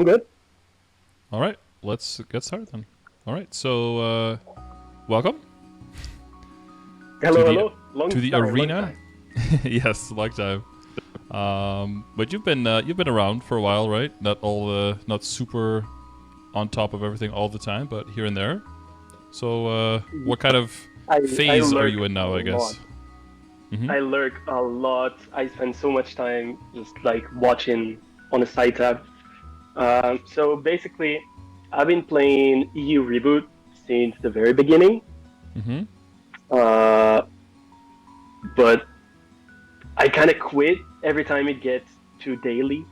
I'm good. All right, let's get started then. All right, so welcome Hello, hello. Long to the time, arena. long time. Yes, long time. But you've been around for a while, right? Not super on top of everything all the time, but here and there. So what kind of I phase are lurk you in now? a I lot. guess. Mm-hmm. I lurk a lot. I spend so much time just like watching on a side tab. So basically, I've been playing EU Reboot since the very beginning. Mm-hmm. Uh, but I kind of quit every time it gets to daily,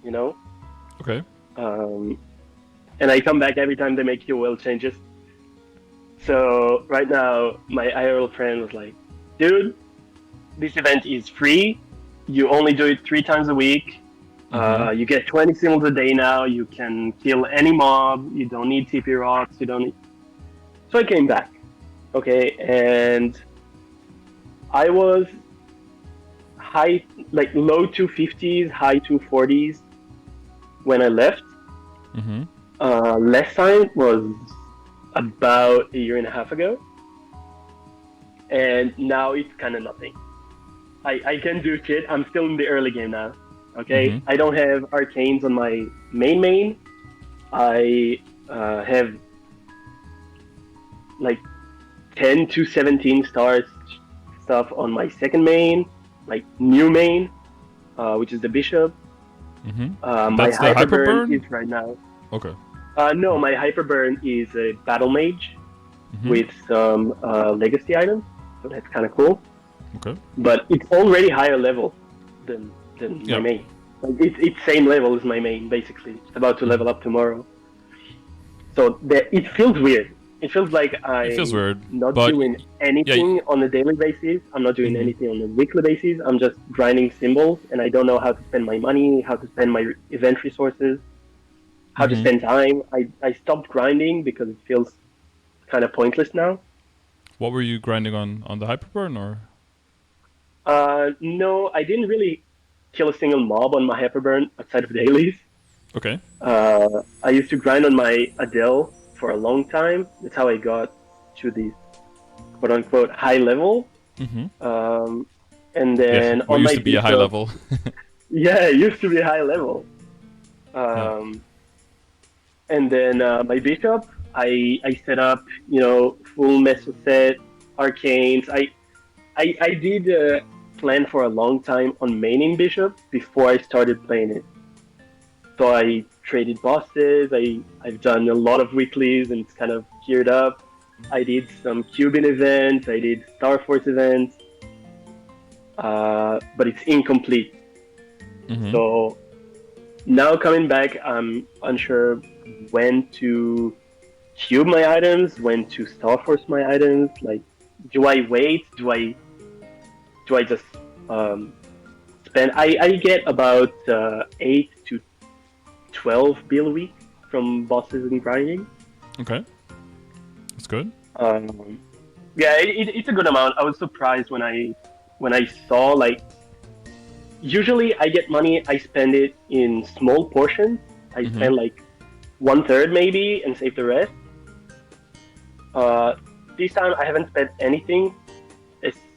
you know? Okay. And I come back every time they make UL changes. So right now, my IRL friend was like, dude, this event is free. You only do it 3 times a week. Mm-hmm. You get 20 symbols a day now. You can kill any mob. You don't need TP rocks. You don't need... So I came back. Okay, and I was low 250s, high 240s when I left. Mm-hmm. Last time was about a year and a half ago. And now it's kind of nothing. I can do shit. I'm still in the early game now. Okay, Mm-hmm. I don't have arcanes on my main. I have like 10 to 17 stars stuff on my second main, like new main, which is the Bishop. Mm-hmm. My That's the Hyperburn Hyperburn? is right now. Okay. No, my Hyperburn is a Battle Mage Mm-hmm. with some legacy items, so that's kind of cool. Okay. But it's already higher level than my main. Like it's same level as my main, basically. It's about to level up tomorrow. So it feels weird. It feels like It feels weird, not but doing anything on a daily basis. I'm not doing anything on a weekly basis. I'm just grinding symbols, and I don't know how to spend my money, how to spend my event resources, how to spend time. I stopped grinding because it feels kind of pointless now. What were you grinding on the Hyperburn or? No, I didn't really kill a single mob on my Hyperburn outside of dailies. Okay. I used to grind on my Adele for a long time. That's how I got to the quote unquote high level. Mm-hmm. And then what on used my to be a high Bishop, level. yeah, it used to be high level. Yeah. And then my Bishop, I set up, full Meso set, arcanes. I did plan for a long time on maining Bishop before I started playing it. So I traded bosses. I've done a lot of weeklies and it's kind of geared up. I did some Cuban events. I did Star Force events, but it's incomplete. Mm-hmm. So now coming back, I'm unsure when to cube my items, when to Star Force my items. Like, do I wait? Do I just spend? I get about 8 to 12 bill a week from bosses and grinding. Okay. That's good. Yeah, it's a good amount. I was surprised when I saw, like, usually I get money, I spend it in small portions. I spend like 1/3 maybe and save the rest. This time I haven't spent anything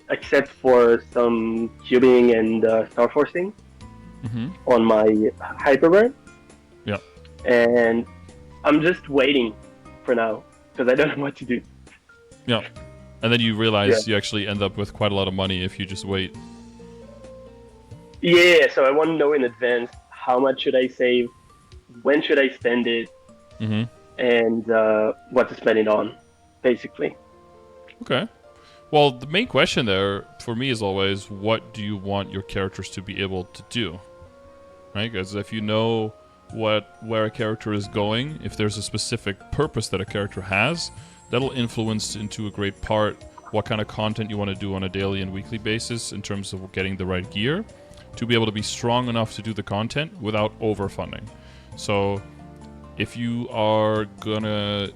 except for some cubing and star forcing on my Hyperburn. Yeah. And I'm just waiting for now because I don't know what to do. Yeah. And then you realize you actually end up with quite a lot of money if you just wait. Yeah, so I want to know in advance how much should I save, when should I spend it, and what to spend it on, basically. Okay. Well, the main question there for me is always, what do you want your characters to be able to do? Right? Because if you know where a character is going, if there's a specific purpose that a character has, that'll influence into a great part what kind of content you want to do on a daily and weekly basis in terms of getting the right gear to be able to be strong enough to do the content without overfunding. So if you are gonna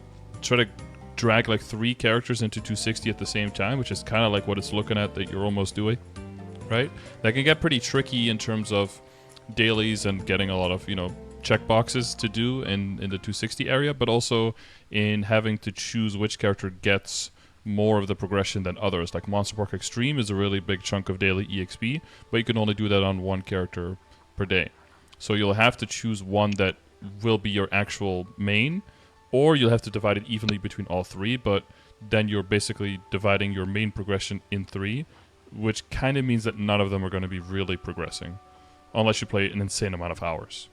try to drag like 3 characters into 260 at the same time, which is kind of like what it's looking at that you're almost doing, right? That can get pretty tricky in terms of dailies and getting a lot of, checkboxes to do in the 260 area, but also in having to choose which character gets more of the progression than others. Like Monster Park Extreme is a really big chunk of daily EXP, but you can only do that on one character per day. So you'll have to choose one that will be your actual main, or you'll have to divide it evenly between all three, but then you're basically dividing your main progression in three, which kind of means that none of them are going to be really progressing, unless you play an insane amount of hours.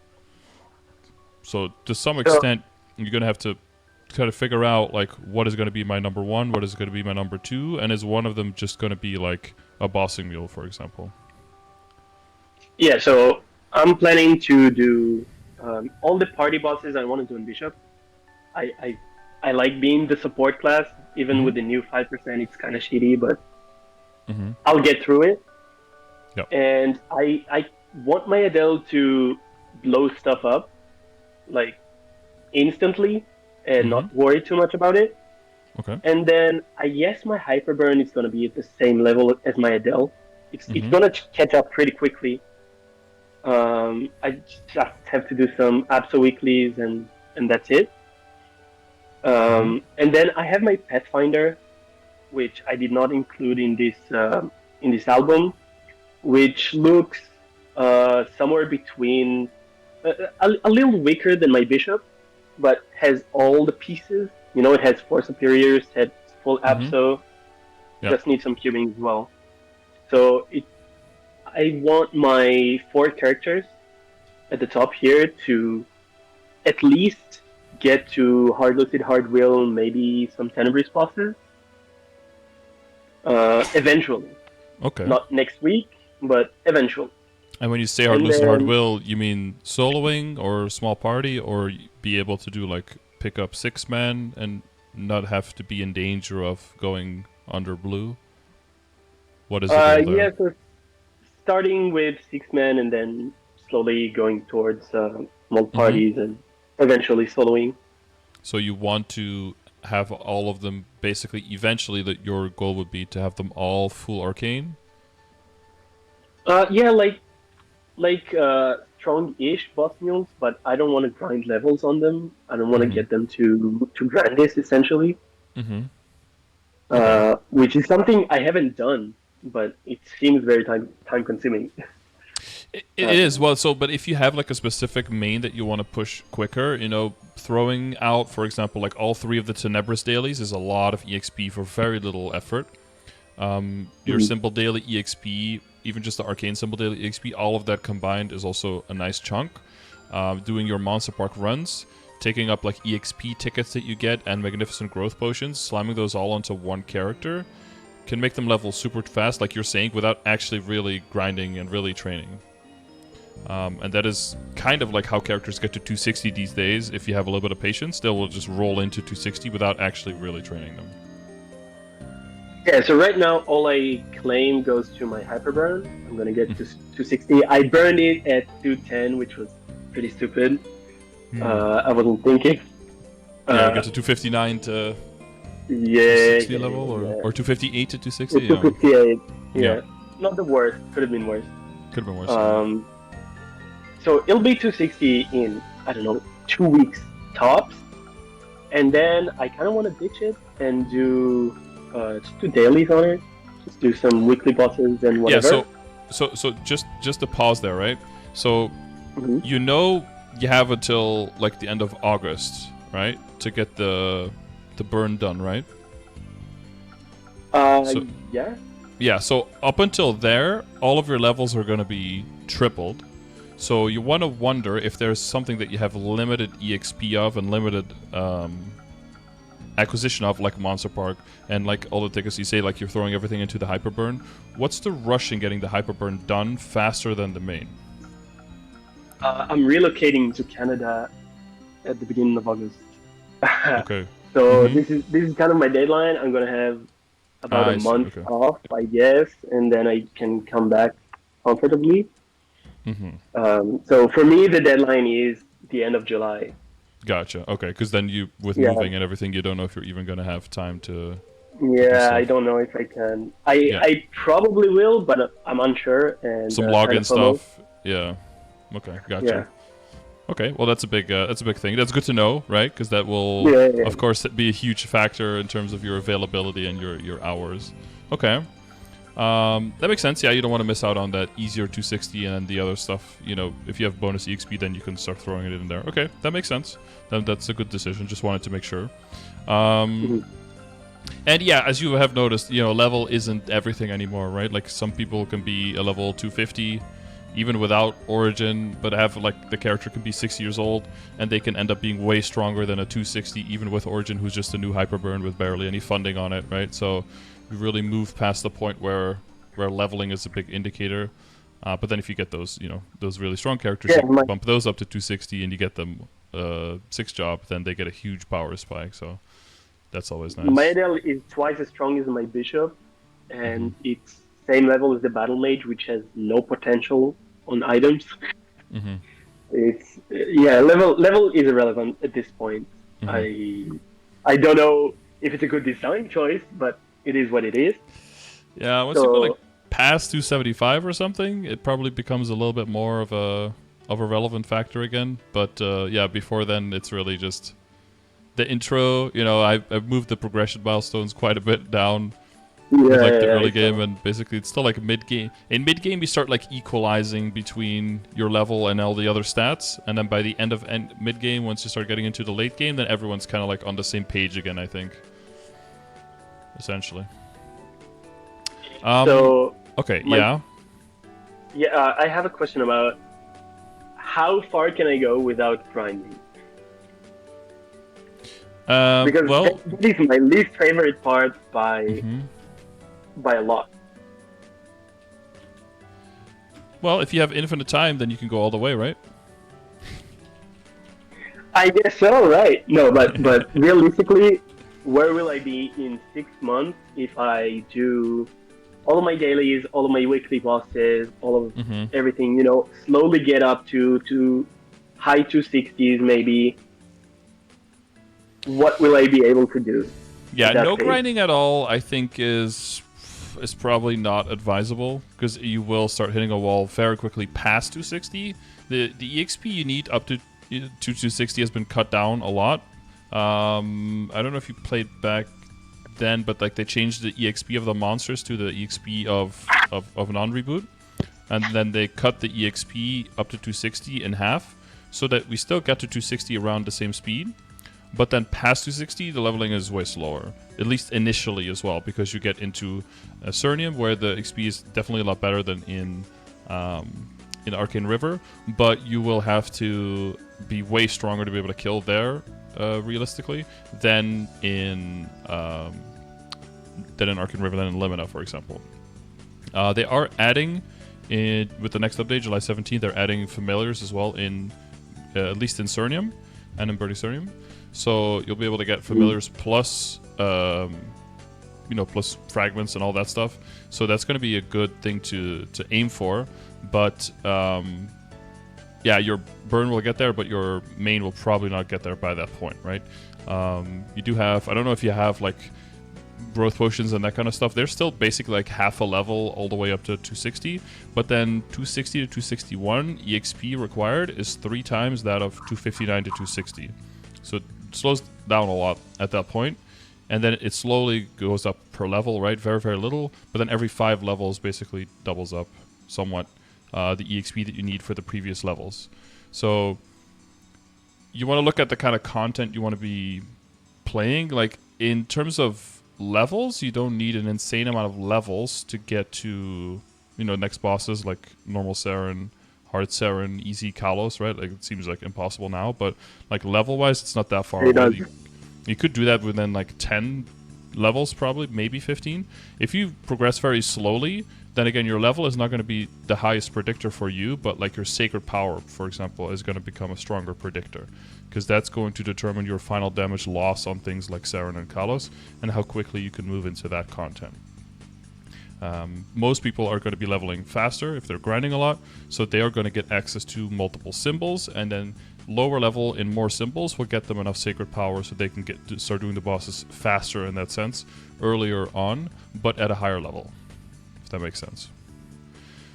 So to some extent, you're going to have to kind of figure out, like, what is going to be my number one, what is going to be my number two, and is one of them just going to be like a bossing mule, for example? Yeah, so I'm planning to do all the party bosses I want to do in Bishop. I like being the support class, even with the new 5%, it's kind of shitty, but I'll get through it. Yep. And I want my Adele to blow stuff up, like, instantly, and not worry too much about it. Okay. And then I guess my Hyperburn is going to be at the same level as my Adele. It's going to catch up pretty quickly. I just have to do some Abso weeklies, and that's it. And then I have my Pathfinder, which I did not include in this album, which looks somewhere between a little weaker than my Bishop, but has all the pieces. You know, it has 4 superiors, it has full Abso, just needs some cubing as well. So I want my 4 characters at the top here to at least get to Hard Lucid, Hard Will, maybe some Tenebris Bosses. Eventually. Okay. Not next week, but eventually. And when you say Hard Lucid, Hard Will, you mean soloing or small party, or be able to do, like, pick up 6-man and not have to be in danger of going under blue? What is the goal there? Yeah, so starting with 6-man and then slowly going towards small parties and eventually soloing. So you want to have all of them, basically, eventually, that your goal would be to have them all full arcane? Yeah, like strong-ish boss mules, but I don't want to grind levels on them. I don't want to get them to grandest, essentially. Which is something I haven't done, but it seems very time-consuming. It is. Well, but if you have, like, a specific main that you want to push quicker, you know, throwing out, for example, like, all 3 of the Tenebris dailies is a lot of EXP for very little effort. Your simple daily EXP, even just the arcane simple daily EXP, all of that combined is also a nice chunk. Doing your Monster Park runs, taking up, like, EXP tickets that you get and Magnificent Growth Potions, slamming those all onto one character can make them level super fast, like you're saying, without actually really grinding and really training. And that is kind of like how characters get to 260 these days. If you have a little bit of patience, they will just roll into 260 without actually really training them. Yeah, so right now all I claim goes to my Hyperburn. I'm going to get to 260. I burned it at 210, which was pretty stupid. I wasn't thinking. Yeah, get to 259 to 260 level, or 258 to 260? 258, yeah. Not the worst. Could have been worse. Could have been worse. So it'll be 260 in, I don't know, 2 weeks tops. And then I kind of want to ditch it and just do dailies on it. Just do some weekly bosses and whatever. Yeah, so just to pause there, right? So you know you have until, like, the end of August, right? To get the burn done, right? Yeah. Yeah, so up until there, all of your levels are going to be tripled. So you want to wonder if there's something that you have limited EXP of and limited acquisition of, like Monster Park, and like all the tickets you say, like you're throwing everything into the Hyperburn. What's the rush in getting the Hyperburn done faster than the main? I'm relocating to Canada at the beginning of August. Okay. So this is kind of my deadline. I'm gonna have about a month off, I guess, and then I can come back comfortably. So for me, the deadline is the end of July. Gotcha. Okay, because then you, with moving and everything, you don't know if you're even gonna have time to. Yeah, I don't know if I can. I probably will, but I'm unsure. And some login stuff. Yeah. Okay. Gotcha. Okay, well that's a big thing. That's good to know, right? Because that will, Yeah. of course, be a huge factor in terms of your availability and your hours. Okay, that makes sense. Yeah, you don't want to miss out on that easier 260 and the other stuff. You know, if you have bonus EXP, then you can start throwing it in there. Okay, that makes sense. That's a good decision. Just wanted to make sure. Mhm. And yeah, as you have noticed, you know, level isn't everything anymore, right? Like some people can be a level 250 even without Origin, but have like the character can be 6 years old and they can end up being way stronger than a 260 even with Origin, who's just a new Hyperburn with barely any funding on it, right? So we really moved past the point where leveling is a big indicator. But then if you get those, you know, those really strong characters, Yeah, you bump those up to 260 and you get them 6 job, then they get a huge power spike. So that's always my nice. Adele is twice as strong as my Bishop, and it's same level as the Battle Mage, which has no potential on items. Mm-hmm. It's yeah, level is irrelevant at this point. Mm-hmm. I don't know if it's a good design choice, but it is what it is. Yeah, once you go like So past 275 or something, it probably becomes a little bit more of a relevant factor again. But yeah, before then, it's really just the intro. You know, I've moved the progression milestones quite a bit down with like the yeah, early game, and basically it's still like mid game. In mid game, you start like equalizing between your level and all the other stats, and then by the end of mid game, once you start getting into the late game, then everyone's kind of like on the same page again. I think, essentially. So Okay, my yeah. I have a question about how far can I go without grinding? Because Well, that is my least favorite part mhm. by a lot. Well, if you have infinite time, then you can go all the way, right? I guess so, right? No, but realistically, where will I be in 6 months if I do all of my dailies, all of my weekly bosses, all of Mm-hmm. everything? You know, slowly get up to high 260s maybe. What will I be able to do Yeah, at that no phase? grinding at all. I think is probably not advisable because you will start hitting a wall very quickly past 260. The EXP you need up to 260 has been cut down a lot. I don't know if you played back then, but like they changed the EXP of the monsters to the EXP of non-reboot, and then they cut the EXP up to 260 in half, so that we still get to 260 around the same speed. But then past 260, the leveling is way slower, at least initially as well, because you get into Cernium, where the XP is definitely a lot better than in Arcane River, but you will have to be way stronger to be able to kill there, realistically, than in Arcane River, than in Limina, for example. They are adding, with the next update, July 17th, they're adding familiars as well in, at least in Cernium and in Birdie Cernium. So you'll be able to get familiars plus, plus fragments and all that stuff. So that's going to be a good thing to aim for. But yeah, your burn will get there, but your main will probably not get there by that point, right? You do have, I don't know if you have like growth potions and that kind of stuff. They're still basically like half a level all the way up to 260. But then 260 to 261 EXP required is 3 times that of 259 to 260. So it slows down a lot at that point, and then it slowly goes up per level, right? Very, very little, but then every 5 levels basically doubles up somewhat the EXP that you need for the previous levels. So you want to look at the kind of content you want to be playing. Like in terms of levels, you don't need an insane amount of levels to get to, next bosses like normal Saren, hard Saren, easy Kalos, right? Like it seems like impossible now, but like level wise, it's not that far It away. does. You could do that within like 10 levels, probably, maybe 15. If you progress very slowly, then again, your level is not going to be the highest predictor for you, but like your sacred power, for example, is going to become a stronger predictor, because that's going to determine your final damage loss on things like Saren and Kalos and how quickly you can move into that content. Most people are going to be leveling faster if they're grinding a lot, so they are going to get access to multiple symbols, and then lower level in more symbols will get them enough sacred power so they can start doing the bosses faster in that sense, earlier on, but at a higher level, if that makes sense.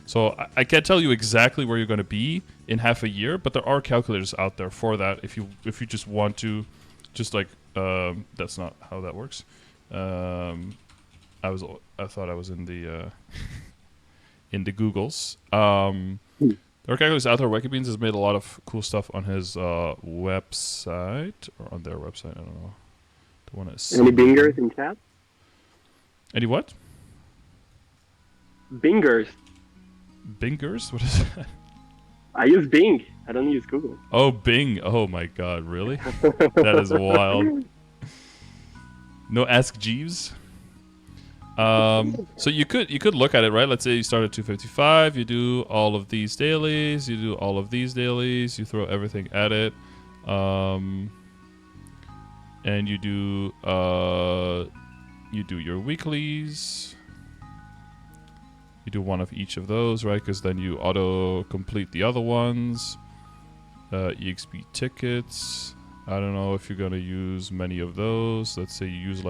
So I can't tell you exactly where you're going to be in half a year, but there are calculators out there for that. If you just want to, just like that's not how that works. I thought I was in the in the Googles. There are calculators out there. Wikibeans has made a lot of cool stuff on his website or on their website. I don't know. The one is Any bingers in chat? Any what? Bingers. Bingers? What is that? I use Bing. I don't use Google. Oh, Bing. Oh my God, really? That is wild. No Ask Jeeves. So you could look at it, right? Let's say you start at 255. You do all of these dailies. You do all of these dailies. You throw everything at it, and you do your weeklies. You do one of each of those, right? Because then you auto-complete the other ones. EXP tickets. I don't know if you're going to use many of those. Let's say you use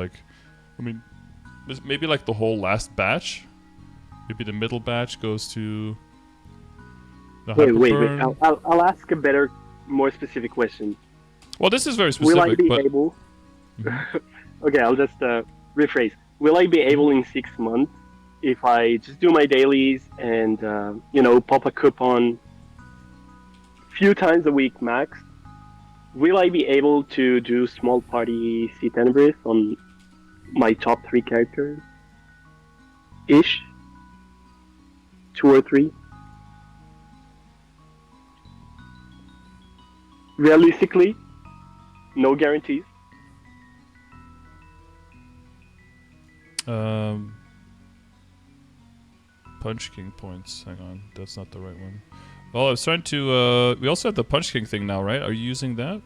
maybe like the whole last batch. Maybe the middle batch goes to the Wait. I'll ask a better, more specific question. Well, this is very specific. Will I be able... Okay, I'll just rephrase. Will I be able in 6 months, if I just do my dailies and, pop a coupon few times a week max, will I be able to do small party C Tenebris on my top 3 characters? Ish? 2 or 3? Realistically, no guarantees. Punch King points. Hang on, that's not the right one. Well, I was trying to. We also have the Punch King thing now, right? Are you using that?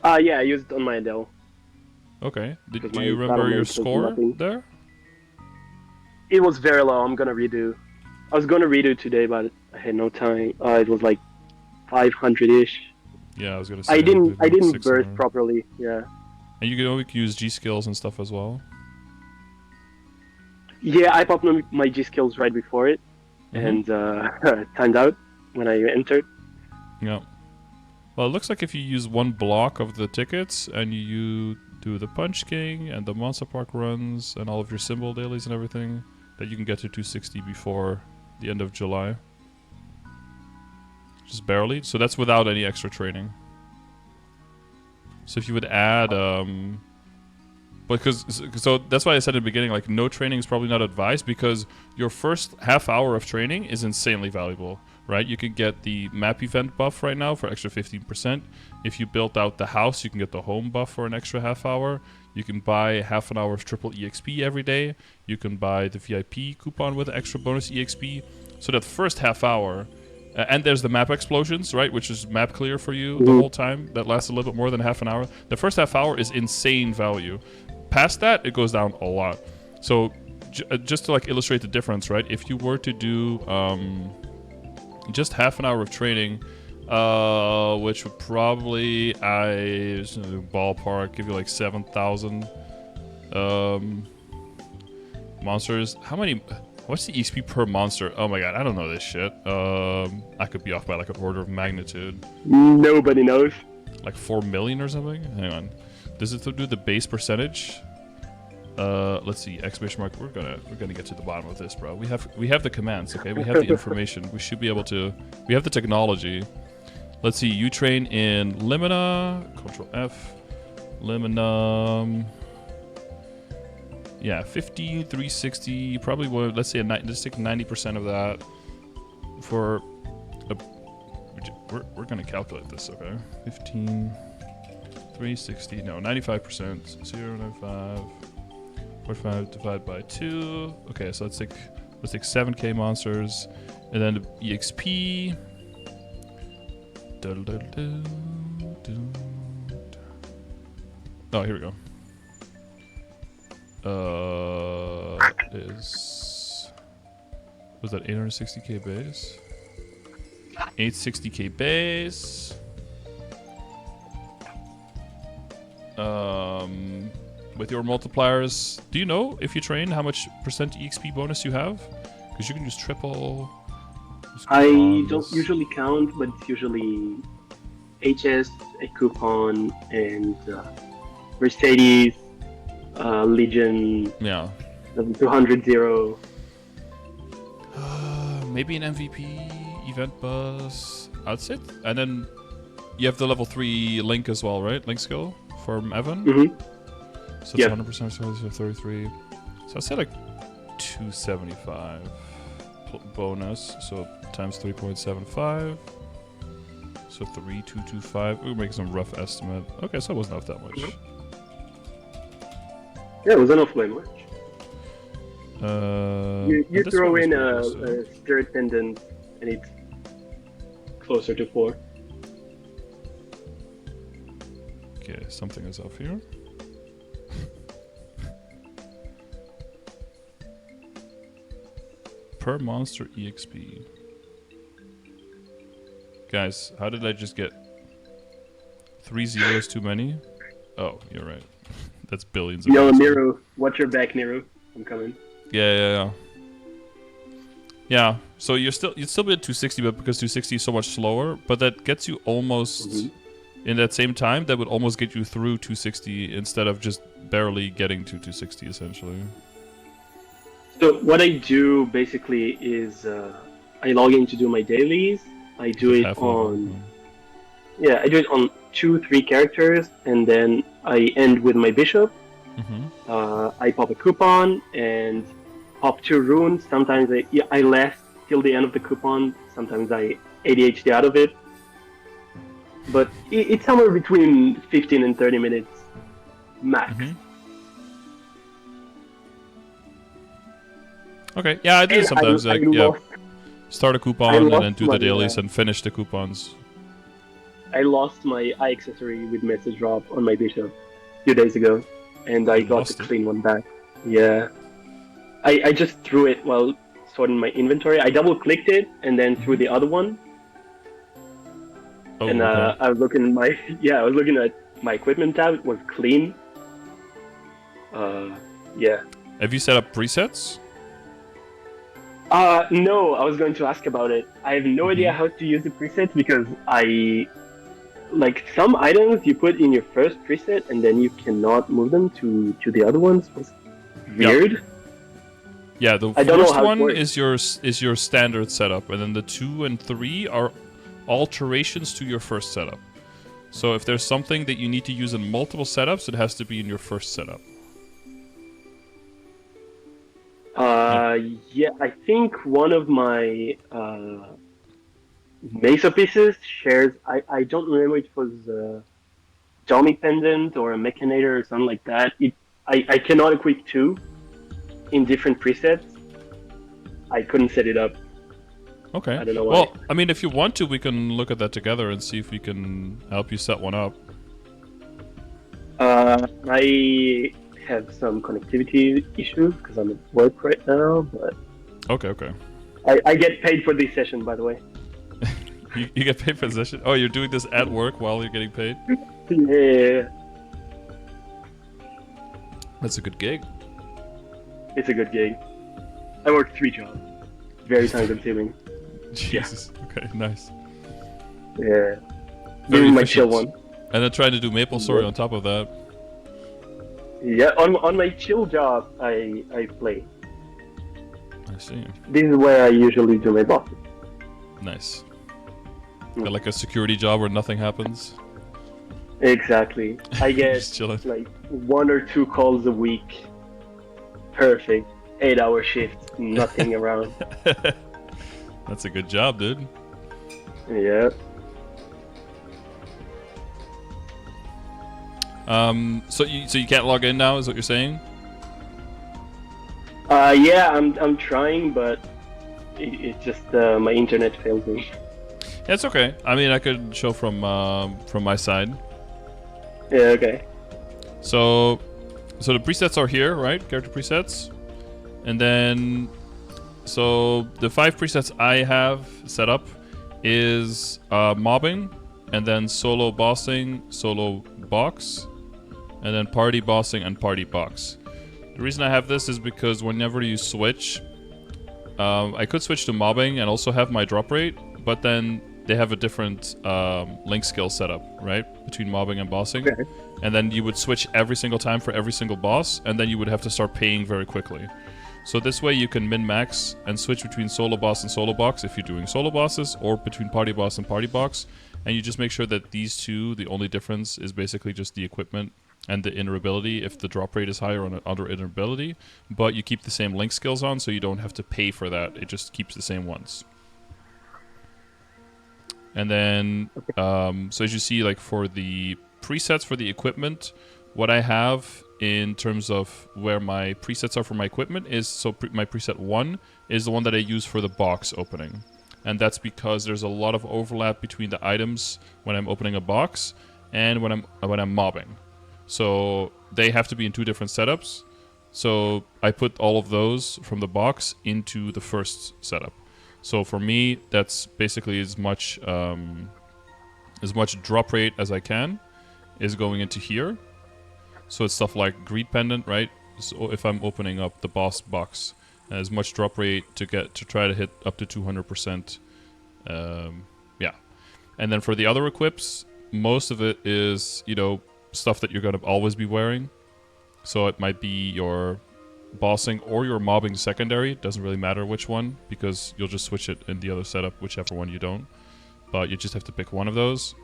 Yeah, I used it on my Adele. Okay. Do you remember your score there? It was very low. I'm gonna redo. I was gonna redo today, but I had no time. It was like 500-ish. Yeah, I was gonna say. I didn't burst properly. Yeah. And you can always use G skills and stuff as well. Yeah, I popped my G skills right before it, and timed out when I entered. Yeah. Well, it looks like if you use one block of the tickets and you do the Punch King and the Monster Park runs and all of your symbol dailies and everything, that you can get to 260 before the end of July. Just barely. So that's without any extra training. So if you would add... So that's why I said in the beginning, like, no training is probably not advised, because your first half hour of training is insanely valuable, right? You can get the map event buff right now for extra 15%. If you built out the house, you can get the home buff for an extra half hour. You can buy half an hour of triple EXP every day. You can buy the VIP coupon with extra bonus EXP. So that first half hour, and there's the map explosions, right? Which is map clear for you the whole time. That lasts a little bit more than half an hour. The first half hour is insane value. Past that, it goes down a lot. So just to like illustrate the difference, right? If you were to do just half an hour of training, which would probably, ballpark, give you like 7,000 monsters. What's the EXP per monster? Oh my god, I don't know this shit. I could be off by like an order of magnitude. Nobody knows. Like 4 million or something? Hang on. Does it do the base percentage? Let's see. Exclamation mark. We're gonna get to the bottom of this, bro. We have the commands. Okay, we have the information. We should be able to. We have the technology. Let's see. You train in Limina. Control F. Limina. Yeah, 50, 360. You probably would. Let's say let's take 90% of that for. We're gonna calculate this. Okay, 15. 360, no, 95%, 0.95, 45 divided by 2. Okay, so let's take 7k monsters, and then the EXP. Oh, here we go. Was that 860k base? 860k base. With your multipliers, do you know if you train how much % EXP bonus you have? Because you can use triple. Use I coupons. don't usually count, but it's usually HS, a coupon, and Mercedes, Legion, Yeah. 200 0. Maybe an MVP, event bus. That's it. And then you have the level 3 link as well, right? Link skill from Evan. Mm-hmm. So it's 100% so 33. So I said like 275 bonus. So times 3.75. So 3225. We're making some rough estimate. Okay, so it wasn't off that much. Mm-hmm. Yeah, it was enough way much. You throw in a spirit pendant, and it's closer to 4. Okay, something is off here. Per monster EXP. Guys, how did I just get 3 zeros too many? Oh, you're right. That's billions of Yo, monsters. Nero, watch your back, Nero. I'm coming. Yeah. Yeah, so you'd still be at 260, but because 260 is so much slower, but that gets you almost in that same time. That would almost get you through 260 instead of just barely getting to 260, essentially. So what I do basically is I log in to do my dailies. I do it on I do it on 2-3 characters, and then I end with my bishop. I pop a coupon and pop 2 runes. Sometimes I last till the end of the coupon. Sometimes I ADHD out of it. But it's somewhere between 15 and 30 minutes max. Okay, yeah, I do And sometimes. Start a coupon and then do the dailies and finish the coupons. I lost my eye accessory with message drop on my bishop a few days ago, and I got the clean one back. Yeah. I just threw it while sorting my inventory. I double clicked it and then threw the other one. Oh, and I was looking at my equipment tab. It was clean. Yeah. Have you set up presets? No, I was going to ask about it. I have no idea how to use the presets because some items you put in your first preset and then you cannot move them to the other ones. Was weird. Yeah, the first one is your standard setup, and then the 2 and 3 are alterations to your first setup. So if there's something that you need to use in multiple setups, it has to be in your first setup. Yeah, I think one of my Meso pieces shares. I don't remember if it was a Dummy Pendant or a Mechanator or something like that. I cannot equip 2 in different presets. I couldn't set it up. Okay. I don't know why. Well, I mean, if you want to, we can look at that together and see if we can help you set one up. I have some connectivity issues because I'm at work right now, but... Okay. I get paid for this session, by the way. You get paid for the session? Oh, you're doing this at work while you're getting paid? Yeah. That's a good gig. It's a good gig. I work 3 jobs. Very time consuming. Jesus. Yeah. Okay, nice. Yeah. Doing my chill one. And then trying to do MapleStory on top of that. Yeah, on my chill job, I play. I see. This is where I usually do my bosses. Nice. Got like a security job where nothing happens? Exactly. I get like 1 or 2 calls a week. Perfect. 8-hour shift. Nothing around. That's a good job, dude. Yeah. So you can't log in now, is what you're saying? Yeah, I'm trying, but it's just my internet fails me. Yeah, it's okay. I mean, I could show from my side. Yeah, okay. So the presets are here, right? Character presets. And then, so the 5 presets I have set up is mobbing, and then solo bossing, solo box, and then party bossing and party box. The reason I have this is because whenever you switch, I could switch to mobbing and also have my drop rate, but then they have a different link skill setup, right? Between mobbing and bossing. Okay. And then you would switch every single time for every single boss, and then you would have to start paying very quickly. So this way you can min-max and switch between solo boss and solo box if you're doing solo bosses, or between party boss and party box. And you just make sure that these two, the only difference is basically just the equipment and the inner ability if the drop rate is higher on other inner ability. But you keep the same link skills on, so you don't have to pay for that. It just keeps the same ones. And then, so as you see, like for the presets for the equipment, what I have in terms of where my presets are for my equipment is, so my preset 1 is the one that I use for the box opening. And that's because there's a lot of overlap between the items when I'm opening a box and when I'm mobbing. So they have to be in two different setups. So I put all of those from the box into the first setup. So for me, that's basically as much drop rate as I can is going into here. So it's stuff like Greed Pendant, right? So if I'm opening up the boss box, as much drop rate to try to hit up to 200%. Yeah. And then for the other equips, most of it is, stuff that you're going to always be wearing. So it might be your bossing or your mobbing secondary. Doesn't really matter which one, because you'll just switch it in the other setup, whichever one you don't. But you just have to pick one of those.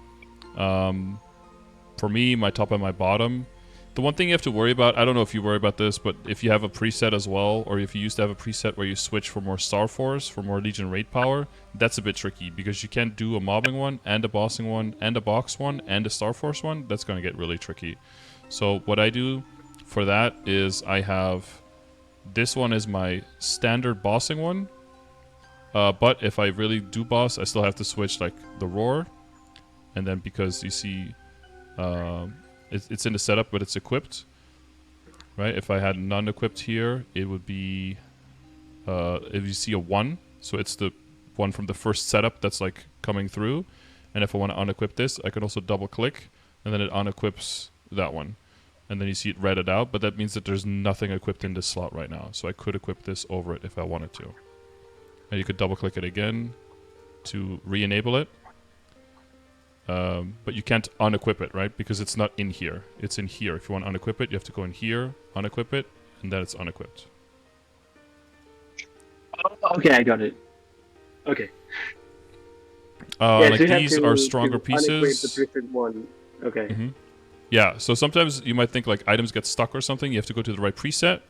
For me, my top and my bottom, the one thing you have to worry about, I don't know if you worry about this, but if you have a preset as well, or if you used to have a preset where you switch for more Star Force, for more Legion raid power, that's a bit tricky, because you can't do a mobbing one, and a bossing one, and a box one, and a Star Force one. That's going to get really tricky. So what I do for that is I have, this one is my standard bossing one, but if I really do boss, I still have to switch like the roar, and then because you see, it's in the setup, but it's equipped, right? If I had none equipped here, it would be, if you see a 1, so it's the one from the first setup that's like coming through. And if I want to unequip this, I can also double click, and then it unequips that one. And then you see it redded out, but that means that there's nothing equipped in this slot right now. So I could equip this over it if I wanted to. And you could double click it again to re-enable it. But you can't unequip it, right? Because it's not in here. It's in here. If you want to unequip it, you have to go in here, unequip it, and then it's unequipped. Okay, I got it. Okay. Like these are stronger pieces. The preset 1. Okay. Mm-hmm. Yeah, so sometimes you might think like items get stuck or something. You have to go to the right preset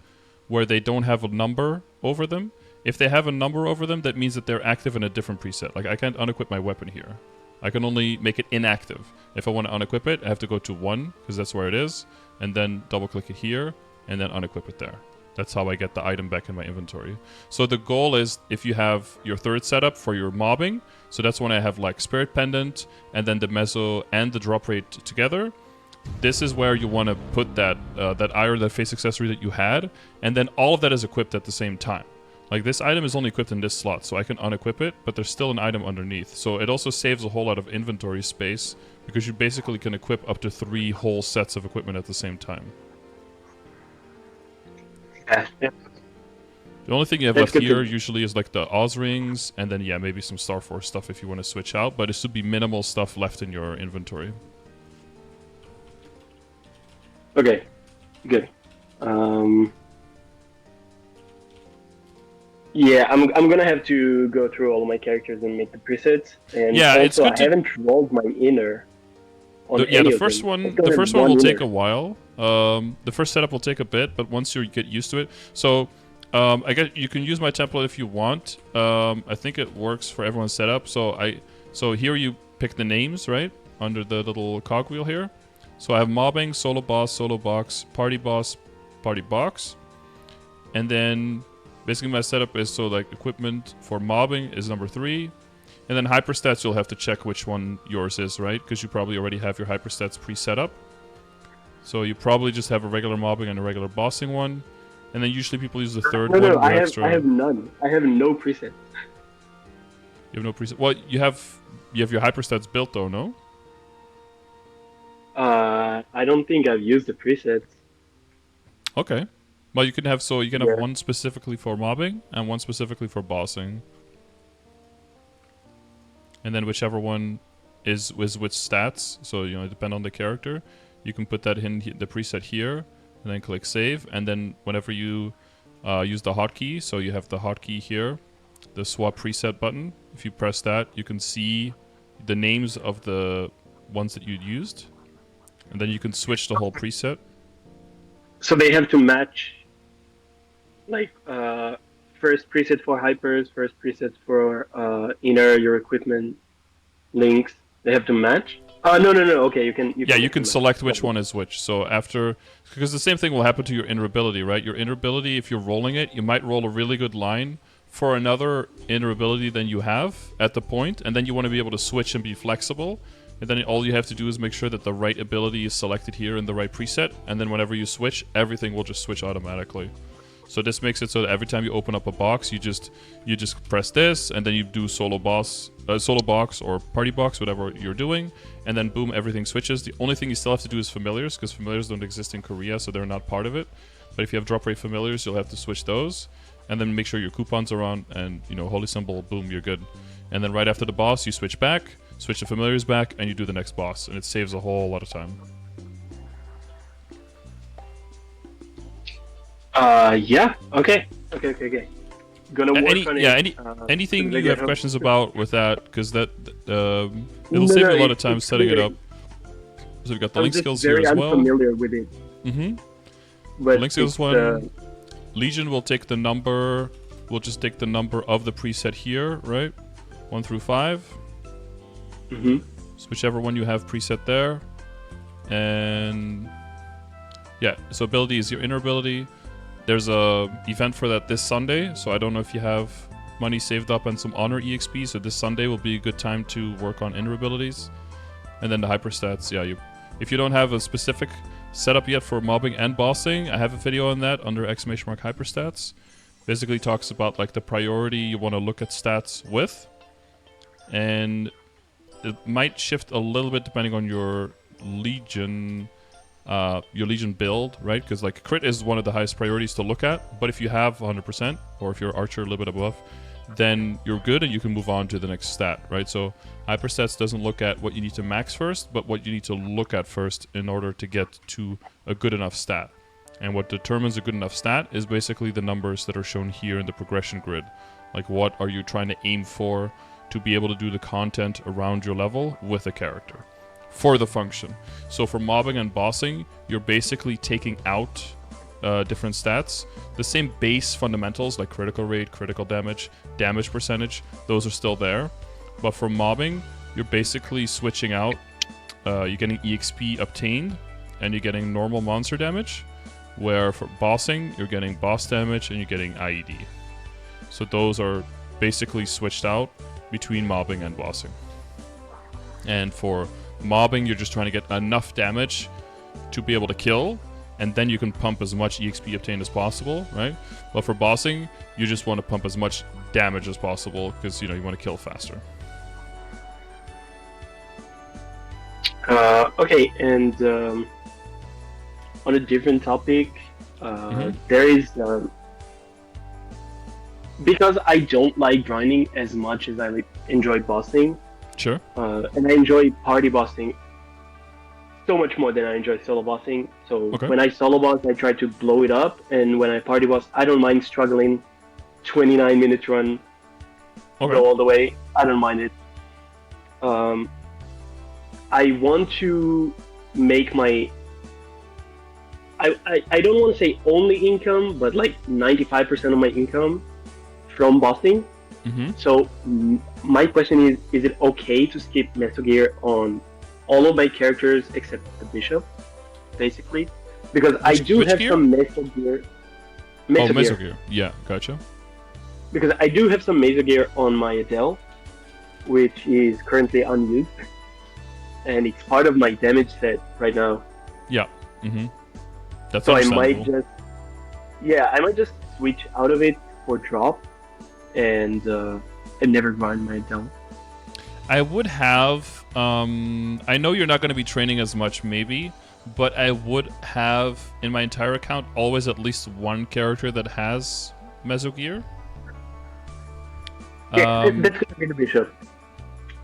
where they don't have a number over them. If they have a number over them, that means that they're active in a different preset. Like I can't unequip my weapon here. I can only make it inactive. If I want to unequip it, I have to go to 1, because that's where it is, and then double click it here, and then unequip it there. That's how I get the item back in my inventory. So the goal is, if you have your third setup for your mobbing, so that's when I have like Spirit Pendant, and then the Meso and the drop rate together. This is where you want to put that that face accessory that you had, and then all of that is equipped at the same time. Like this item is only equipped in this slot, so I can unequip it, but there's still an item underneath. So it also saves a whole lot of inventory space, because you basically can equip up to 3 whole sets of equipment at the same time. Yeah. The only thing you have left here usually is like the Oz rings, and then yeah, maybe some Star Force stuff if you want to switch out, but it should be minimal stuff left in your inventory. Okay, good. Yeah, I'm gonna have to go through all of my characters and make the presets. And yeah, also, it's good I haven't rolled my inner. The first one will take a while. The first setup will take a bit, but once you get used to it, so I guess you can use my template if you want. I think it works for everyone's setup. So here you pick the names, right, under the little cogwheel here. So I have mobbing, solo box, party boss, party box, and then basically my setup is, so like equipment for mobbing is number 3, and then hyperstats you'll have to check which one yours is, right? Because you probably already have your hyperstats pre-set up. So you probably just have a regular mobbing and a regular bossing one, and then usually people use the third one. No, I have none. I have no preset. You have no preset. Well, you have your hyperstats built though, no? I don't think I've used the presets. Okay. Well, you can have Yeah. one specifically for mobbing and one specifically for bossing, and then whichever one is which stats. So depend on the character. You can put that in the preset here, and then click save. And then whenever you use the hotkey, so you have the hotkey here, the swap preset button. If you press that, you can see the names of the ones that you used, and then you can switch the whole preset. So they have to match, like, first preset for hypers, first preset for inner your equipment links. They have to match. No. Okay, you can. Yeah, you can match. select which one is which. So after, because the same thing will happen to your inner ability, right? Your inner ability, if you're rolling it, you might roll a really good line for another inner ability than you have at the point, and then you want to be able to switch and be flexible. And then all you have to do is make sure that the right ability is selected here in the right preset, and then whenever you switch, everything will just switch automatically. So this makes it so that every time you open up a box, you just press this, and then you do solo box or party box, whatever you're doing, and then boom, everything switches. The only thing you still have to do is familiars, because familiars don't exist in Korea, so they're not part of it. But if you have drop rate familiars, you'll have to switch those, and then make sure your coupons are on, and holy symbol, boom, you're good. And then right after the boss, you switch back, switch the familiars back, and you do the next boss, and it saves a whole lot of time. Yeah. Okay. Gonna work on it. Yeah, anything you have questions about with that, because that it'll save you a lot of time setting it up. So we've got the link skills here as well. I'm very unfamiliar with it. The link skills one, Legion will take the number. We'll just take the number of the preset here, right? 1 through 5. So whichever one you have preset there, and yeah. So ability is your inner ability. There's a event for that this Sunday, so I don't know if you have money saved up and some honor EXP, so this Sunday will be a good time to work on inner abilities. And then the hyperstats, yeah, if you don't have a specific setup yet for mobbing and bossing, I have a video on that under !hyperstats. Basically talks about like the priority you want to look at stats with, and it might shift a little bit depending on your Legion build, right? Because like crit is one of the highest priorities to look at, but if you have 100%, or if you're archer a little bit above, then you're good and you can move on to the next stat, right? So hyperstats doesn't look at what you need to max first, but what you need to look at first in order to get to a good enough stat. And what determines a good enough stat is basically the numbers that are shown here in the progression grid. Like what are you trying to aim for to be able to do the content around your level with a character for the function. So for mobbing and bossing, you're basically taking out different stats. The same base fundamentals like critical rate, critical damage, damage percentage, those are still there. But for mobbing, you're basically switching out, you're getting EXP obtained, and you're getting normal monster damage, where for bossing, you're getting boss damage and you're getting IED. So those are basically switched out between mobbing and bossing. And for mobbing, you're just trying to get enough damage to be able to kill, and then you can pump as much EXP obtained as possible, right? But for bossing, you just want to pump as much damage as possible because you want to kill faster. Okay, and on a different topic, there is because I don't like grinding as much as I enjoy bossing. Sure. And I enjoy party bossing so much more than I enjoy solo bossing. So when I solo boss, I try to blow it up, and when I party boss, I don't mind struggling. 29 minutes run, go all the way. I don't mind it. I want to make my I don't want to say only income, but like 95% of my income from bossing. So my question is it okay to skip Meso gear on all of my characters except the Bishop, basically? Because I do have some Meso gear. Meso gear. Yeah, gotcha. Because I do have some Meso gear on my Adele, which is currently unused. And it's part of my damage set right now. Yeah. That's so I might just switch out of it for drop and never grind my Adele. I would have I know you're not going to be training as much maybe, but I would have in my entire account always at least one character that has Meso gear. Yeah, that's gonna be the bishop.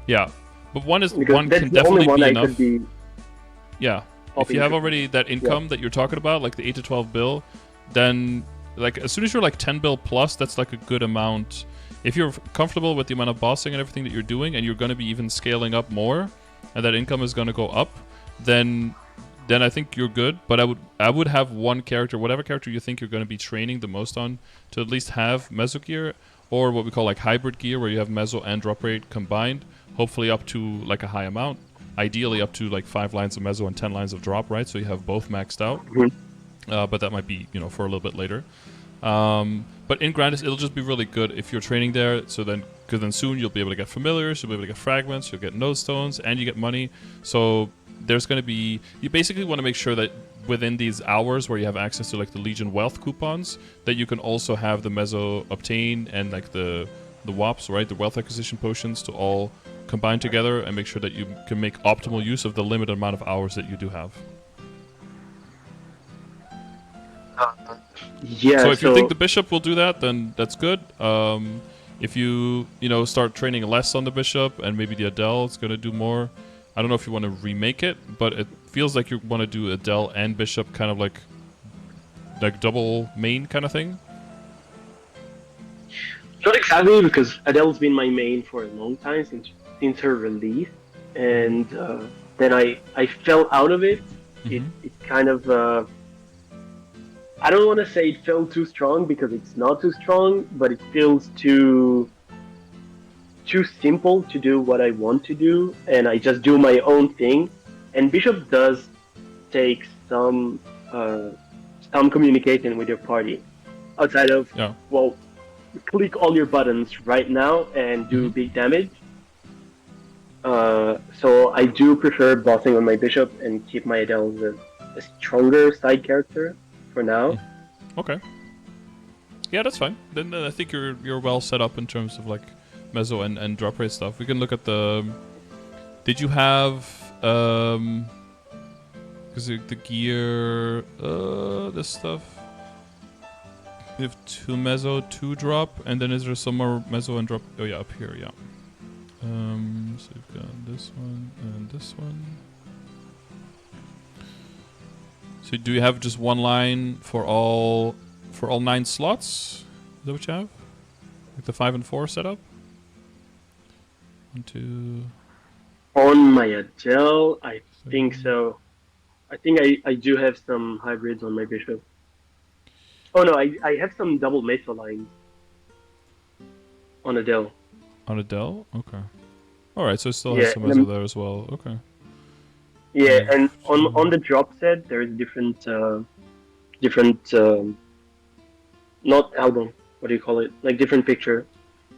Yeah, but one Because that's can the only definitely one be I enough. could be Yeah, if you popping have to. already that income that you're talking about, like the 8 to 12 bill, then like as soon as you're like 10 bill plus, that's like a good amount. If you're comfortable with the amount of bossing and everything that you're doing, and you're going to be even scaling up more, and that income is going to go up, then I think you're good. But I would have one character, whatever character you think you're going to be training the most on, to at least have Meso gear, or what we call like hybrid gear, where you have Meso and drop rate combined, hopefully up to like a high amount. Ideally up to like 5 lines of Meso and 10 lines of drop, right? So you have both maxed out. But that might be, for a little bit later. But in Grandis, it'll just be really good if you're training there. So then, because then soon you'll be able to get familiars, you'll be able to get fragments, you'll get node stones, and you get money. So there's going to be, you basically want to make sure that within these hours where you have access to like the Legion wealth coupons, that you can also have the Meso obtain and like the WAPs, right? The wealth acquisition potions to all combine together and make sure that you can make optimal use of the limited amount of hours that you do have. Yeah. So if you think the bishop will do that, then that's good. If you start training less on the bishop and maybe the Adele is going to do more, I don't know if you want to remake it, but it feels like you want to do Adele and bishop kind of like double main kind of thing. Not exactly, because Adele's been my main for a long time since her release, and then I fell out of it. It kind of I don't want to say it felt too strong, because it's not too strong, but it feels too simple to do what I want to do, and I just do my own thing. And Bishop does take some communication with your party outside of click all your buttons right now and do big damage. So I do prefer bossing on my bishop and keep my Adele as a stronger side character for now. Okay. Yeah, that's fine. Then I think you're well set up in terms of like Meso and drop rate stuff. We can look at the. Did you have because the gear this stuff? We have 2 Meso, 2 drop, and then is there some more Meso and drop? Oh yeah, up here, yeah. So we've got this one and this one. So do you have just one line for all 9 slots? Is that what you have? Like the 5 and 4 setup? 1, 2. On my Adele, I think so. I think I do have some hybrids on my bishop. Oh no, I have some double Meso lines on Adele. On Adele? Okay. Alright, so it still has some Meso there as well. Okay. Yeah, and on the drop set, there's different not album, what do you call it? Like different picture.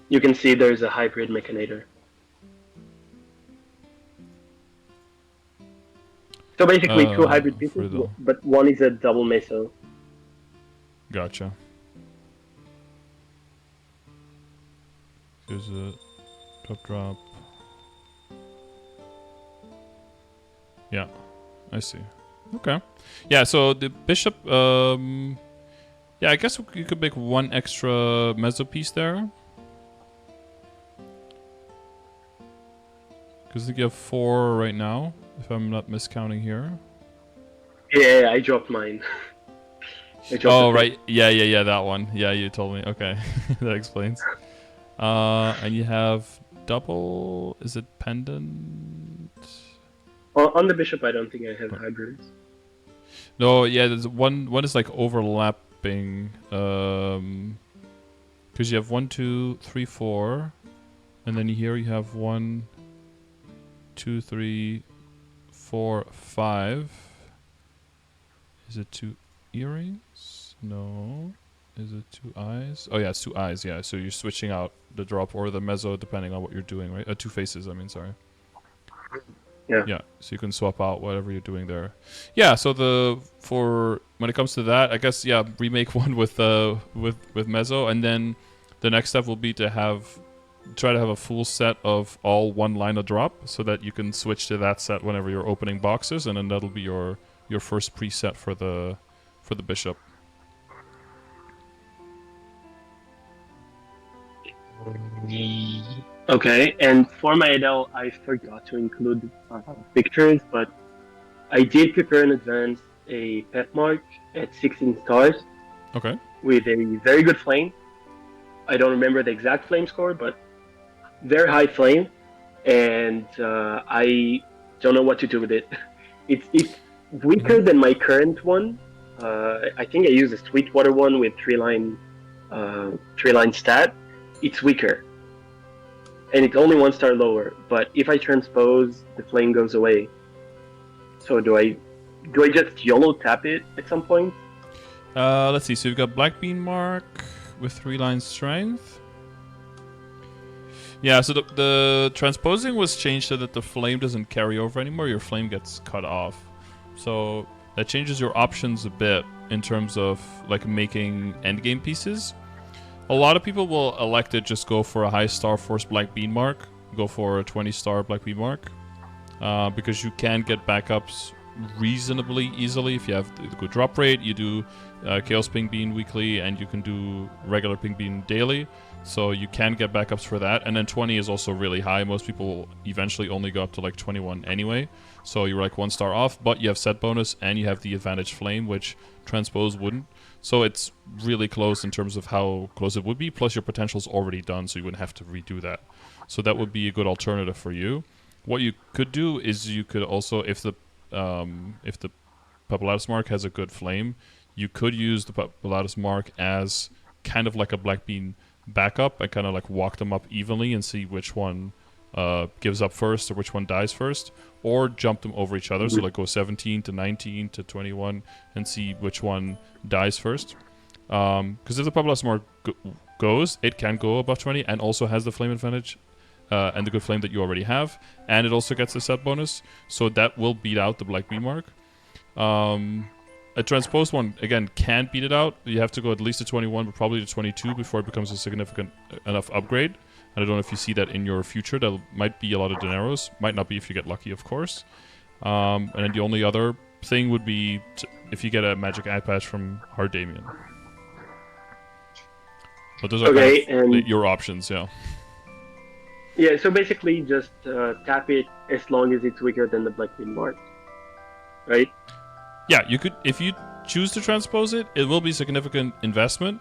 You can see there's a hybrid Mechanator. So basically 2 hybrid pieces, but one is a double Meso. Gotcha. There's a drop. Yeah, I see. Okay. Yeah, so the bishop, yeah, I guess you could make one extra Meso piece there. Because I think you have 4 right now, if I'm not miscounting here. Yeah, I dropped mine. Oh, right. Yeah, that one. Yeah, you told me. Okay, that explains. And you have double, is it pendant? On the bishop, I don't think I have hybrids. No, yeah, there's one is like overlapping. Because you have 1, 2, 3, 4. And then here you have 1, 2, 3, 4, 5. Is it 2 earrings? No. Is it 2 eyes? Oh yeah, it's 2 eyes, yeah. So you're switching out the drop or the Meso depending on what you're doing, right? 2 faces, I mean, sorry. Yeah, so you can swap out whatever you're doing there. Yeah, so for when it comes to that, I guess remake one with Meso, and then the next step will be to have try to have a full set of all one line of drop, so that you can switch to that set whenever you're opening boxes, and then that'll be your first preset for the bishop. Okay, and for my Adele, I forgot to include pictures, but I did prepare in advance a pet mark at 16 stars Okay. with a very good flame. I don't remember the exact flame score, but very high flame, and I don't know what to do with it. It's weaker than my current one. I think I use a Sweetwater one with three line stat. It's weaker, and it's only 1 star lower. But if I transpose, the flame goes away. So do I just YOLO tap it at some point? Let's see. So you've got Black Bean Mark with 3-line strength. Yeah, so the transposing was changed so that the flame doesn't carry over anymore. Your flame gets cut off. So that changes your options a bit in terms of like making endgame pieces. A lot of people will elect to just go for a high star force Black Bean Mark, go for a 20-star Black Bean Mark, because you can get backups reasonably easily if you have the good drop rate. You do Chaos Ping Bean weekly, and you can do regular Ping Bean daily. So you can get backups for that. And then 20 is also really high. Most people eventually only go up to like 21 anyway. So you're like 1 star off, but you have set bonus and you have the advantage flame, which transpose wouldn't. So it's really close in terms of how close it would be. Plus your potential's already done, so you wouldn't have to redo that. So that would be a good alternative for you. What you could do is you could also, if the Papulatus Mark has a good flame, you could use the Papulatus Mark as kind of like a Black Bean backup and kind of like walk them up evenly and see which one gives up first or which one dies first, or jump them over each other. So like go 17 to 19 to 21 and see which one dies first. Because if the Papulatus Mark goes, it can go above 20 and also has the flame advantage and the good flame that you already have, and it also gets the set bonus, so that will beat out the Black Bean Mark. A transposed one, again, can beat it out. You have to go at least to 21, but probably to 22 before it becomes a significant enough upgrade. And I don't know if you see that in your future. That might be a lot of dineros. Might not be if you get lucky, of course. And then the only other thing would be if you get a magic eye patch from Hard Damien. But those are kind of your options, yeah. Yeah, so basically just tap it as long as it's weaker than the Black Bean Mark, right? Yeah, you could, if you choose to transpose it, it will be significant investment,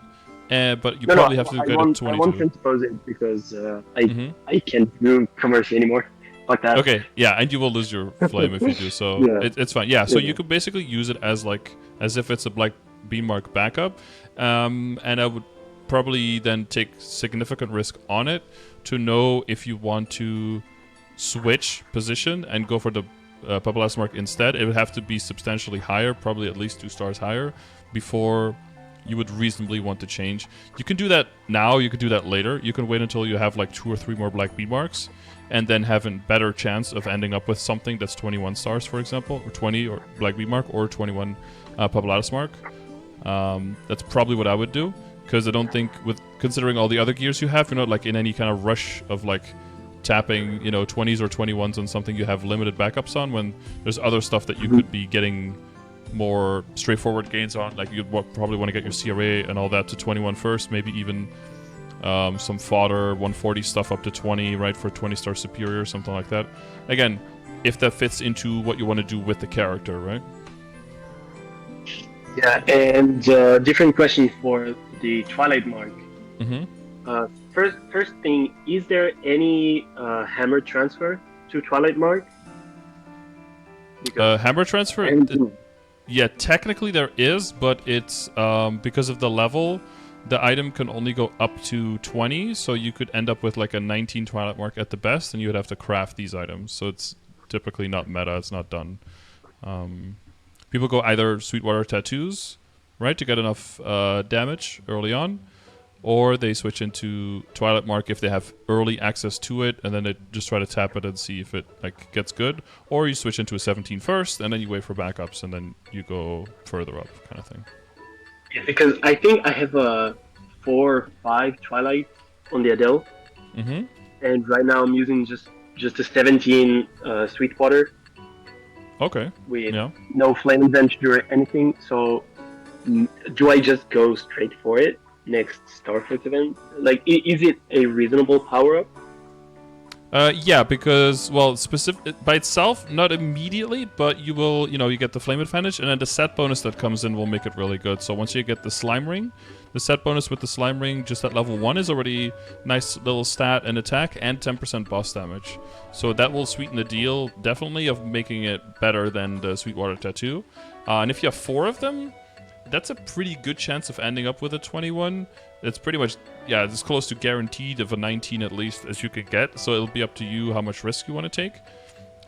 but you probably have to get it 22. I won't transpose it because I can't do commerce anymore. Like that. Okay, yeah, and you will lose your flame if you do, so it's fine. Yeah, so you could basically use it as if it's a Black Bean Mark backup, and I would probably then take significant risk on it to know if you want to switch position and go for the Papulatus Mark instead. It would have to be substantially higher, probably at least 2 stars higher, before you would reasonably want to change. You can do that now, you could do that later. You can wait until you have like 2 or 3 more Black Bean Marks, and then have a better chance of ending up with something that's 21 stars, for example, or 20 or Black Bean Mark, or 21 Papulatus Mark. That's probably what I would do, because I don't think, with considering all the other gears you have, you're not like in any kind of rush of like tapping 20s or 21s on something you have limited backups on, when there's other stuff that you could be getting more straightforward gains on. Like you'd probably want to get your CRA and all that to 21 first, maybe even some fodder 140 stuff up to 20, right, for 20-star superior, something like that. Again, if that fits into what you want to do with the character, right? Yeah, and different question for the Twilight Mark. First thing, is there any hammer transfer to Twilight Mark? Hammer transfer? Yeah, technically there is, but it's because of the level, the item can only go up to 20, so you could end up with like a 19 Twilight Mark at the best, and you would have to craft these items. So it's typically not meta, it's not done. People go either Sweetwater Tattoos, right, to get enough damage early on, or they switch into Twilight Mark if they have early access to it, and then they just try to tap it and see if it like gets good. Or you switch into a 17 first, and then you wait for backups, and then you go further up, kind of thing. Yeah, because I think I have 4 or 5 Twilight on the Adele, Mm-hmm. and right now I'm using just a 17 Sweetwater Okay. with Yeah. no flame adventure or anything. So do I just go straight for it next Starfleet event? Like, is it a reasonable power up? Yeah, because well, specific by itself, not immediately, but you will, you get the flame advantage, and then the set bonus that comes in will make it really good. So once you get the slime ring, the set bonus with the slime ring just at level 1 is already nice little stat and attack and 10% boss damage. So that will sweeten the deal definitely of making it better than the Sweetwater Tattoo. And if you have 4 of them, that's a pretty good chance of ending up with a 21. It's pretty much, yeah, it's close to guaranteed of a 19 at least as you could get. So it'll be up to you how much risk you want to take.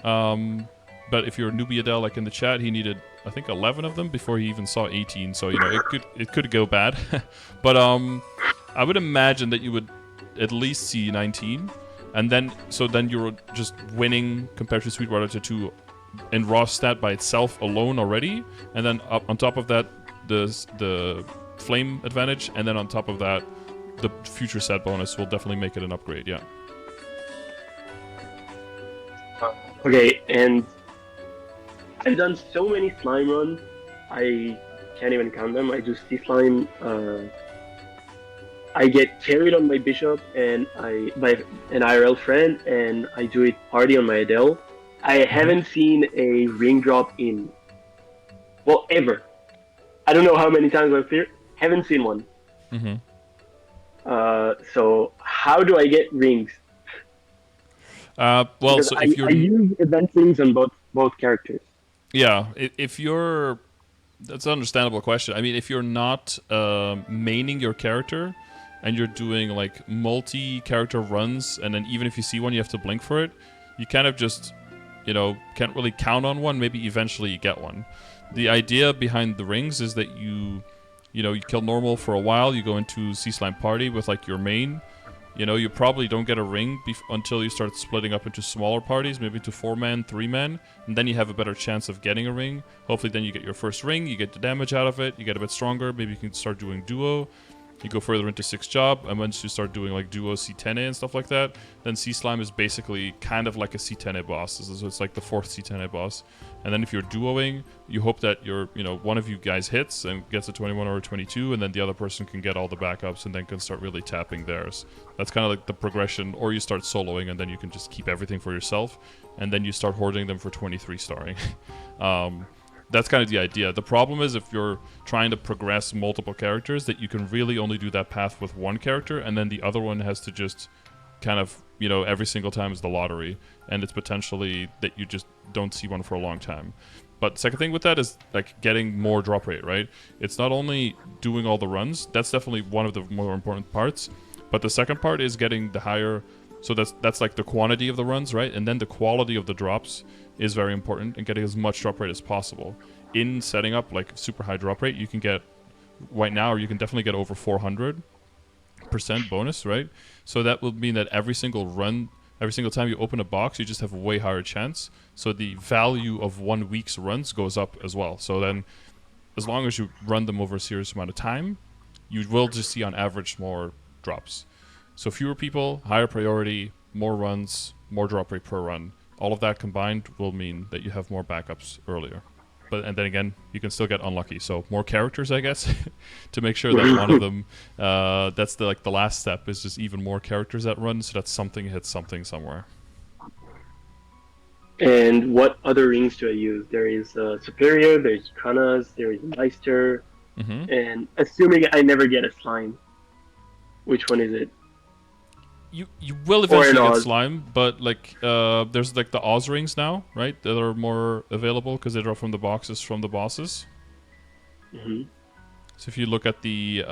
But if you're a newbie Adele, like in the chat, he needed, I think, 11 of them before he even saw 18. So it could go bad. But I would imagine that you would at least see 19, and then you're just winning compared to Sweetwater Tattoo in raw stat by itself alone already, and then up on top of that the flame advantage, and then on top of that the future set bonus will definitely make it an upgrade. Yeah. Okay, and I've done so many slime runs, I can't even count them. I do sea slime. I get carried on my bishop, and by an IRL friend, and I do it party on my Adele. I haven't seen a ring drop in, well, ever. I don't know how many times I've here. Haven't seen one. Mm-hmm. So how do I get rings? Well, Because so I if you're use event rings on both characters. yeah, if you're that's an understandable question. I mean, if you're not maining your character and you're doing like multi-character runs, and then even if you see one, you have to blink for it, you kind of just, can't really count on one. Maybe eventually you get one. The idea behind the rings is that you kill normal for a while, you go into Sea Slime Party with like your main. You probably don't get a ring until you start splitting up into smaller parties, maybe to 4-man, 3-man, and then you have a better chance of getting a ring. Hopefully then you get your first ring, you get the damage out of it, you get a bit stronger, maybe you can start doing duo. You go further into 6 job, and once you start doing like duo C10A and stuff like that, then Sea Slime is basically kind of like a C10A boss. So it's like the 4th C10A boss. And then if you're duoing, you hope that one of you guys hits and gets a 21 or a 22, and then the other person can get all the backups and then can start really tapping theirs. That's kind of like the progression. Or you start soloing, and then you can just keep everything for yourself, and then you start hoarding them for 23 starring. That's kind of the idea. The problem is if you're trying to progress multiple characters, that you can really only do that path with one character, and then the other one has to just kind of, every single time is the lottery, and it's potentially that you just don't see one for a long time. But second thing with that is like getting more drop rate, right? It's not only doing all the runs, that's definitely one of the more important parts, but the second part is getting the higher. So that's like the quantity of the runs, right? And then the quality of the drops is very important, and getting as much drop rate as possible. In setting up like super high drop rate, you can get right now, or you can definitely get over 400% bonus, right? So that will mean that every single time you open a box, you just have a way higher chance. So the value of 1 week's runs goes up as well. So then as long as you run them over a serious amount of time, you will just see on average more drops. So fewer people, higher priority, more runs, more drop rate per run. All of that combined will mean that you have more backups earlier. And then again, you can still get unlucky. So more characters, I guess, to make sure that one of them, that's the last step, is just even more characters that run, so that something hits something somewhere. And what other rings do I use? There is Superior, there's Kanas, there is Meister, and assuming I never get a slime, which one is it? You will eventually get slime, but there's like the Oz rings now, right? That are more available because they draw from the boxes from the bosses. Mm-hmm. So if you look at the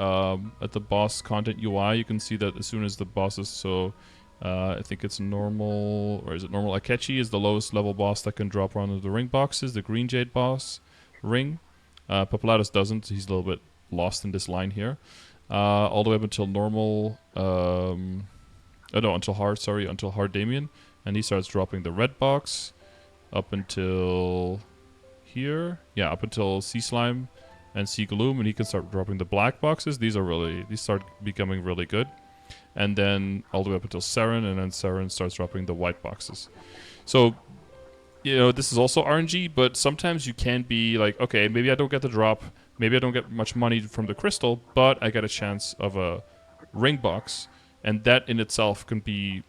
boss content UI, you can see that as soon as the bosses, so I think it's normal, or is it normal? Akechi is the lowest level boss that can drop one of the ring boxes, the Green Jade boss ring. Papulatus doesn't, he's a little bit lost in this line here. All the way up until normal, until hard Damien, and he starts dropping the red box up until here. Yeah, up until Sea Slime and Sea Gloom, and he can start dropping the black boxes. These start becoming really good. and then all the way up until Saren, and then Saren starts dropping the white boxes. So, this is also RNG, but sometimes you can be like, okay, maybe I don't get the drop, maybe I don't get much money from the crystal, but I get a chance of a ring box, and that in itself can be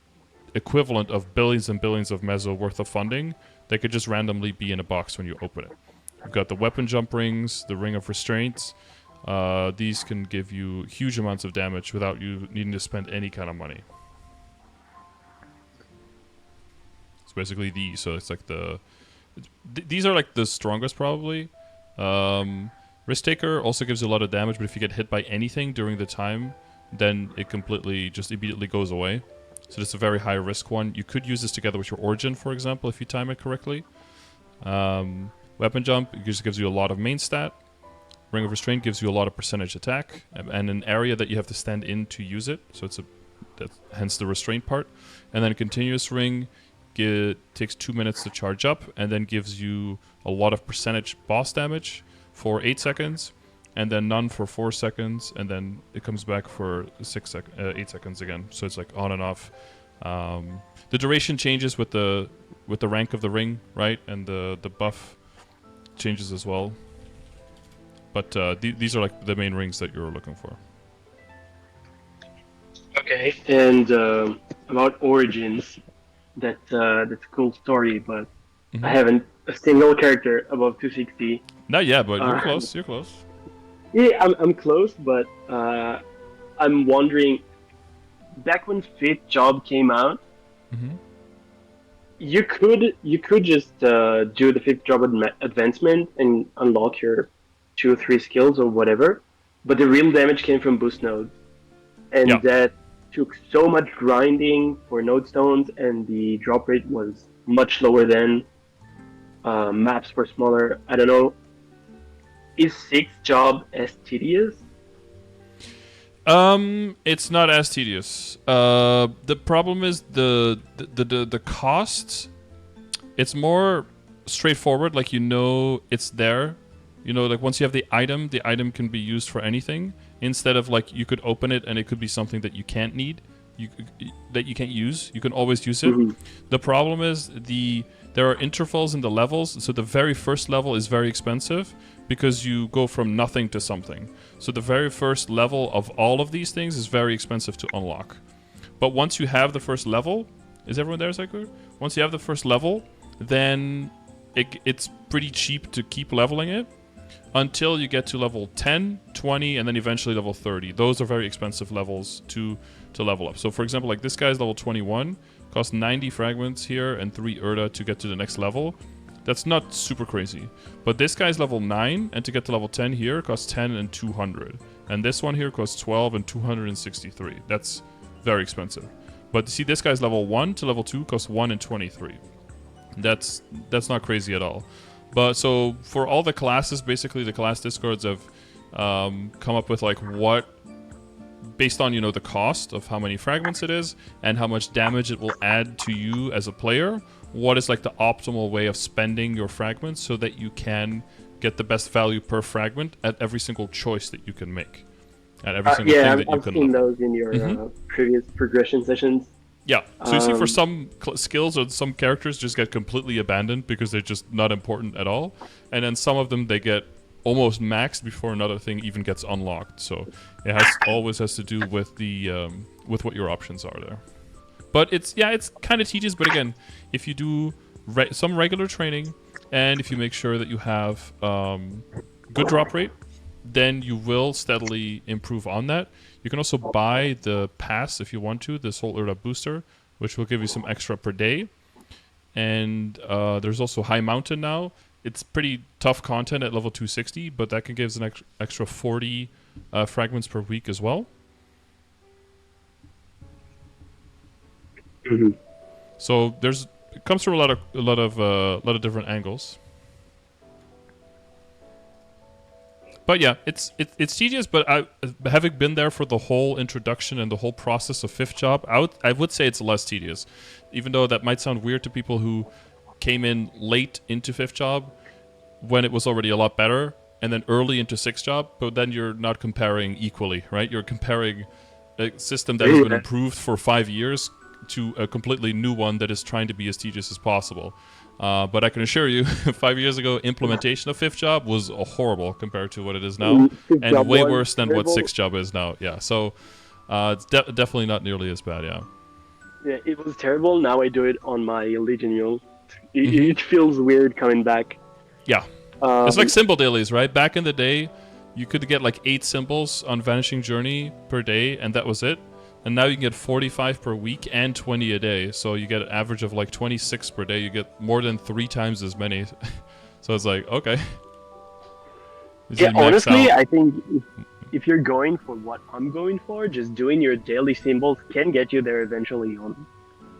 equivalent of billions and billions of Meso worth of funding that could just randomly be in a box when you open it. You've got the weapon jump rings, the ring of restraints. These can give you huge amounts of damage without you needing to spend any kind of money. It's basically these, so it's like these are like the strongest probably. Risk Taker also gives you a lot of damage, but if you get hit by anything during the time, then it immediately goes away. So this is a very high risk one. You could use this together with your Origin, for example, if you time it correctly. Weapon Jump just gives you a lot of main stat. Ring of Restraint gives you a lot of percentage attack, and an area that you have to stand in to use it. So hence the restraint part. And then Continuous Ring takes 2 minutes to charge up, and then gives you a lot of percentage boss damage for 8 seconds, and then none for 4 seconds, and then it comes back for 8 seconds again. So it's like on and off. The duration changes with the rank of the ring, right? And the buff changes as well. But these are like the main rings that you're looking for. Okay, and about Origins, that's a cool story, but I haven't a single character above 260. Not yet, but you're close. You're close. Yeah, I'm close, but I'm wondering. Back when Fifth Job came out, you could just do the Fifth Job advancement and unlock your 2 or 3 skills or whatever, but the real damage came from boost nodes, and that took so much grinding for node stones, and the drop rate was much lower than maps were smaller. I don't know. Is 6th Job as tedious? It's not as tedious. The problem is the cost. It's more straightforward. Like it's there. Like once you have the item can be used for anything. Instead of like you could open it and it could be something that you can't need, that you can't use. You can always use it. The problem is there are intervals in the levels. So the very first level is very expensive because you go from nothing to something. So the very first level of all of these things is very expensive to unlock. But once you have the first level, is everyone there, Zykur? Once you have the first level, then it's pretty cheap to keep leveling it until you get to level 10, 20, and then eventually level 30. Those are very expensive levels to level up. So for example, like this guy's level 21, costs 90 fragments here and 3 Erda to get to the next level. That's not super crazy. But this guy's level 9, and to get to level 10 here costs 10 and 200. And this one here costs 12 and 263. That's very expensive. But see, this guy's level 1 to level 2 costs 1 and 23. That's not crazy at all. But so for all the classes, basically the class discords have come up with like what, based on the cost of how many fragments it is and how much damage it will add to you as a player, what is like the optimal way of spending your fragments so that you can get the best value per fragment at every single choice that you can make, at every single thing that you can. I've seen those in your previous progression sessions. Yeah, so you see for some skills or some characters just get completely abandoned because they're just not important at all. And then some of them, they get almost maxed before another thing even gets unlocked. So it always has to do with with what your options are there. But it's kind of tedious. But again, if you do some regular training and if you make sure that you have good drop rate, then you will steadily improve on that. You can also buy the pass if you want to, the Soul Erda booster, which will give you some extra per day. And there's also High Mountain now. It's pretty tough content at level 260, but that can give us an extra 40 fragments per week as well. So it comes from a lot of different angles. But yeah, it's tedious, but having been there for the whole introduction and the whole process of 5th Job, I would say it's less tedious. Even though that might sound weird to people who came in late into 5th Job when it was already a lot better, and then early into 6th Job, but then you're not comparing equally, right? You're comparing a system that has been improved for 5 years to a completely new one that is trying to be as tedious as possible. But I can assure you, 5 years ago, implementation of Fifth Job was horrible compared to what it is now, Fifth and job way was worse than what terrible. Sixth Job is now. Yeah, so it's definitely not nearly as bad. Yeah. Yeah, it was terrible. Now I do it on my Legion Mule. Mm-hmm. It feels weird coming back. Yeah. It's like symbol dailies, right? Back in the day, you could get like 8 symbols on Vanishing Journey per day, and that was it. And now you can get 45 per week and 20 a day. So you get an average of like 26 per day. You get more than 3 times as many. So it's like, okay. Yeah, honestly, I think if you're going for what I'm going for, just doing your daily symbols can get you there eventually on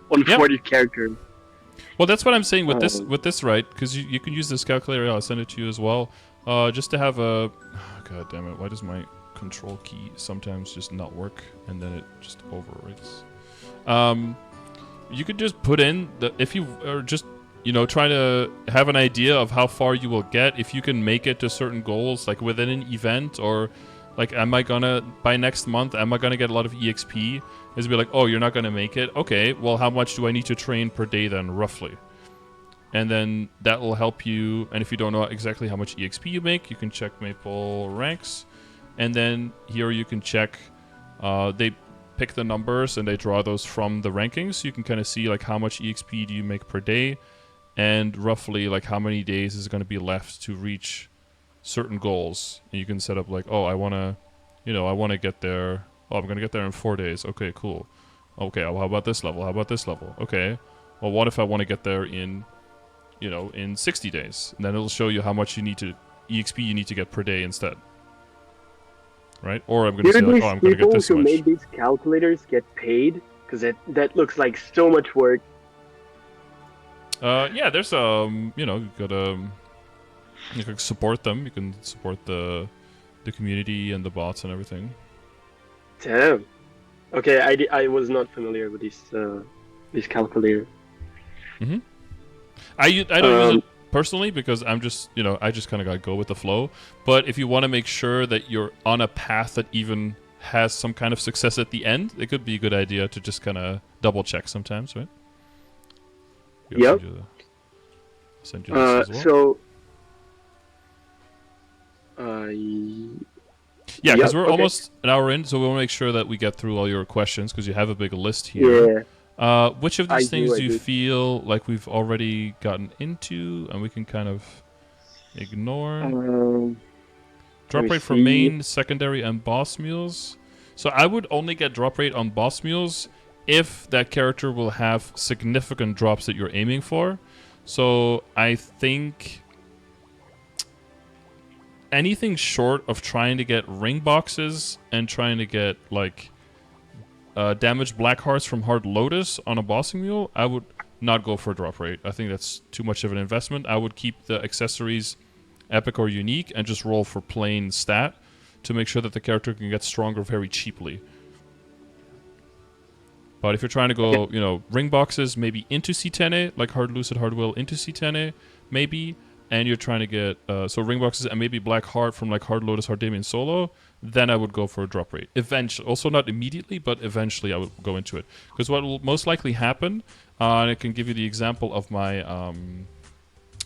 40 characters. Well, that's what I'm saying with this, right? Because you can use this calculator. I'll send it to you as well. Just to have a... Oh, God damn it. Why does my control key sometimes just not work? And then it just overwrites. You could just put in... if you are just, try to have an idea of how far you will get, if you can make it to certain goals, like within an event, or... Like, by next month, am I gonna get a lot of EXP? Is be like, oh, you're not gonna make it? Okay, well, how much do I need to train per day then, roughly? And then that will help you, and if you don't know exactly how much EXP you make, you can check Maple ranks. And then here you can check, they pick the numbers and they draw those from the rankings, so you can kind of see like how much EXP do you make per day, and roughly like how many days is gonna be left to reach certain goals. And you can set up like, oh, I want to get there. Oh, I'm going to get there in 4 days. Okay, cool. Okay, well, how about this level? How about this level? Okay. Well, what if I want to get there in 60 days? And then it'll show you how much EXP you need to get per day instead. Right? Or I'm going to say like, oh, I'm going to get this much. People who made these calculators get paid? Because that looks like so much work. Yeah, there's you got you can support them. You can support the community and the bots and everything. Damn. Okay, I was not familiar with this calculator. Mm-hmm. I don't use it personally because I'm just I just kind of gotta go with the flow. But if you want to make sure that you're on a path that even has some kind of success at the end, it could be a good idea to just kind of double check sometimes, right? Yep. Send you this as well. So. Yeah, because we're almost an hour in, so we want to make sure that we get through all your questions because you have a big list here. Yeah. Which of these things do you feel like we've already gotten into and we can kind of ignore? Drop rate for main, secondary, and boss mules. So I would only get drop rate on boss mules if that character will have significant drops that you're aiming for. So I think... anything short of trying to get ring boxes and trying to get like damaged black hearts from Hard Lotus on a bossing mule, I would not go for drop rate. I think that's too much of an investment. I would keep the accessories epic or unique and just roll for plain stat to make sure that the character can get stronger very cheaply. But if you're trying to go, ring boxes maybe into C10A, like Hard Lucid, Hard Will into C10A, maybe. And you're trying to get so ring boxes and maybe Black Heart from like Hard Lotus, Hard Damien Solo, then I would go for a drop rate. Eventually, also not immediately, but eventually I would go into it. Because what will most likely happen, and I can give you the example of my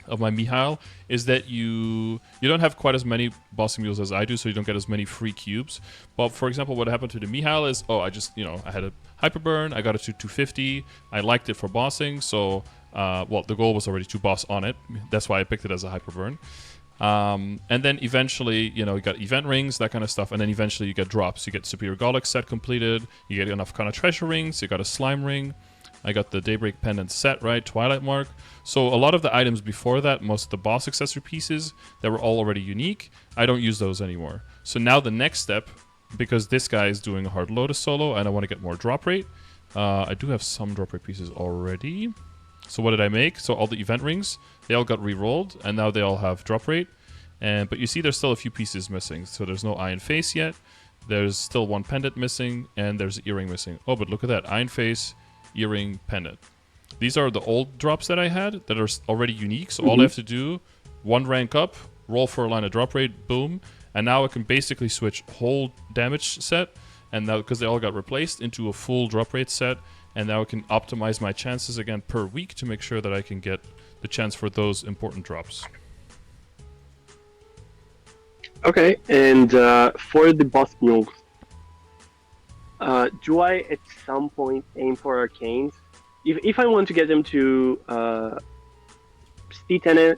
Mihail, is that you don't have quite as many bossing mules as I do, so you don't get as many free cubes. But for example, what happened to the Mihail is, I just I had a hyperburn, I got it to 250, I liked it for bossing, so. The goal was already to boss on it. That's why I picked it as a hyperburn. And then eventually, you got event rings, that kind of stuff. And then eventually you get drops. You get Superior Golic set completed. You get enough kind of treasure rings. You got a slime ring. I got the Daybreak Pendant set, right? Twilight Mark. So a lot of the items before that, most of the boss accessory pieces that were all already unique, I don't use those anymore. So now the next step, because this guy is doing a Hard Lotus solo and I want to get more drop rate, I do have some drop rate pieces already. So what did I make? So all the event rings, they all got re-rolled, and now they all have drop rate. But you see there's still a few pieces missing. So there's no Iron Face yet. There's still one pendant missing, and there's an earring missing. Oh, but look at that. Iron Face, earring, pendant. These are the old drops that I had that are already unique. So all I have to do, one rank up, roll for a line of drop rate, boom. And now I can basically switch whole damage set and now because they all got replaced into a full drop rate set, and now I can optimize my chances again per week to make sure that I can get the chance for those important drops. Okay, and for the boss mules, do I at some point aim for arcanes? If I want to get them to C10,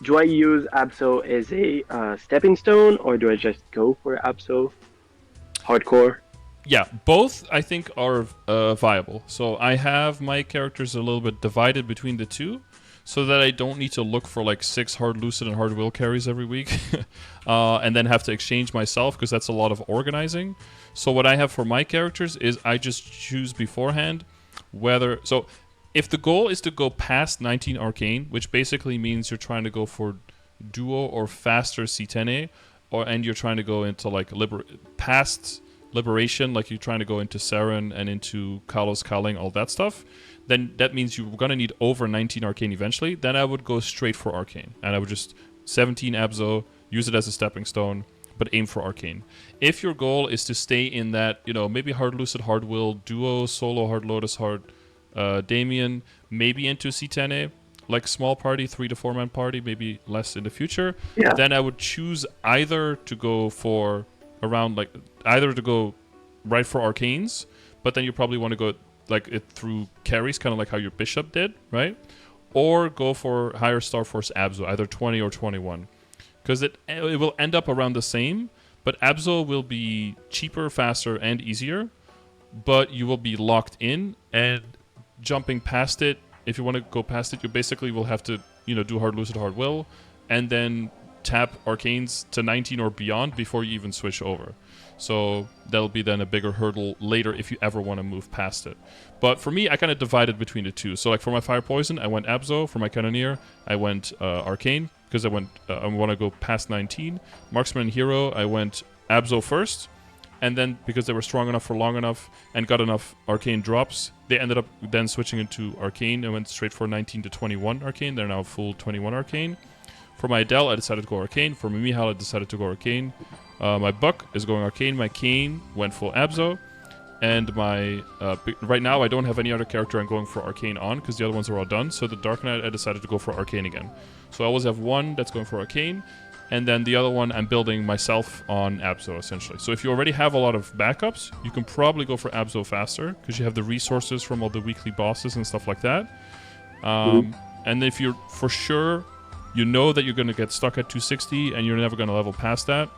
do I use Abso as a stepping stone, or do I just go for Abso hardcore? Yeah, both I think are viable. So I have my characters a little bit divided between the two, so that I don't need to look for like 6 hard lucid and hard will carries every week, and then have to exchange myself, because that's a lot of organizing. So what I have for my characters is I just choose beforehand whether... So if the goal is to go past 19 arcane, which basically means you're trying to go for duo or faster C10A, and you're trying to go into like past liberation, like you're trying to go into Saren and into Kalos Kaling, all that stuff, then that means you're going to need over 19 arcane eventually. Then I would go straight for arcane, and I would just 17 Abso, use it as a stepping stone, but aim for arcane. If your goal is to stay in that, maybe hard lucid, hard will, duo, solo, hard lotus, hard Damien, maybe into C10A, like small party, 3 to 4 man party, maybe less in the future, then I would choose either to go for either to go right for arcanes, but then you probably want to go like it through carries, kind of like how your bishop did, right? Or go for higher Star Force Abso, either 20 or 21, because it will end up around the same, but Abso will be cheaper, faster, and easier, but you will be locked in, and jumping past it, if you want to go past it, you basically will have to do hard lucid, hard will, and then tap arcanes to 19 or beyond before you even switch over. So that'll be then a bigger hurdle later if you ever want to move past it. But for me, I kind of divided between the two. So like for my Fire Poison, I went Abso. For my Cannoneer, I went Arcane, because I want to go past 19. Marksman and Hero, I went Abso first. And then because they were strong enough for long enough and got enough Arcane drops, they ended up then switching into Arcane and went straight for 19 to 21 Arcane. They're now full 21 Arcane. For my Adele, I decided to go Arcane. For my Mihal, I decided to go Arcane. My Buck is going Arcane. My Kane went full Abso. And my... right now, I don't have any other character I'm going for Arcane on, because the other ones are all done. So the Dark Knight, I decided to go for Arcane again. So I always have one that's going for Arcane, and then the other one I'm building myself on Abso, essentially. So if you already have a lot of backups, you can probably go for Abso faster, because you have the resources from all the weekly bosses and stuff like that. And if you're for sure... you know that you're going to get stuck at 260 and you're never going to level past that,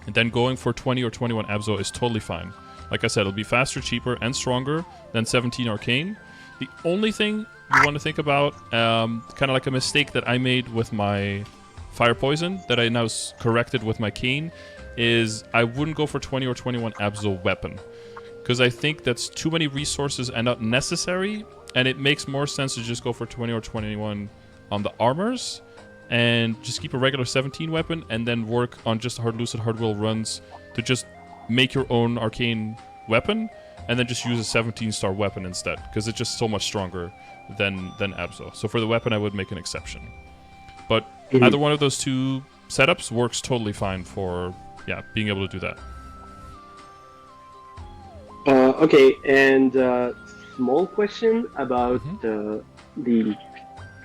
and then going for 20 or 21 Abso is totally fine. Like I said, it'll be faster, cheaper, and stronger than 17 Arcane. The only thing you want to think about, kind of like a mistake that I made with my Fire Poison, that I now corrected with my Cane, is I wouldn't go for 20 or 21 Abso weapon. Because I think that's too many resources and not necessary, and it makes more sense to just go for 20 or 21 on the armors, and just keep a regular 17 weapon, and then work on just hard lucid, hard will runs to just make your own arcane weapon, and then just use a 17 star weapon instead, because it's just so much stronger than Abso. So for the weapon, I would make an exception. But either one of those two setups works totally fine for being able to do that. Okay, and small question about the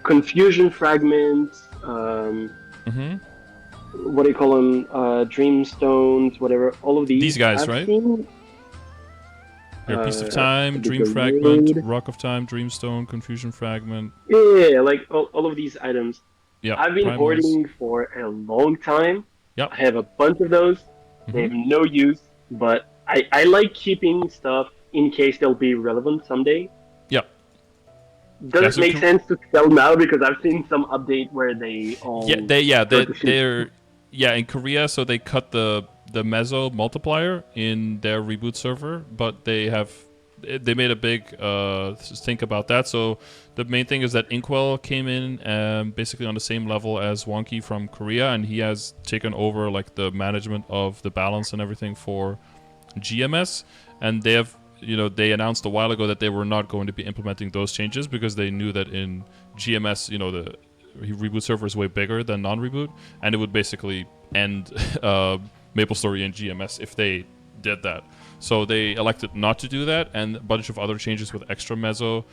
confusion fragments. What do you call them? Dream stones, whatever. All of these. These guys, I've right? seen, Piece of Time, Dream Fragment, Rock of Time, Dreamstone, Confusion Fragment. Yeah, like all of these items. Yeah, I've been primals. hoarding for a long time. Yep. I have a bunch of those. They have no use, but I like keeping stuff in case they'll be relevant someday. Yep. Does it make sense to sell now? Because I've seen some update where they all... they're in Korea, so they cut the Meso multiplier in their reboot server, but they made a big think about that. So the main thing is that Inkwell came in basically on the same level as Wonky from Korea, and he has taken over like the management of the balance and everything for GMS, and they have they announced a while ago that they were not going to be implementing those changes because they knew that in GMS the reboot server is way bigger than non-reboot, and it would basically end MapleStory and GMS if they did that. So they elected not to do that, and a bunch of other changes with extra Meso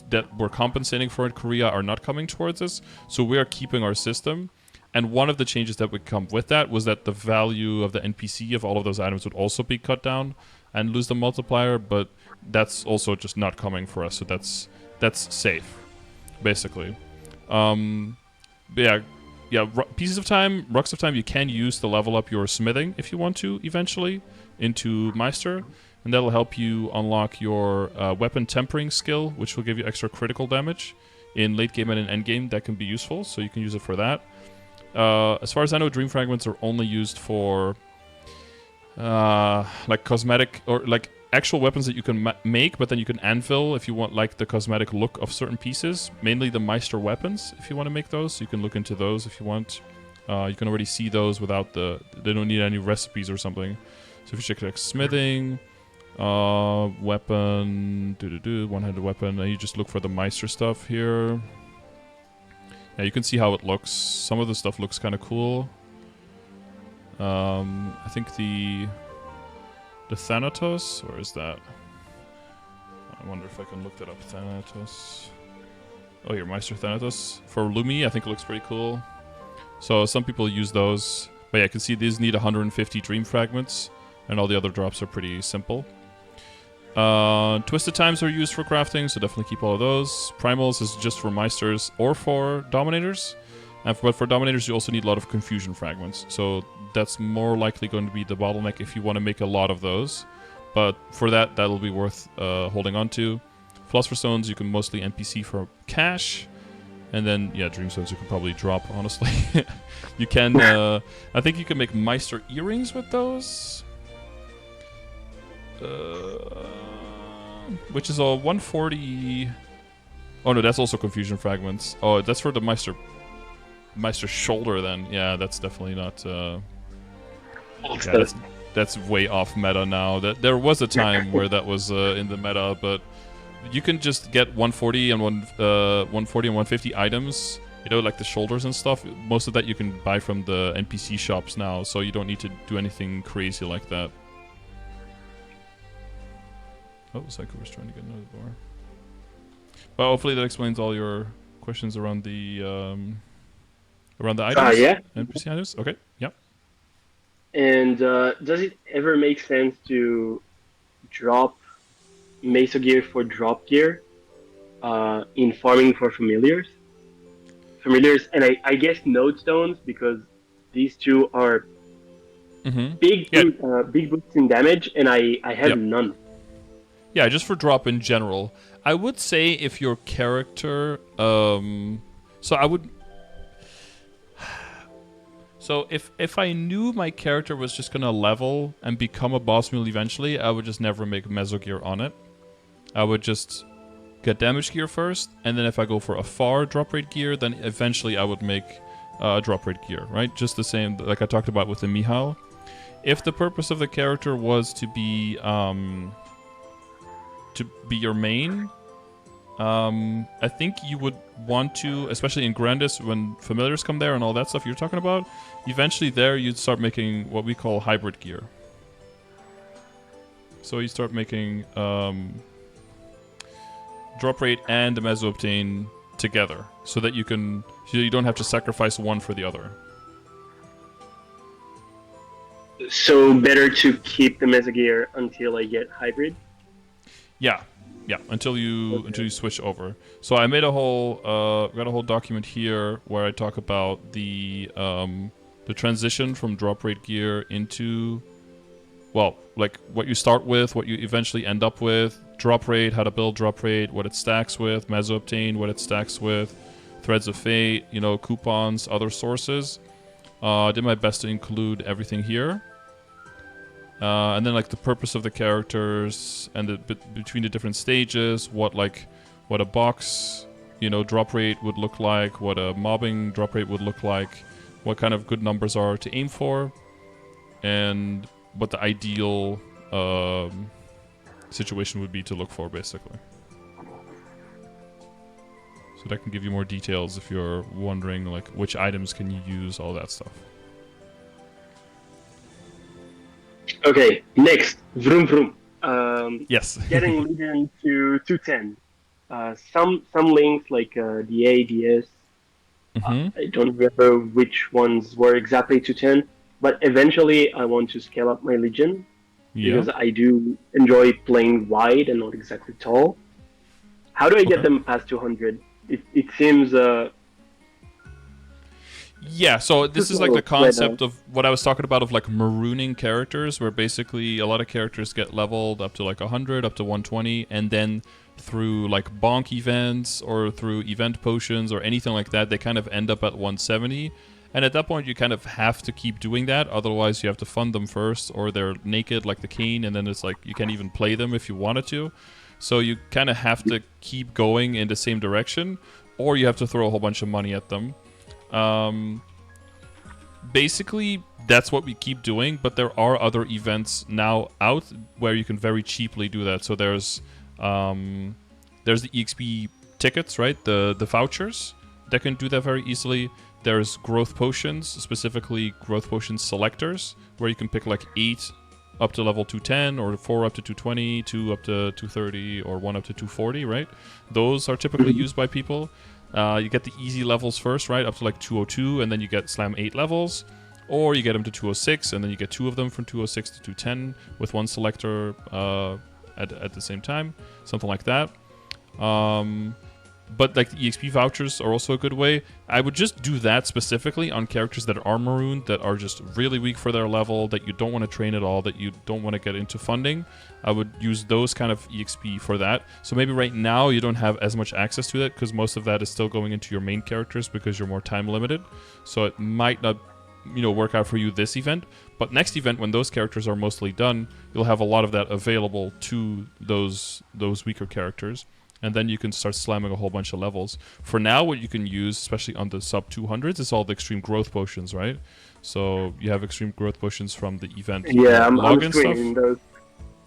that were compensating for in Korea are not coming towards us. So we are keeping our system. And one of the changes that would come with that was that the value of the NPC of all of those items would also be cut down and lose the multiplier, but that's also just not coming for us. So that's safe, basically. But yeah, pieces of time, rucks of time, you can use to level up your smithing if you want to eventually into Meister, and that'll help you unlock your weapon tempering skill, which will give you extra critical damage in late game and in end game. That can be useful, so you can use it for that. As far as I know, Dream Fragments are only used for like cosmetic or like actual weapons that you can make, but then you can anvil if you want like the cosmetic look of certain pieces. Mainly the Meister weapons, if you want to make those. So you can look into those if you want. You can already see those without they don't need any recipes or something. So if you check like smithing, weapon, one-handed weapon, and you just look for the Meister stuff here. Yeah, you can see how it looks. Some of the stuff looks kind of cool. I think the Thanatos, or is that? I wonder if I can look that up. Thanatos. Oh, here, Meister Thanatos. For Lumi, I think it looks pretty cool. So some people use those. But yeah, I can see these need 150 Dream Fragments, and all the other drops are pretty simple. Twisted Times are used for crafting, so definitely keep all of those. Primals is just for Meisters or for Dominators. But for Dominators, you also need a lot of Confusion Fragments. So that's more likely going to be the bottleneck if you want to make a lot of those. But for that, that'll be worth holding on to. Philosopher's Stones, you can mostly NPC for cash. And then, yeah, Dream Stones you can probably drop, honestly. You can, I think you can make Meister Earrings with those. Which is a 140... Oh no, that's also Confusion Fragments. Oh, that's for the Meister Shoulder then. Yeah, that's definitely not... yeah, that's way off meta now. There was a time where that was in the meta, but you can just get 140 and 150 items, you know, like the shoulders and stuff. Most of that you can buy from the NPC shops now, so you don't need to do anything crazy like that. Oh, Psycho was trying to get another door. Well, hopefully that explains all your questions around the items. Yeah. NPC items. Okay. Yep. And does it ever make sense to drop Meso gear for drop gear in farming for familiars? And I guess node stones, because these two are big boosts in damage, and I have none. Yeah, just for drop in general. I would say if your character... So I would... So if I knew my character was just going to level and become a boss mule eventually, I would just never make Meso gear on it. I would just get damage gear first, and then if I go for a far drop rate gear, then eventually I would make drop rate gear, right? Just the same, like I talked about with the Mihao. If the purpose of the character was to be your main, I think you would want to, especially in Grandis, when familiars come there and all that stuff you're talking about, eventually there you'd start making what we call hybrid gear. So you start making drop rate and the Meso obtain together, so that you don't have to sacrifice one for the other. So better to keep the Meso gear until I get hybrid? Yeah, until you switch over. So I made a whole got a whole document here where I talk about the transition from drop rate gear into, well, like what you start with, what you eventually end up with, drop rate, how to build drop rate, what it stacks with, Meso obtain, what it stacks with, threads of fate, you know, coupons, other sources. I did my best to include everything here. And then like the purpose of the characters and between the different stages, what a box, you know, drop rate would look like, what a mobbing drop rate would look like, what kind of good numbers are to aim for, and what the ideal situation would be to look for, basically. So that can give you more details if you're wondering like which items can you use, all that stuff. Okay, next, vroom vroom. Yes. Getting Legion to 210. Some links like the ADS, Mm-hmm. I don't remember which ones were exactly 210, but eventually I want to scale up my Legion Yeah. because I do enjoy playing wide and not exactly tall. How do I get Okay. them past 200? It seems Yeah, so too this is like the slow right now. concept of what I was talking about of like marooning characters, where basically a lot of characters get leveled up to like 100, up to 120, and then through like bonk events or through event potions or anything like that, they kind of end up at 170. And at that point, you kind of have to keep doing that. Otherwise, you have to fund them first, or they're naked like the cane, and then it's like you can't even play them if you wanted to. So you kind of have to keep going in the same direction, or you have to throw a whole bunch of money at them. Um, Basically, that's what we keep doing, but there are other events now out where you can very cheaply do that. So there's the EXP tickets, right? The vouchers that can do that very easily. There's growth potions, specifically growth potion selectors, where you can pick like 8 up to level 210, or 4 up to 220, 2 up to 230, or 1 up to 240, right? Those are typically Mhm. used by people. You get the easy levels first, right? Up to like 202, and then you get slam 8 levels. Or you get them to 206, and then you get 2 of them from 206 to 210 with one selector at the same time. Something like that. But like the EXP vouchers are also a good way. I would just do that specifically on characters that are marooned, that are just really weak for their level, that you don't want to train at all, that you don't want to get into funding. I would use those kind of EXP for that. So maybe right now you don't have as much access to that because most of that is still going into your main characters because you're more time limited. So it might not work out for you this event, but next event, when those characters are mostly done, you'll have a lot of that available to those weaker characters, and then you can start slamming a whole bunch of levels. For now, what you can use, especially on the sub 200s, is all the extreme growth potions, right? So you have extreme growth potions from the event Yeah, I'm login streaming stuff, those.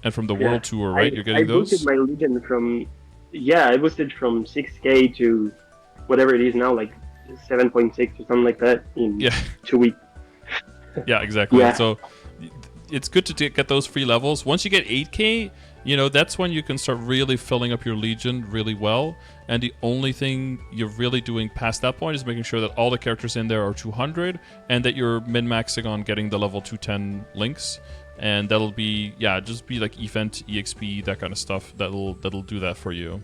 and from the Yeah, world tour, right? You're I getting boosted those. my Legion from yeah, I boosted from 6K to whatever it is now, like 7.6 or something like that in Yeah, 2 weeks. yeah, exactly. Yeah, So it's good to get those free levels. Once you get 8K, that's when you can start really filling up your Legion really well. And the only thing you're really doing past that point is making sure that all the characters in there are 200 and that you're min-maxing on getting the level 210 links. And that'll be, just be like event, EXP, that kind of stuff. That'll do that for you.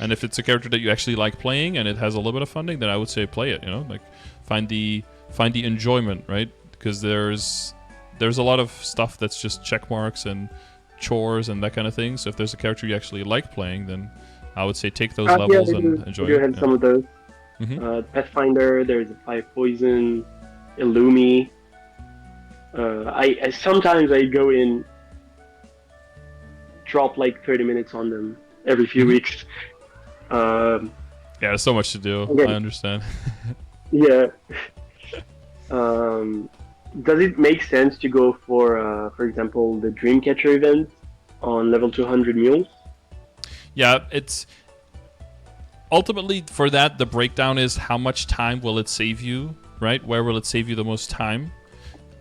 And if it's a character that you actually like playing and it has a little bit of funding, then I would say play it. Like find the enjoyment, right? Because there's a lot of stuff that's just check marks and chores and that kind of thing. So if there's a character you actually like playing, then I would say take those yeah, levels and I enjoy do it. have Yeah. some of those. Mm-hmm. Pathfinder, there's a Five Poison, Illumi. I sometimes I go in, drop like 30 minutes on them every few Mm-hmm. weeks. Um, Yeah, there's so much to do. I okay, understand. yeah. Um, does it make sense to go for example, the Dreamcatcher event on level 200 mules? Yeah, it's ultimately for that the breakdown is how much time will it save you, right? Where will it save you the most time?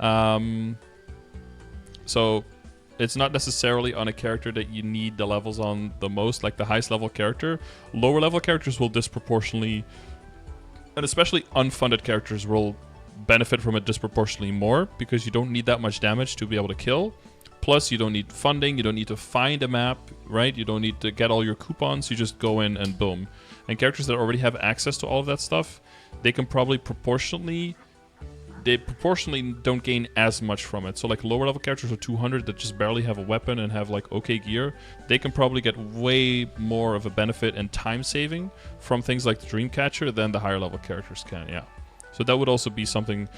Um, so it's not necessarily on a character that you need the levels on the most, like the highest level character. Lower level characters will disproportionately, and especially unfunded characters will benefit from it disproportionately more because you don't need that much damage to be able to kill. Plus, you don't need funding, you don't need to find a map, right? You don't need to get all your coupons, you just go in and boom. And characters that already have access to all of that stuff, they can probably proportionally don't gain as much from it. So like lower level characters with 200 that just barely have a weapon and have like okay gear, they can probably get way more of a benefit and time saving from things like the Dreamcatcher than the higher level characters can, yeah. So that would also be something.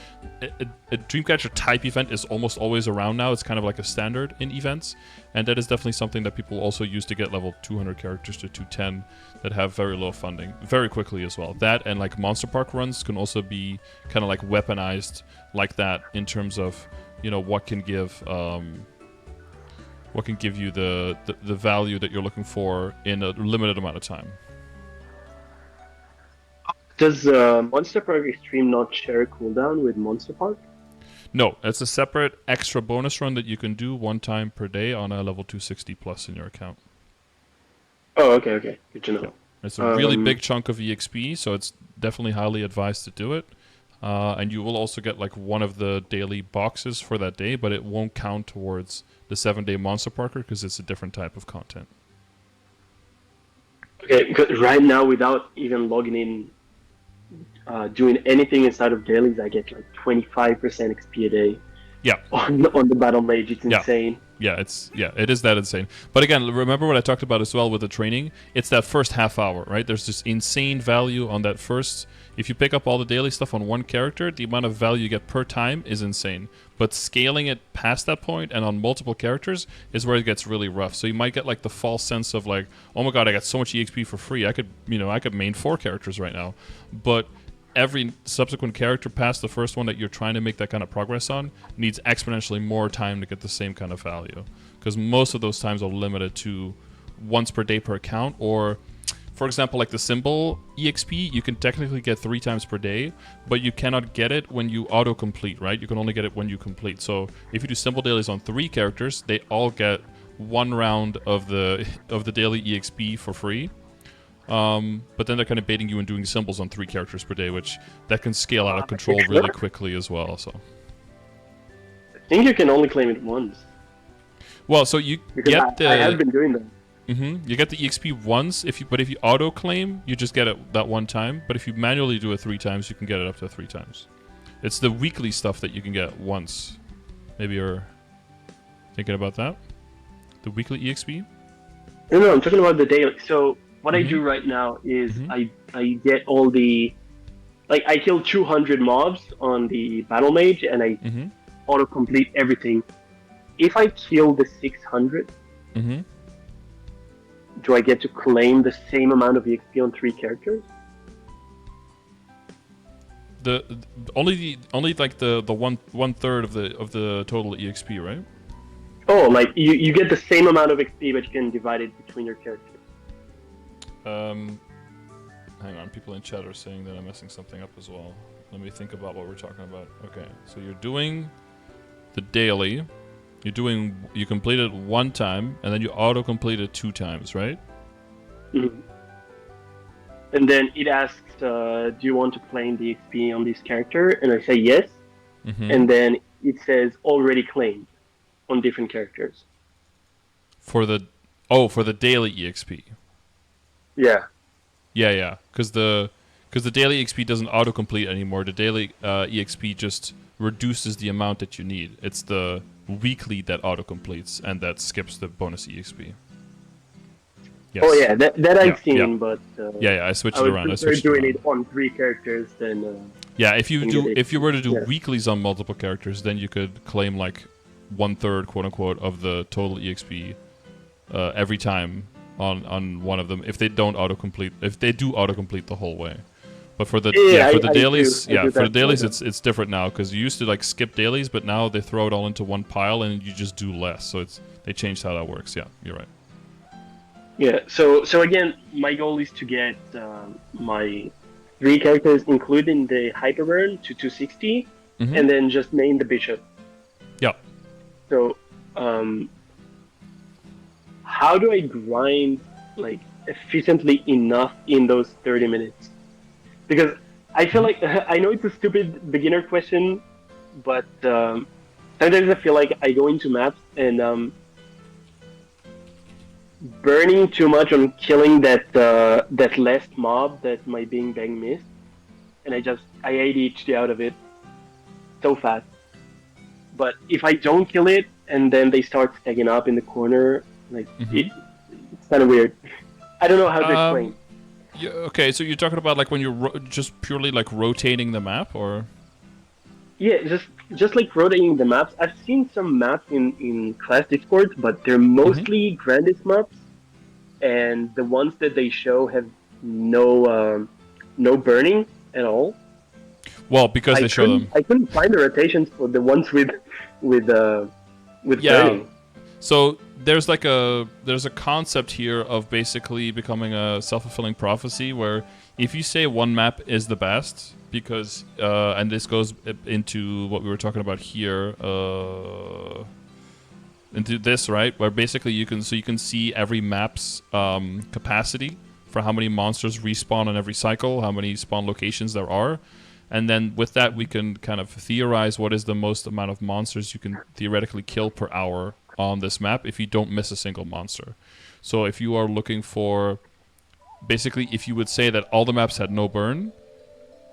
A Dreamcatcher type event is almost always around now. It's kind of like a standard in events. And that is definitely something that people also use to get level 200 characters to 210 that have very low funding very quickly as well. That and like Monster Park runs can also be kind of like weaponized like that in terms of, what can give you the value that you're looking for in a limited amount of time. Does Monster Park Extreme not share a cooldown with Monster Park? No, it's a separate extra bonus run that you can do one time per day on a level 260 plus in your account. Oh, okay. Good to Yeah. know. It's a really big chunk of EXP, so it's definitely highly advised to do it. And you will also get like one of the daily boxes for that day, but it won't count towards the 7-day monster parker because it's a different type of content. Okay, because right now, without even logging in, doing anything inside of dailies, I get like 25% XP a day. Yeah. On the battle mage, it's insane. Yeah, it is that insane. But again, remember what I talked about as well with the training? It's that first half hour, right? There's this insane value on that first. If you pick up all the daily stuff on one character, the amount of value you get per time is insane. But scaling it past that point and on multiple characters is where it gets really rough. So you might get like the false sense of like, oh my god, I got so much EXP for free. I could main 4 characters right now. But every subsequent character past the first one that you're trying to make that kind of progress on needs exponentially more time to get the same kind of value. Because most of those times are limited to once per day per account, or for example, like the symbol EXP, you can technically get 3 times per day, but you cannot get it when you auto-complete, right? You can only get it when you complete. So if you do symbol dailies on 3 characters, they all get 1 round of the daily EXP for free. But then they're kind of baiting you and doing symbols on 3 characters per day, which that can scale out of control really quickly as well. So I think you can only claim it once. Well, so you because get the. I have been doing that. You get the EXP once, but if you auto claim, you just get it that one time. But if you manually do it 3 times, you can get it up to 3 times. It's the weekly stuff that you can get once. Maybe you're thinking about that. The weekly EXP. No, I'm talking about the daily. So what I do right now is I get all the, like, I kill 200 mobs on the battle mage and I auto complete everything. If I kill the 600, do I get to claim the same amount of EXP on 3 characters? Only like the one third of the total EXP, right? Oh, like you get the same amount of XP, but you can divide it between your characters. Hang on, people in chat are saying that I'm messing something up as well. Let me think about what we're talking about. Okay, so you're doing the daily. You complete it 1 time, and then you auto-complete it 2 times, right? And then it asks, do you want to claim the XP on this character? And I say yes. And then it says already claimed on different characters. For the daily EXP. Yeah. Yeah. Because the daily XP doesn't auto-complete anymore. The daily EXP just reduces the amount that you need. It's the weekly that auto-completes and that skips the bonus EXP. Yes. Oh yeah, that I've seen, but I switched it around. I switched doing it on 3 characters than. Yeah, if you were to do weeklies on multiple characters, then you could claim like 1/3, quote unquote, of the total EXP every time on one of them. If they do autocomplete the whole way. But for the dailies, it's different now because you used to like skip dailies, but now they throw it all into one pile and you just do less. So they changed how that works. Yeah, you're right. Yeah. So again, my goal is to get my 3 characters, including the Hyperburn, to 260, and then just main the Bishop. Yeah. So, how do I grind like efficiently enough in those 30 minutes? Because I feel like I know it's a stupid beginner question, but sometimes I feel like I go into maps and burning too much on killing that last mob that my Bing Bang missed, and I ADHD out of it so fast. But if I don't kill it and then they start stacking up in the corner, like it's kind of weird. I don't know how to explain. Yeah, okay, so you're talking about like when you're just purely like rotating the map, or? Yeah, just like rotating the maps. I've seen some maps in class Discord, but they're mostly Grandis maps, and the ones that they show have no burning at all. Well, because they show them. I couldn't find the rotations for the ones with burning. So there's a concept here of basically becoming a self-fulfilling prophecy where if you say one map is the best, because and this goes into what we were talking about here, into this, right, where basically you can see every map's capacity for how many monsters respawn on every cycle, how many spawn locations there are, and then with that we can kind of theorize what is the most amount of monsters you can theoretically kill per hour on this map if you don't miss a single monster. So if you are looking for, basically, if you would say that all the maps had no burn,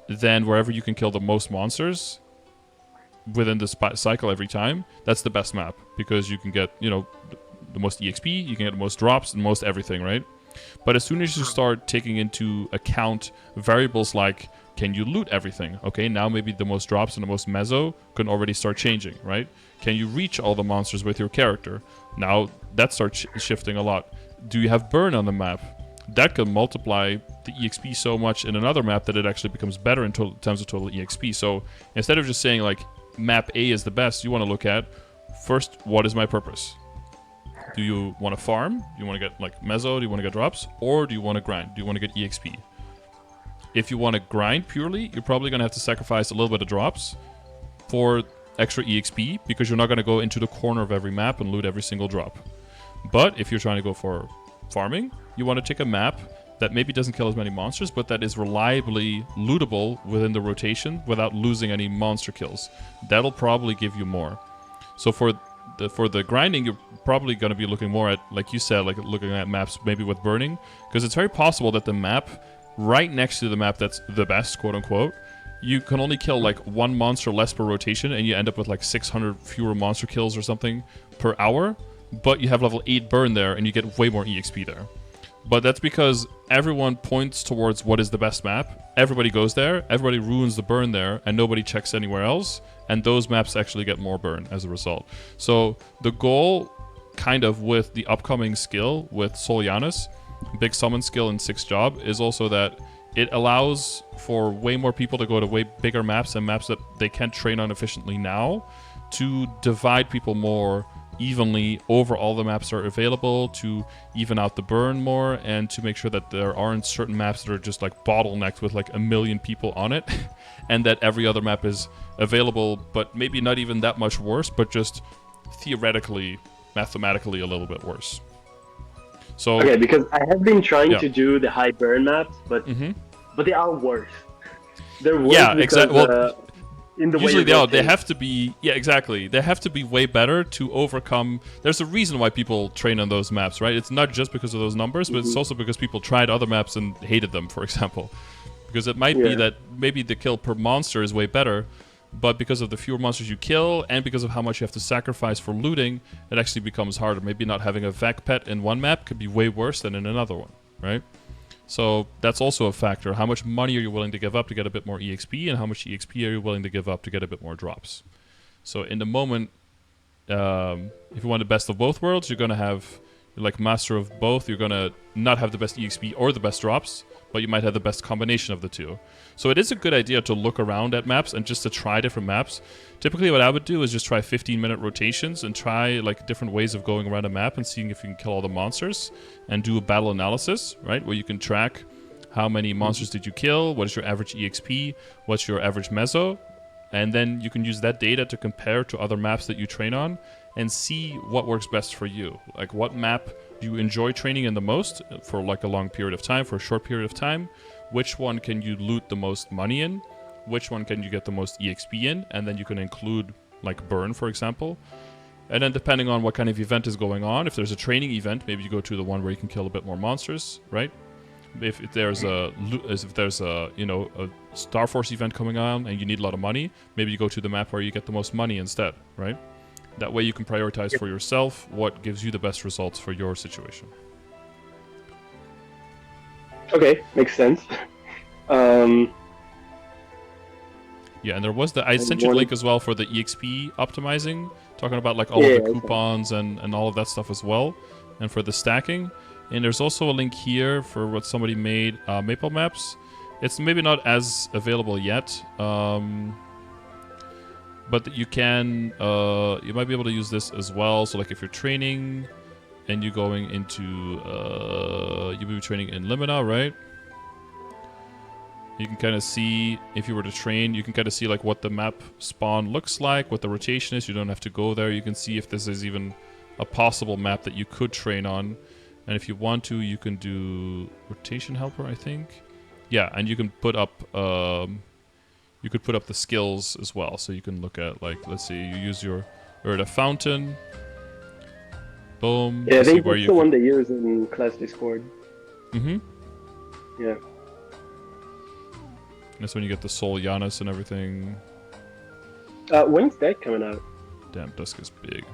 then wherever you can kill the most monsters within the cycle every time, that's the best map, because you can get, you know, the most EXP, you can get the most drops, and most everything, right? But as soon as you start taking into account variables like, can you loot everything? Okay, now maybe the most drops and the most meso can already start changing, right? Can you reach all the monsters with your character? Now that starts shifting a lot. Do you have burn on the map? That can multiply the EXP so much in another map that it actually becomes better in terms of total EXP. So instead of just saying like map A is the best, you want to look at first, what is my purpose? Do you want to farm? Do you want to get like meso? Do you want to get drops? Or do you want to grind? Do you want to get EXP? If you want to grind purely, you're probably going to have to sacrifice a little bit of drops for extra EXP, because you're not going to go into the corner of every map and loot every single drop. But if you're trying to go for farming, you want to take a map that maybe doesn't kill as many monsters, but that is reliably lootable within the rotation without losing any monster kills. That'll probably give you more. So for the grinding, you're probably going to be looking more at, like you said, like looking at maps maybe with burning, because it's very possible that the map right next to the map that's the best, quote unquote, you can only kill like one monster less per rotation, and you end up with like 600 fewer monster kills or something per hour, but you have level 8 burn there, and you get way more EXP there. But that's because everyone points towards what is the best map. Everybody goes there, everybody ruins the burn there, and nobody checks anywhere else, and those maps actually get more burn as a result. So the goal, kind of with the upcoming skill with Solianus, big summon skill in 6th job, is also that it allows for way more people to go to way bigger maps and maps that they can't train on efficiently now, to divide people more evenly over all the maps that are available, to even out the burn more, and to make sure that there aren't certain maps that are just like bottlenecked with like 1 million people on it, and that every other map is available, but maybe not even that much worse, but just theoretically, mathematically a little bit worse. So okay, because I have been trying to do the high burn maps, but they are worse. They're worse because, exactly. Well, in the usually way they have to be, exactly. They have to be way better to overcome. There's a reason why people train on those maps, right? It's not just because of those numbers, but it's also because people tried other maps and hated them, for example. Because it might be that maybe the kill per monster is way better, but because of the fewer monsters you kill, and because of how much you have to sacrifice for looting, it actually becomes harder. Maybe not having a Vec pet in one map could be way worse than in another one, right? So that's also a factor. How much money are you willing to give up to get a bit more EXP, and how much EXP are you willing to give up to get a bit more drops? So in the moment, if you want the best of both worlds, you're going to have, you're like master of both. You're going to not have the best EXP or the best drops, but you might have the best combination of the two. So it is a good idea to look around at maps and just to try different maps. Typically what I would do is just try 15-minute rotations and try like different ways of going around a map and seeing if you can kill all the monsters, and do a battle analysis, right? Where you can track how many monsters did you kill, what is your average EXP, what's your average meso, and then you can use that data to compare to other maps that you train on and see what works best for you. Like, what map do you enjoy training in the most for like a long period of time, for a short period of time? Which one can you loot the most money in? Which one can you get the most EXP in? And then you can include like burn, for example. And then depending on what kind of event is going on, if there's a training event, maybe you go to the one where you can kill a bit more monsters, right? If there's a a Star Force event coming on and you need a lot of money, maybe you go to the map where you get the most money instead, right? That way you can prioritize for yourself what gives you the best results for your situation. Okay, makes sense. Yeah, and there was I sent you a link as well for the EXP optimizing, talking about like all of the coupons and all of that stuff as well, and for the stacking. And there's also a link here for what somebody made, Maple Maps. It's maybe not as available yet, but you can, you might be able to use this as well. So like if you're training and you're going into, you'll be training in Limina, right? You can kind of see, if you were to train, you can kind of see like what the map spawn looks like, what the rotation is. You don't have to go there. You can see if this is even a possible map that you could train on. And if you want to, you can do rotation helper, I think. Yeah, and you can put up you could put up the skills as well. So you can look at, like, let's see, you're at a fountain. Boom. Yeah, I think where that's you the one they use in class Discord. Mm-hmm. Yeah. That's when you get the Soul Giannis and everything. When's that coming out? Damn, Dusk is big.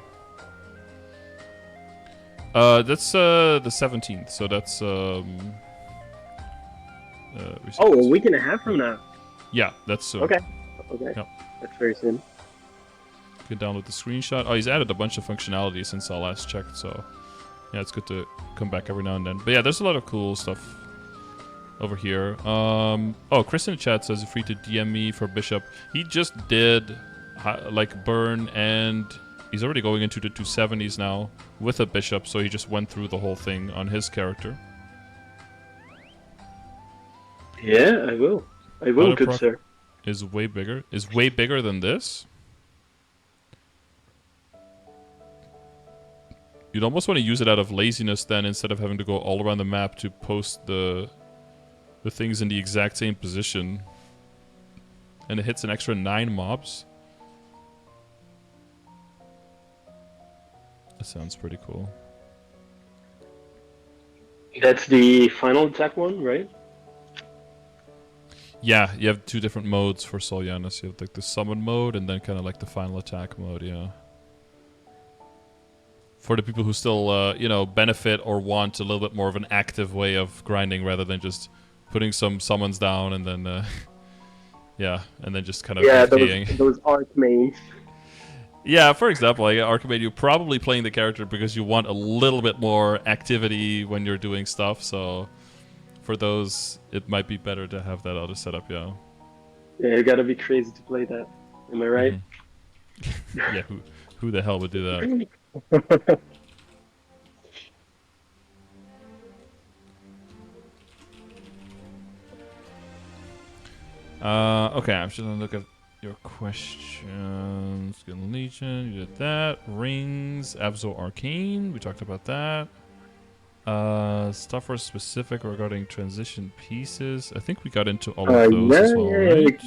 That's the 17th, so that's Oh, a week and a half from now. Yeah, that's soon. Okay. Okay. Yep. That's very soon. You can download the screenshot. Oh, he's added a bunch of functionality since I last checked, so yeah, it's good to come back every now and then. But yeah, there's a lot of cool stuff over here. Oh, Chris in the chat says you're free to DM me for Bishop. He just did like burn, and he's already going into the 270s now with a Bishop, so he just went through the whole thing on his character. Yeah, I will. I will, good sir. Is way bigger. Is way bigger than this. You'd almost want to use it out of laziness then, instead of having to go all around the map to post the things in the exact same position. And it hits an extra 9 mobs. That sounds pretty cool. That's the final attack one, right? Yeah, you have 2 different modes for Soul Giannis. You have like the summon mode and then kind of like the final attack mode, yeah. For the people who still, you know, benefit or want a little bit more of an active way of grinding rather than just putting some summons down and then, yeah, and then just kind of those arc mains. Yeah, for example, like Archimate, you're probably playing the character because you want a little bit more activity when you're doing stuff, so for those, it might be better to have that other setup, yeah. Yeah, you gotta be crazy to play that. Am I right? Mm-hmm. Yeah, who the hell would do that? Okay, I'm just gonna look at your questions. Good Legion, you did that. Rings, Abso Arcane, we talked about that. Stuff for specific regarding transition pieces. I think we got into all of those as well, right?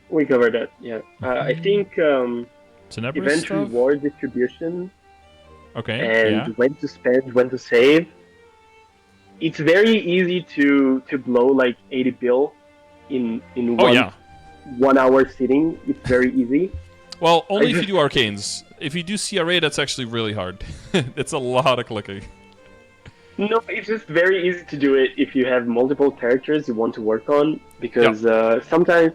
We covered that, yeah. I think Tenebris event stuff? reward distribution. Okay, and when to spend, when to save. It's very easy to blow like 80 bill in one 1 hour sitting. It's very easy. Well, only if you do arcanes. If you do CRA, that's actually really hard. It's a lot of clicking. No, it's just very easy to do it if you have multiple characters you want to work on, because sometimes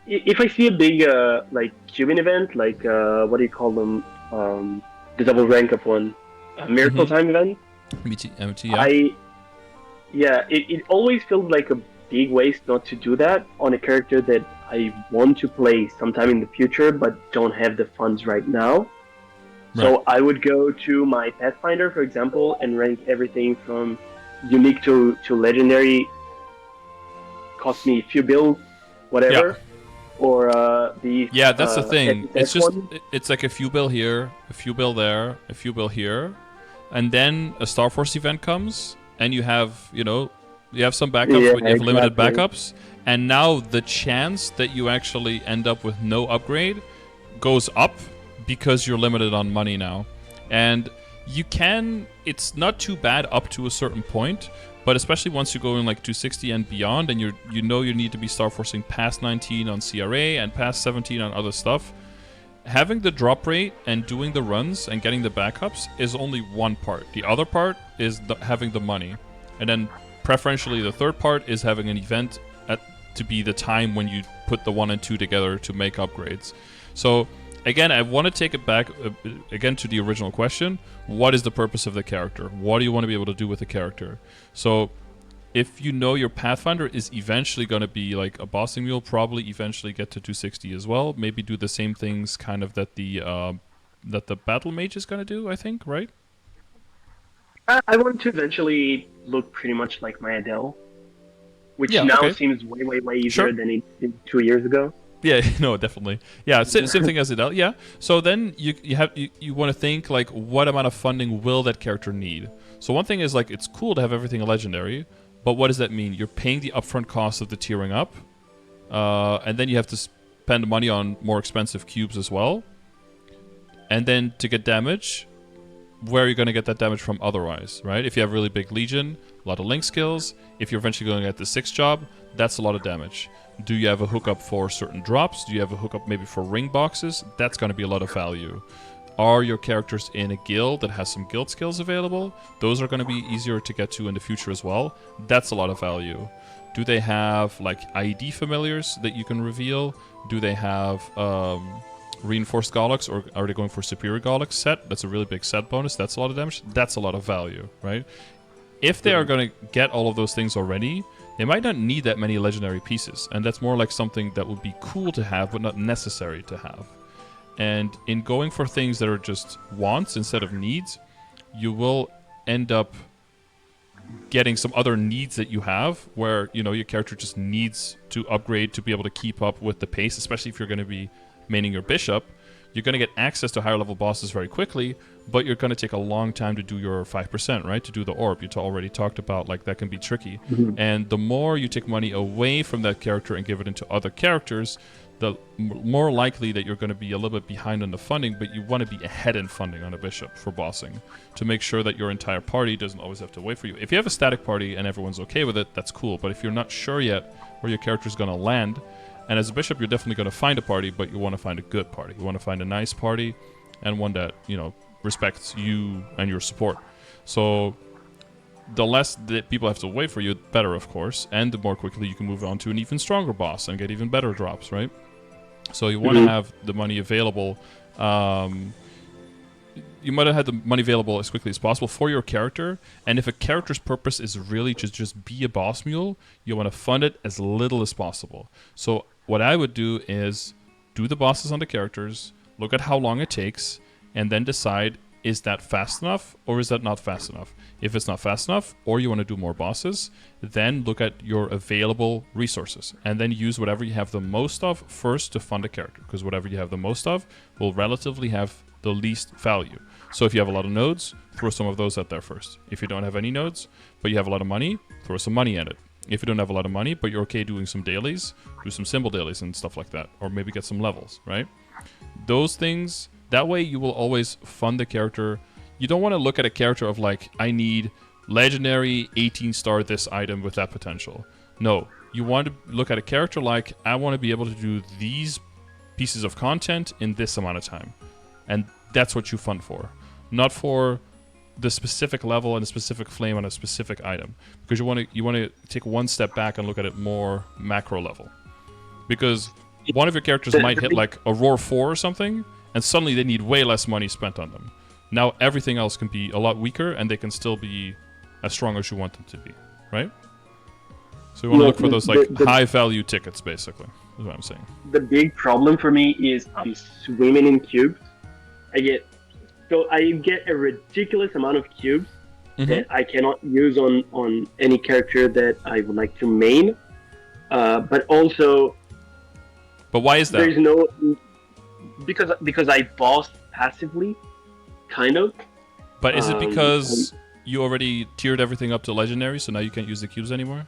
if I see a big like Cuban event, like what do you call them, the double rank up one, Miracle Time event, MT, it always feels like a big waste not to do that on a character that I want to play sometime in the future but don't have the funds right now. So I would go to my Pathfinder, for example, and rank everything from unique to legendary. Cost me a few bills, whatever. Or the that's the thing. It's just one. It's like a few bill here, a few bill there, a few bill here, and then a Star Force event comes, and you have some backups, but you have limited backups, and now the chance that you actually end up with no upgrade goes up because you're limited on money now. And it's not too bad up to a certain point, but especially once you go in like 260 and beyond, and you need to be Star Forcing past 19 on CRA and past 17 on other stuff, having the drop rate and doing the runs and getting the backups is only one part. The other part is having the money. And then preferentially the third part is having an event to be the time when you put the 1 and 2 together to make upgrades. So again, I want to take it back again to the original question. What is the purpose of the character? What do you want to be able to do with the character? So if you know your Pathfinder is eventually going to be like a bossing mule, probably eventually get to 260 as well. Maybe do the same things kind of that the battle mage is going to do, I think, right? I want to eventually look pretty much like my Adele. which Yeah, now okay. seems way easier Sure. than it did 2 years ago. Yeah, no, definitely. Yeah, same thing as Adele. Yeah. So then you want to think like, what amount of funding will that character need? So one thing is like, it's cool to have everything legendary, but what does that mean? You're paying the upfront cost of the tiering up, and then you have to spend money on more expensive cubes as well. And then to get damage, where are you going to get that damage from otherwise, right? If you have really big Legion, a lot of link skills. If you're eventually going to get the 6 job, that's a lot of damage. Do you have a hookup for certain drops? Do you have a hookup maybe for ring boxes? That's going to be a lot of value. Are your characters in a guild that has some guild skills available? Those are going to be easier to get to in the future as well. That's a lot of value. Do they have like ID familiars that you can reveal? Do they have reinforced Galax, or are they going for superior Galax set? That's a really big set bonus. That's a lot of damage. That's a lot of value, right? If they are going to get all of those things already, they might not need that many legendary pieces, and that's more like something that would be cool to have, but not necessary to have. And in going for things that are just wants instead of needs, you will end up getting some other needs that you have, where your character just needs to upgrade to be able to keep up with the pace, especially if you're going to be maining your bishop. You're going to get access to higher level bosses very quickly, but you're going to take a long time to do your 5%, right? To do the orb. You already talked about, like, that can be tricky. And the more you take money away from that character and give it into other characters, the more likely that you're going to be a little bit behind on the funding, but you want to be ahead in funding on a bishop for bossing to make sure that your entire party doesn't always have to wait for you. If you have a static party and everyone's okay with it, that's cool. But if you're not sure yet where your character's going to land, and as a bishop, you're definitely going to find a party, but you want to find a good party. You want to find a nice party and one that, respects you and your support. So the less that people have to wait for you, the better, of course. And the more quickly you can move on to an even stronger boss and get even better drops, right? So you want to have the money available. You might have had the money available as quickly as possible for your character. And if a character's purpose is really to just be a boss mule, you want to fund it as little as possible. So what I would do is do the bosses on the characters, look at how long it takes, and then decide, is that fast enough or is that not fast enough? If it's not fast enough, or you want to do more bosses, then look at your available resources and then use whatever you have the most of first to fund a character, because whatever you have the most of will relatively have the least value. So if you have a lot of nodes, throw some of those out there first. If you don't have any nodes, but you have a lot of money, throw some money at it. If you don't have a lot of money, but you're okay doing some dailies, do some symbol dailies and stuff like that, or maybe get some levels, right? Those things, that way you will always fund the character. You don't want to look at a character of like, I need legendary 18 star this item with that potential. No, you want to look at a character like, I want to be able to do these pieces of content in this amount of time. And that's what you fund for. Not for the specific level and the specific flame on a specific item. Because you want to take one step back and look at it more macro level. Because one of your characters might hit like a Roar 4 or something, and suddenly they need way less money spent on them. Now everything else can be a lot weaker, and they can still be as strong as you want them to be, right? So you want to look for those like high value tickets, basically, is what I'm saying. The big problem for me is I'm swimming in cubes. I get a ridiculous amount of cubes that I cannot use on any character that I would like to main. But also, but why is that? There's no because I boss passively, kind of. But is it because you already tiered everything up to legendary, so now you can't use the cubes anymore?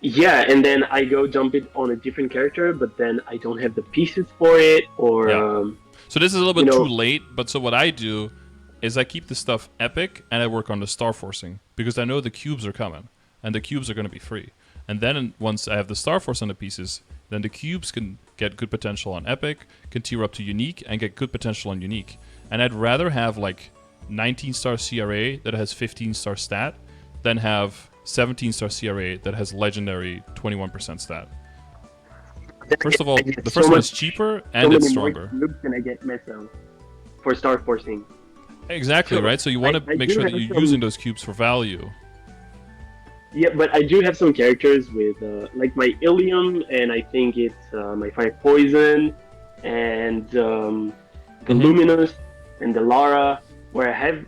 Yeah, and then I go jump it on a different character, but then I don't have the pieces for it, or. Yeah. So this is a little bit too late, but so what I do is I keep the stuff epic and I work on the star forcing, because I know the cubes are coming and the cubes are going to be free. And then once I have the star force on the pieces, then the cubes can get good potential on epic, can tier up to unique, and get good potential on unique. And I'd rather have like 19 star CRA that has 15 star stat than have 17 star CRA that has legendary 21% stat. First of all, the first one is cheaper and it's stronger. Cubes can I get Meso for star forcing? Exactly, so, right? So you want to make sure that you're using those cubes for value. Yeah, but I do have some characters with like my Ilium, and I think it's my Fire Poison, and the Luminous, and the Lara, where I have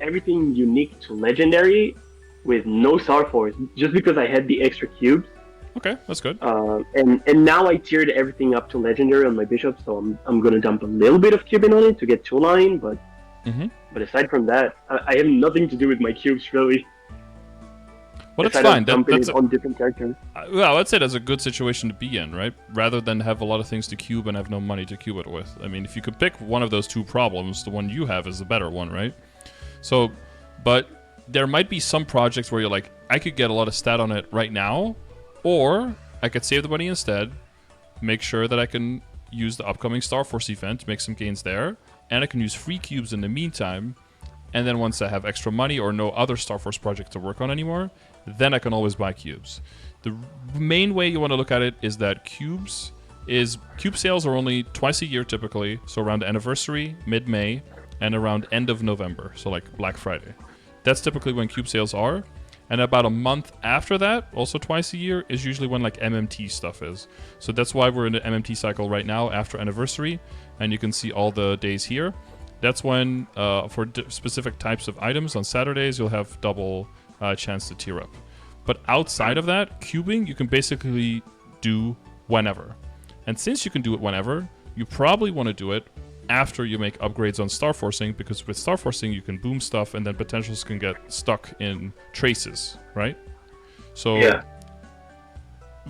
everything unique to Legendary with no Star Force just because I had the extra cubes. Okay, that's good. And now I tiered everything up to legendary on my bishop, so I'm gonna dump a little bit of cubing on it to get 2-line, but aside from that, I have nothing to do with my cubes really. Well, that's fine. That's on different characters. Well, I'd say that's a good situation to be in, right? Rather than have a lot of things to cube and have no money to cube it with. I mean, if you could pick one of those two problems, the one you have is the better one, right? So, but there might be some projects where you're like, I could get a lot of stat on it right now, or I could save the money instead, make sure that I can use the upcoming Star Force event to make some gains there, and I can use free cubes in the meantime, and then once I have extra money or no other Star Force project to work on anymore, then I can always buy cubes. The main way you want to look at it is that cube sales are only twice a year typically, so around anniversary, mid-May, and around end of November, so like Black Friday. That's typically when cube sales are, and about a month after that, also twice a year, is usually when like MMT stuff is. So that's why we're in the MMT cycle right now after anniversary, and you can see all the days here. That's when, for specific types of items on Saturdays, you'll have double chance to tier up. But outside of that, cubing you can basically do whenever. And since you can do it whenever, you probably want to do it after you make upgrades on Star Forcing, because with Star Forcing you can boom stuff and then potentials can get stuck in traces, right? So yeah.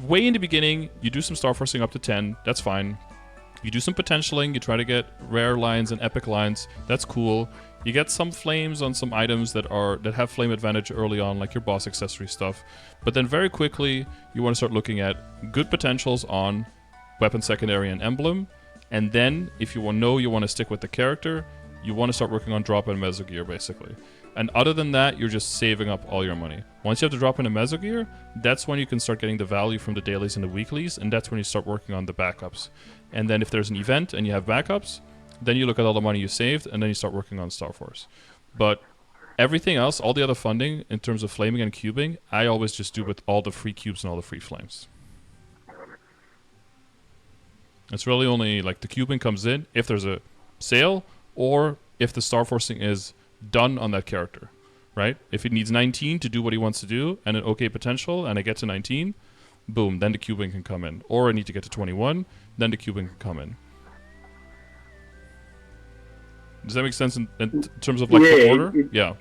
Way in the beginning, you do some Star Forcing up to 10, that's fine. You do some potentialing, you try to get rare lines and epic lines, that's cool. You get some flames on some items that have flame advantage early on, like your boss accessory stuff. But then very quickly, you want to start looking at good potentials on weapon secondary and emblem. And then, if you want to stick with the character, you want to start working on drop and meso gear, basically. And other than that, you're just saving up all your money. Once you have to drop in a meso gear, that's when you can start getting the value from the dailies and the weeklies, and that's when you start working on the backups. And then if there's an event and you have backups, then you look at all the money you saved, and then you start working on Star Force. But everything else, all the other funding, in terms of flaming and cubing, I always just do with all the free cubes and all the free flames. It's really only like the cubing comes in if there's a sale, or if the Star Forcing is done on that character, right? If it needs 19 to do what he wants to do, and an okay potential, and I get to 19, boom, then the cubing can come in. Or I need to get to 21, then the cubing can come in. Does that make sense in terms of like the order? Yeah.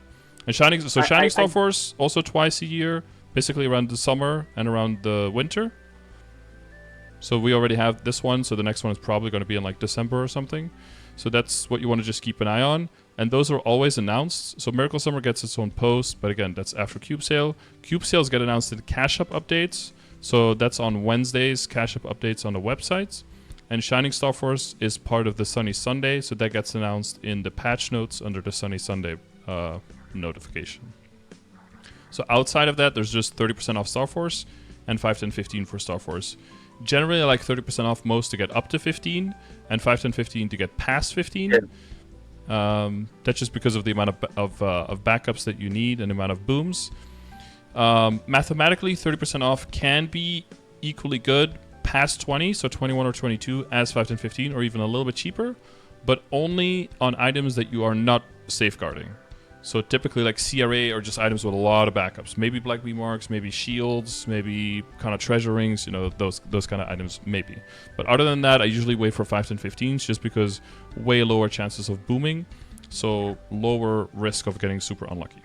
And Shining Star Force also twice a year, basically around the summer and around the winter. So we already have this one, so the next one is probably going to be in like December or something. So that's what you want to just keep an eye on. And those are always announced. So Miracle Summer gets its own post, but again, that's after Cube Sale. Cube Sales get announced in Cash Up updates. So that's on Wednesdays, Cash Up updates on the websites. And Shining Star Force is part of the Sunny Sunday, so that gets announced in the patch notes under the Sunny Sunday notification. So outside of that, there's just 30% off Star Force and 5, 10, 15 for Star Force. Generally, I like 30% off most to get up to 15, and 5, 10, 15 to get past 15. Yeah. That's just because of the amount of backups that you need and the amount of booms. Mathematically, 30% off can be equally good past 20, so 21 or 22 as 5, 10, 15, or even a little bit cheaper, but only on items that you are not safeguarding. So typically like CRA or just items with a lot of backups. Maybe Black Bee Marks, maybe shields, maybe kind of treasure rings, those kind of items, maybe. But other than that, I usually wait for 5, 10, 15s just because way lower chances of booming, so lower risk of getting super unlucky.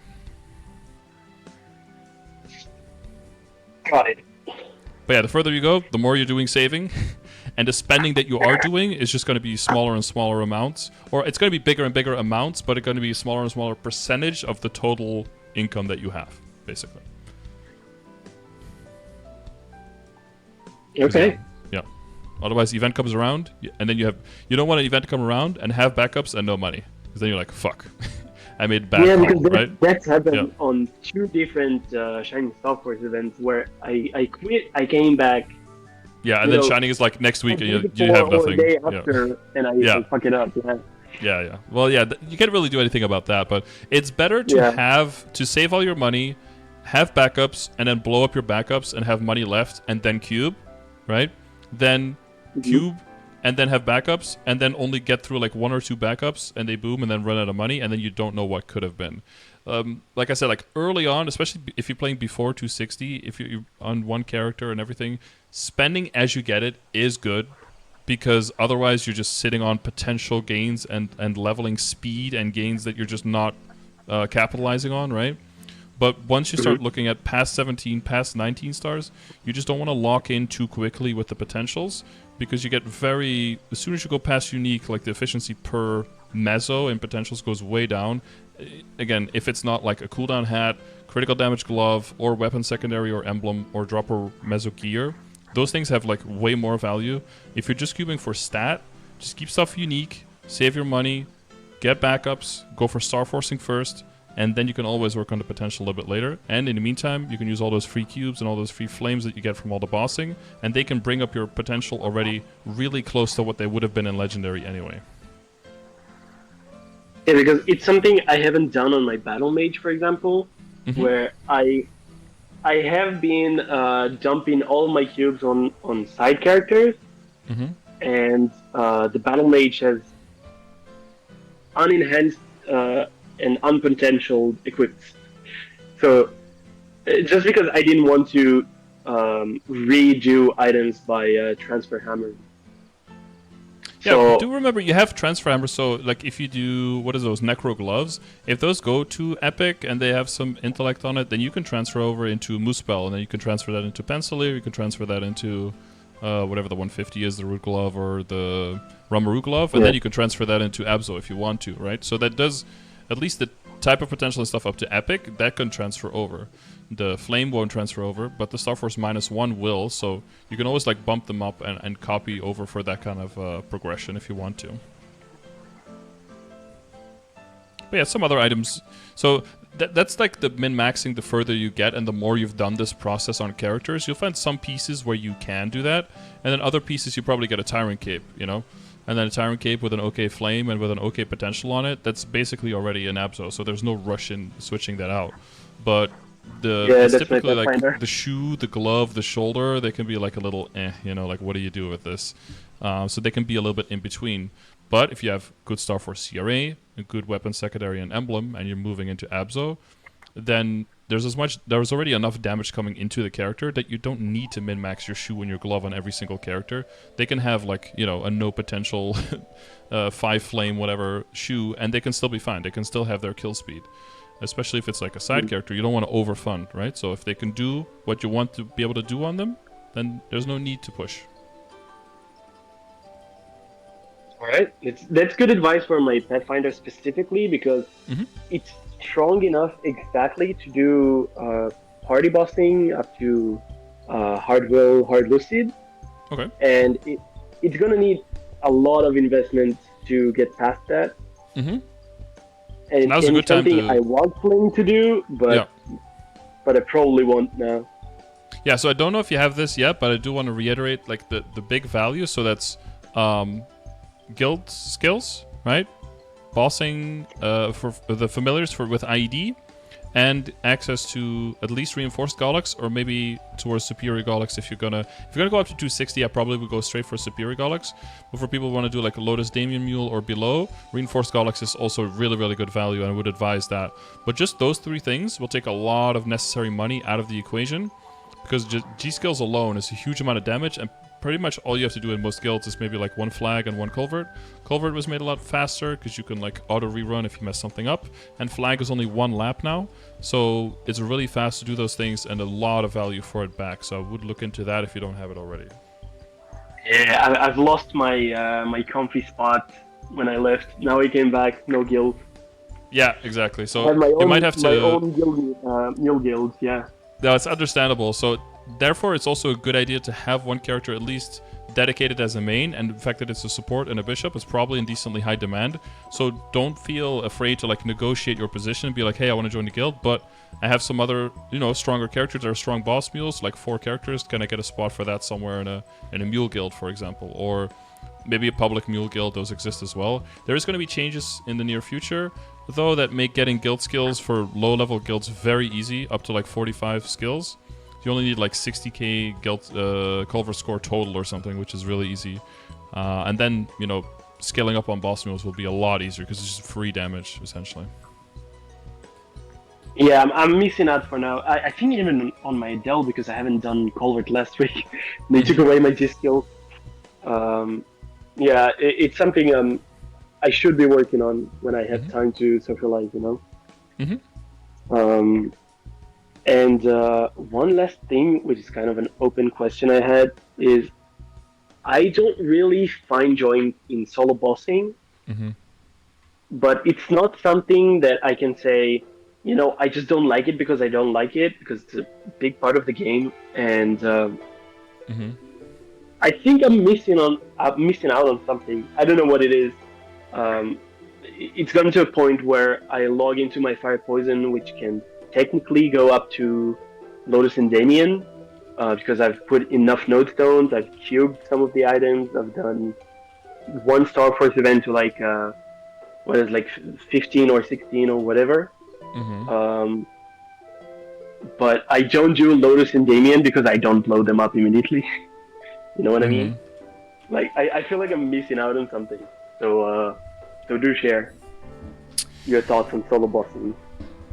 Got it. But yeah, the further you go, the more you're doing saving. And the spending that you are doing is just going to be smaller and smaller amounts. Or it's going to be bigger and bigger amounts, but it's going to be a smaller and smaller percentage of the total income that you have, basically. Okay. Yeah. Otherwise, the event comes around, and then you don't want an event to come around and have backups and no money. Because then you're like, fuck. I made bad call, because right? That's happened on 2 different Shining Star Force events where I quit, I came back. Yeah, and then Shining is like next week and you have nothing. Day after, and I fuck it up. Yeah. Well, you can't really do anything about that, but it's better to save all your money, have backups, and then blow up your backups and have money left and then cube, right? Then cube and then have backups and then only get through like 1 or 2 backups and they boom and then run out of money and then you don't know what could have been. like I said, like early on, especially if you're playing before 260, if you're on one character and everything, spending as you get it is good because otherwise you're just sitting on potential gains and leveling speed and gains that you're just not capitalizing on, right? But once you start looking at past 17, past 19 stars, you just don't want to lock in too quickly with the potentials because you get very... As soon as you go past unique, like the efficiency per meso in potentials goes way down. Again, if it's not like a cooldown hat, critical damage glove, or weapon secondary or emblem or dropper meso gear, those things have like way more value. If you're just cubing for stat, just keep stuff unique, save your money, get backups, go for star forcing first, and then you can always work on the potential a little bit later. And in the meantime, you can use all those free cubes and all those free flames that you get from all the bossing, and they can bring up your potential already really close to what they would have been in Legendary anyway. Yeah, because it's something I haven't done on my Battle Mage, for example, where I have been dumping all my cubes on side characters, and the Battle Mage has unenhanced and unpotentialed equipped. So just because I didn't want to redo items by transfer hammer. Yeah, so, do remember you have transfer hammer. So like if you do, what is those necro gloves? If those go to epic and they have some intellect on it, then you can transfer over into Muspel, and then you can transfer that into Pencilier. You can transfer that into whatever the 150 is, the root glove or the Ramaru glove, and then you can transfer that into Abzo if you want to, right? So that does at least the type of potential and stuff up to epic that can transfer over. The flame won't transfer over, but the Star Force -1 will, so you can always like bump them up and copy over for that kind of progression if you want to. But yeah, some other items. So that's like the min-maxing the further you get and the more you've done this process on characters. You'll find some pieces where you can do that, and then other pieces you probably get a Tyrant Cape, you know? And then a Tyrant Cape with an OK Flame and with an OK Potential on it, that's basically already an Abzo, so there's no rush in switching that out. But it's typically like the shoe, the glove, the shoulder, they can be like a little you know, like what do you do with this? So they can be a little bit in between. But if you have good Star Force CRA, a good weapon secondary and emblem, and you're moving into Abzo, then there's already enough damage coming into the character that you don't need to min-max your shoe and your glove on every single character. They can have like, you know, a no potential 5 flame whatever shoe, and they can still be fine. They can still have their kill speed. Especially if it's like a side character, you don't want to overfund, right? So if they can do what you want to be able to do on them, then there's no need to push. Alright, that's good advice for my Pathfinder specifically, because it's strong enough exactly to do party bossing up to hard will, hard lucid. Okay. And it's gonna need a lot of investment to get past that. And now's a good time something I was planning to do, but I probably won't now. Yeah, so I don't know if you have this yet, but I do want to reiterate like the big value. So that's guild skills, right? Bossing for the familiars with IED, and access to at least reinforced Galax, or maybe towards superior Galax if you're gonna go up to 260. I probably would go straight for superior Galax. But for people who want to do like a Lotus Damien Mule or below, reinforced Galax is also really, really good value, and I would advise that. But just those 3 things will take a lot of necessary money out of the equation, because G skills alone is a huge amount of damage, and pretty much all you have to do in most guilds is maybe like 1 flag and 1 culvert. Culvert was made a lot faster because you can like auto rerun if you mess something up, and flag is only 1 lap now, so it's really fast to do those things and a lot of value for it back. So I would look into that if you don't have it already. Yeah, I've lost my my comfy spot when I left. Now I came back, no guild. Yeah, exactly. So you might have to my own guild, mule guild. Yeah. No, it's understandable. So therefore, it's also a good idea to have one character at least dedicated as a main, and the fact that it's a support and a bishop is probably in decently high demand. So don't feel afraid to like negotiate your position and be like, hey, I want to join the guild, but I have some other, you know, stronger characters that are strong boss mules, like 4 characters. Can I get a spot for that somewhere in a mule guild, for example, or maybe a public mule guild? Those exist as well. There is going to be changes in the near future, though, that make getting guild skills for low-level guilds very easy, up to like 45 skills. You only need like 60k guild culver score total or something, which is really easy. And then, you know, scaling up on boss mules will be a lot easier because it's just free damage, essentially. Yeah, I'm missing out for now. I think even on my Adele because I haven't done Colvert last week. They took Mm-hmm. away my G skill. Um, yeah, it's something I should be working on when I have Mm-hmm. time to socialize. You know. Mm-hmm. Um, and one last thing, which is kind of an open question I had, is I don't really find joy in solo bossing, Mm-hmm. but it's not something that I can say, I just don't like it because I don't like it because it's a big part of the game, and Mm-hmm. I think I'm missing out on something. I don't know what it is. It's gotten to a point where I log into my fire poison, which can technically go up to Lotus and Damien, because I've put enough node stones, I've cubed some of the items, I've done one Star Force event to like what is like 15 or 16 or whatever. Mm-hmm. Um, but I don't do Lotus and Damien because I don't blow them up immediately. You know what I Mm-hmm. mean? Like I feel like I'm missing out on something. So do share your thoughts on solo bossing.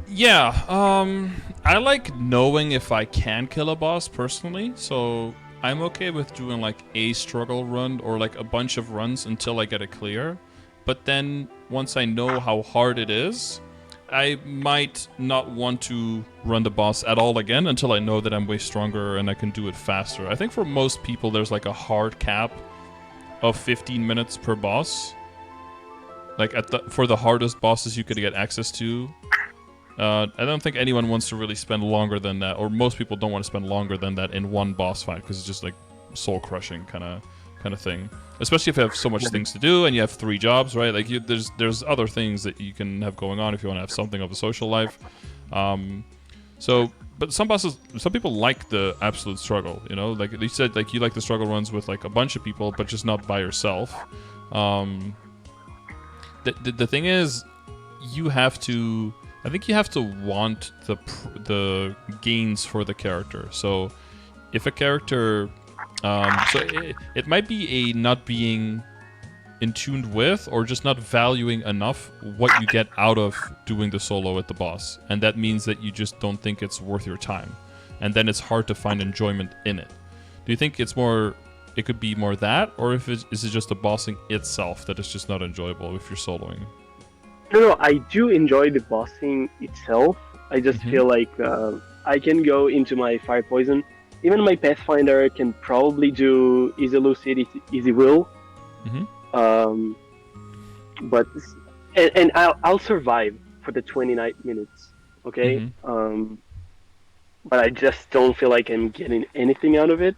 Yeah, I like knowing if I can kill a boss personally, so I'm okay with doing like a struggle run or like a bunch of runs until I get it clear. But then once I know how hard it is, I might not want to run the boss at all again until I know that I'm way stronger and I can do it faster. I think for most people there's like a hard cap of 15 minutes per boss. Like for the hardest bosses you could get access to, I don't think anyone wants to really spend longer than that, or most people don't want to spend longer than that in one boss fight because it's just like soul crushing kind of thing. Especially if you have so much things to do and you have 3 jobs, right? Like there's other things that you can have going on if you want to have something of a social life. But some people like the absolute struggle. You know, like you said, like you like the struggle runs with like a bunch of people, but just not by yourself. The thing is, you have to. I think you have to want the gains for the character. So, if a character, it might be a not being in tune with, or just not valuing enough what you get out of doing the solo with the boss, and that means that you just don't think it's worth your time, and then it's hard to find enjoyment in it. Do you think it's more? It could be more that, or is it just the bossing itself that is just not enjoyable if you're soloing? No, I do enjoy the bossing itself. I just Mm-hmm. feel like I can go into my fire poison. Even my Pathfinder can probably do easy lucid, easy will. Mm-hmm. Um, but and I'll survive for the 29 minutes. Okay. Mm-hmm. But I just don't feel like I'm getting anything out of it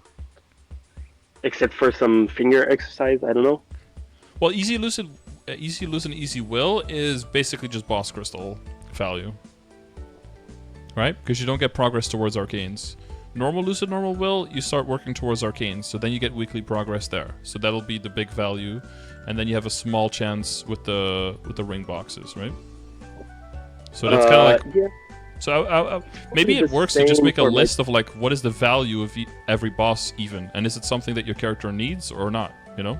except for some finger exercise. I don't know. Well, easy lucid, easy will is basically just boss crystal value, right? Because you don't get progress towards arcanes. Normal lucid, normal will, you start working towards arcanes, so then you get weekly progress there. So that'll be the big value, and then you have a small chance with the ring boxes, right? So that's kind of like. Yeah. So maybe The it works to just same make a for list of like what is the value of every boss even, and is it something that your character needs or not? You know.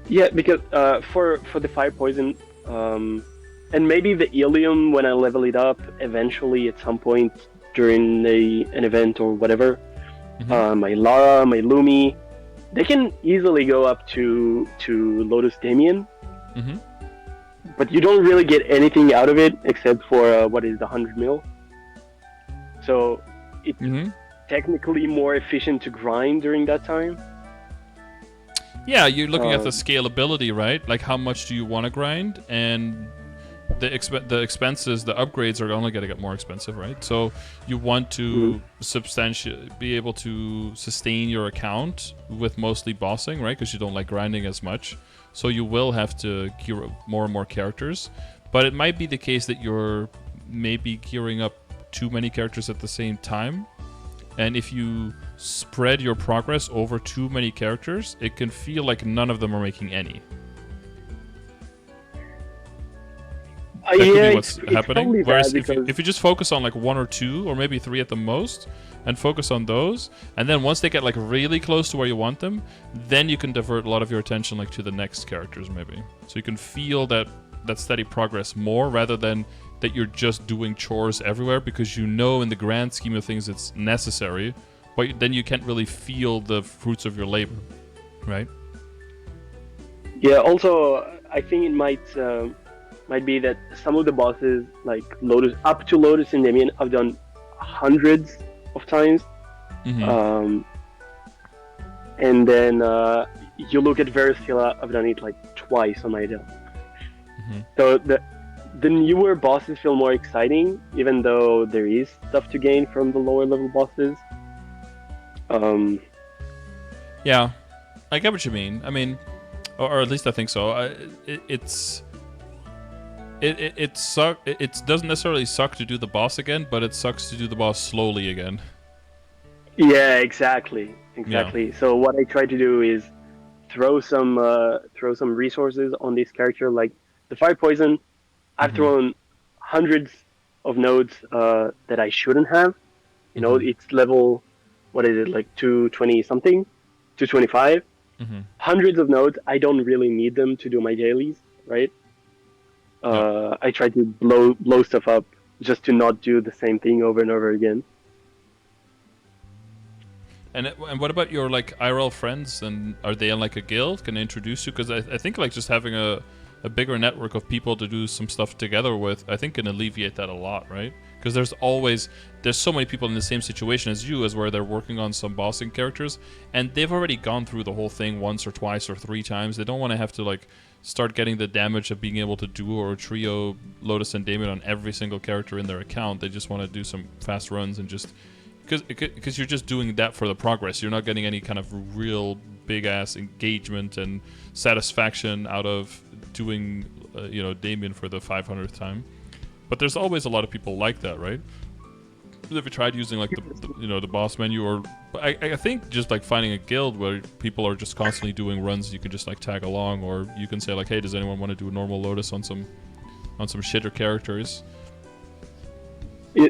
Yeah, because for the fire poison, and maybe the Ilium when I level it up eventually at some point during an event or whatever. Mm-hmm. My Lara, my Lumi, they can easily go up to Lotus Damien, Mm-hmm. but you don't really get anything out of it except for what is the 100 mil. So it's Mm-hmm. technically more efficient to grind during that time. Yeah, you're looking at the scalability, right? Like how much do you want to grind, and the expenses, the upgrades are only going to get more expensive, right? So you want to be able to sustain your account with mostly bossing, right? Because you don't like grinding as much. So you will have to gear up more and more characters. But it might be the case that you're maybe gearing up too many characters at the same time. And if you spread your progress over too many characters, it can feel like none of them are making any. That could Yeah, be what's it's happening. probably Whereas that because if you just focus on like 1 or 2 or maybe 3 at the most, and focus on those, and then once they get like really close to where you want them, then you can divert a lot of your attention like to the next characters maybe. So you can feel that that steady progress more, rather than that you're just doing chores everywhere, because you know in the grand scheme of things it's necessary, but then you can't really feel the fruits of your labor, right? Yeah. Also, I think it might be that some of the bosses, like Lotus, up to Lotus and Damien, I've done hundreds of times. Mm-hmm. And then you look at Veracilla, I've done it like twice on my Adele. Mm-hmm. So the newer bosses feel more exciting, even though there is stuff to gain from the lower level bosses. Yeah, I get what you mean. I mean, or at least I think so. It doesn't necessarily suck to do the boss again, but it sucks to do the boss slowly again. Yeah, exactly. Yeah. So what I try to do is throw some resources on this character, like the fire poison. I've Mm-hmm. thrown hundreds of nodes that I shouldn't have. You know, Mm-hmm. it's level, what is it, like 220 something, 225. Mm-hmm. Hundreds of nodes. I don't really need them to do my dailies, right? Yeah. I try to blow stuff up just to not do the same thing over and over again. And what about your like IRL friends? And are they in like a guild? Can I introduce you? Because I think like just having a bigger network of people to do some stuff together with, I think can alleviate that a lot, right? Because there's so many people in the same situation as you, as where they're working on some bossing characters, and they've already gone through the whole thing once or twice or 3 times. They don't want to have to like start getting the damage of being able to duo or trio Lotus and Damien on every single character in their account. They just want to do some fast runs and just because you're just doing that for the progress. You're not getting any kind of real big ass engagement and satisfaction out of doing Damien for the 500th time. But there's always a lot of people like that, right? Have you tried using like the boss menu, or I think just like finding a guild where people are just constantly doing runs, you can just like tag along, or you can say like, hey, does anyone want to do a normal Lotus on some shitter characters?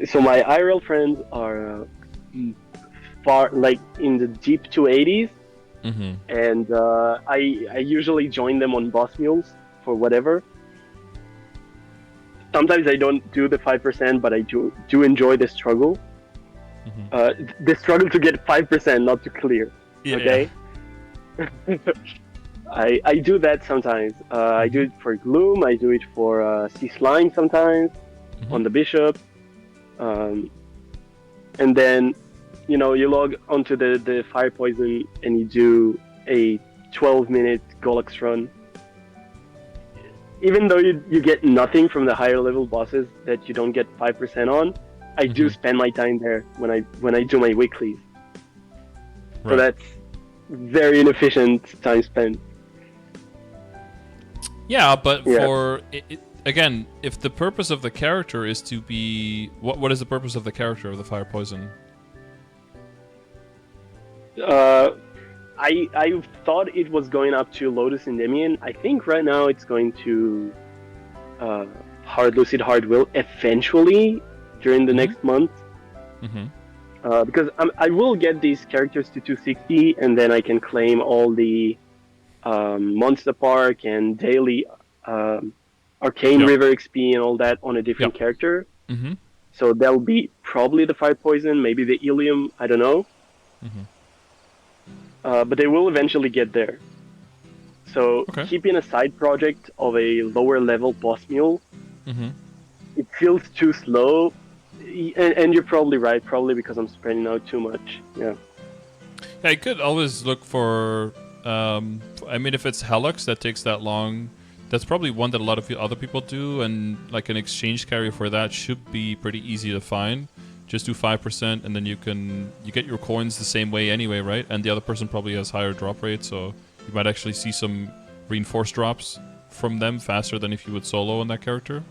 So my IRL friends are far, like in the deep 280s, and I usually join them on boss mules for whatever. Sometimes I don't do the 5%, but I do enjoy the struggle. The struggle to get 5%, not to clear. Yeah. Okay. I do that sometimes. I do it for Gloom. I do it for Sea Slime sometimes on the Bishop. And then, you log onto the Fire Poison and you do a 12-minute Golux run. Even though you get nothing from the higher level bosses that you don't get 5% on, I do spend my time there when I do my weeklies. Right. So that's very inefficient time spent. Yeah, but for again, if the purpose of the character is to be what is the purpose of the character of the Fire Poison? I thought it was going up to Lotus and Damien. I think right now it's going to Hard Lucid Hard Will eventually during the next month. Because I will get these characters to 260, and then I can claim all the Monster Park and daily Arcane River XP and all that on a different character. So that'll be probably the Fire Poison, maybe the Ilium, I don't know. But they will eventually get there. So keeping a side project of a lower level boss mule, it feels too slow. And you're probably right, probably because I'm spreading out too much. Yeah, I could always look for... I mean, if it's Helix that takes that long, that's probably one that a lot of other people do, and like an exchange carry for that should be pretty easy to find. Just do 5%, and then you get your coins the same way anyway, right? And the other person probably has higher drop rate, so you might actually see some reinforced drops from them faster than if you would solo on that character.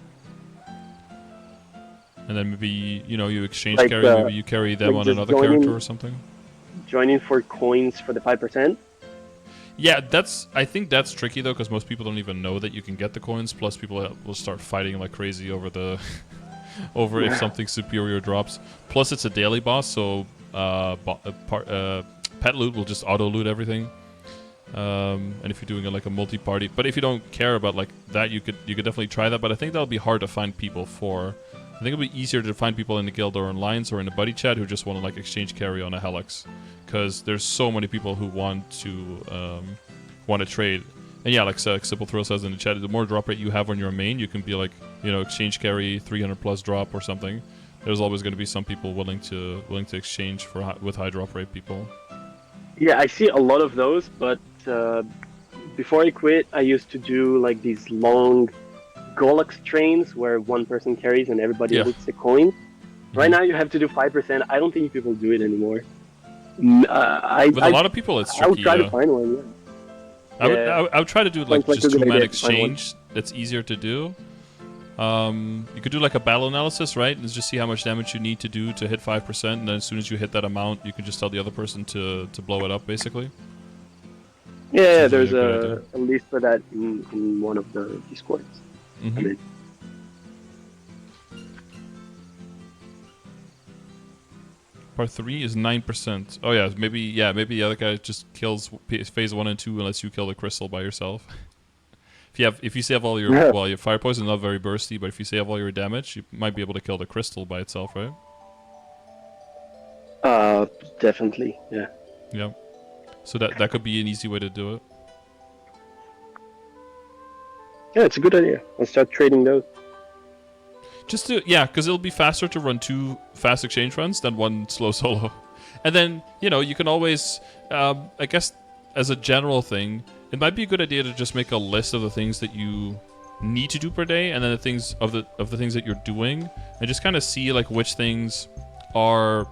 And then maybe, you exchange carry, maybe you carry them on another character or something. Joining for coins for the 5%? Yeah, I think that's tricky though, because most people don't even know that you can get the coins, plus people will start fighting like crazy over the... over if something superior drops. Plus, it's a daily boss, so pet loot will just auto loot everything. And if you're doing like a multi-party, but if you don't care about like that, you could definitely try that. But I think that'll be hard to find people for. I think it'll be easier to find people in the guild or in lines or in a buddy chat who just want to like exchange carry on a Helix, because there's so many people who want to trade. And yeah, like Simple Thrill says in the chat, the more drop rate you have on your main, you can be like, exchange carry 300 plus drop or something. There's always going to be some people willing to exchange with high drop rate people. Yeah, I see a lot of those, but before I quit, I used to do like these long Golux trains where one person carries and everybody loots the coin. Right now, you have to do 5%. I don't think people do it anymore. With a lot of people, it's tricky. I would try to find one. Yeah. I would try to do like just two-man exchange. That's easier to do. You could do like a battle analysis, right? And just see how much damage you need to do to hit 5%, and then as soon as you hit that amount, you can just tell the other person to blow it up, basically. Yeah, there's a list for that in one of the Discords. Mm-hmm. I mean, Part 3 is 9%. Oh yeah, maybe the other guy just kills phase 1 and 2 unless you kill the crystal by yourself. If you save all your your fire poison is not very bursty, but if you save all your damage, you might be able to kill the crystal by itself, right? Definitely, yeah. Yeah. So that could be an easy way to do it. Yeah, it's a good idea. I'll start trading those. Because it'll be faster to run 2 fast exchange runs than 1 slow solo. And then, you can always, I guess, as a general thing, it might be a good idea to just make a list of the things that you need to do per day, and then the things of the things that you're doing, and just kind of see like which things are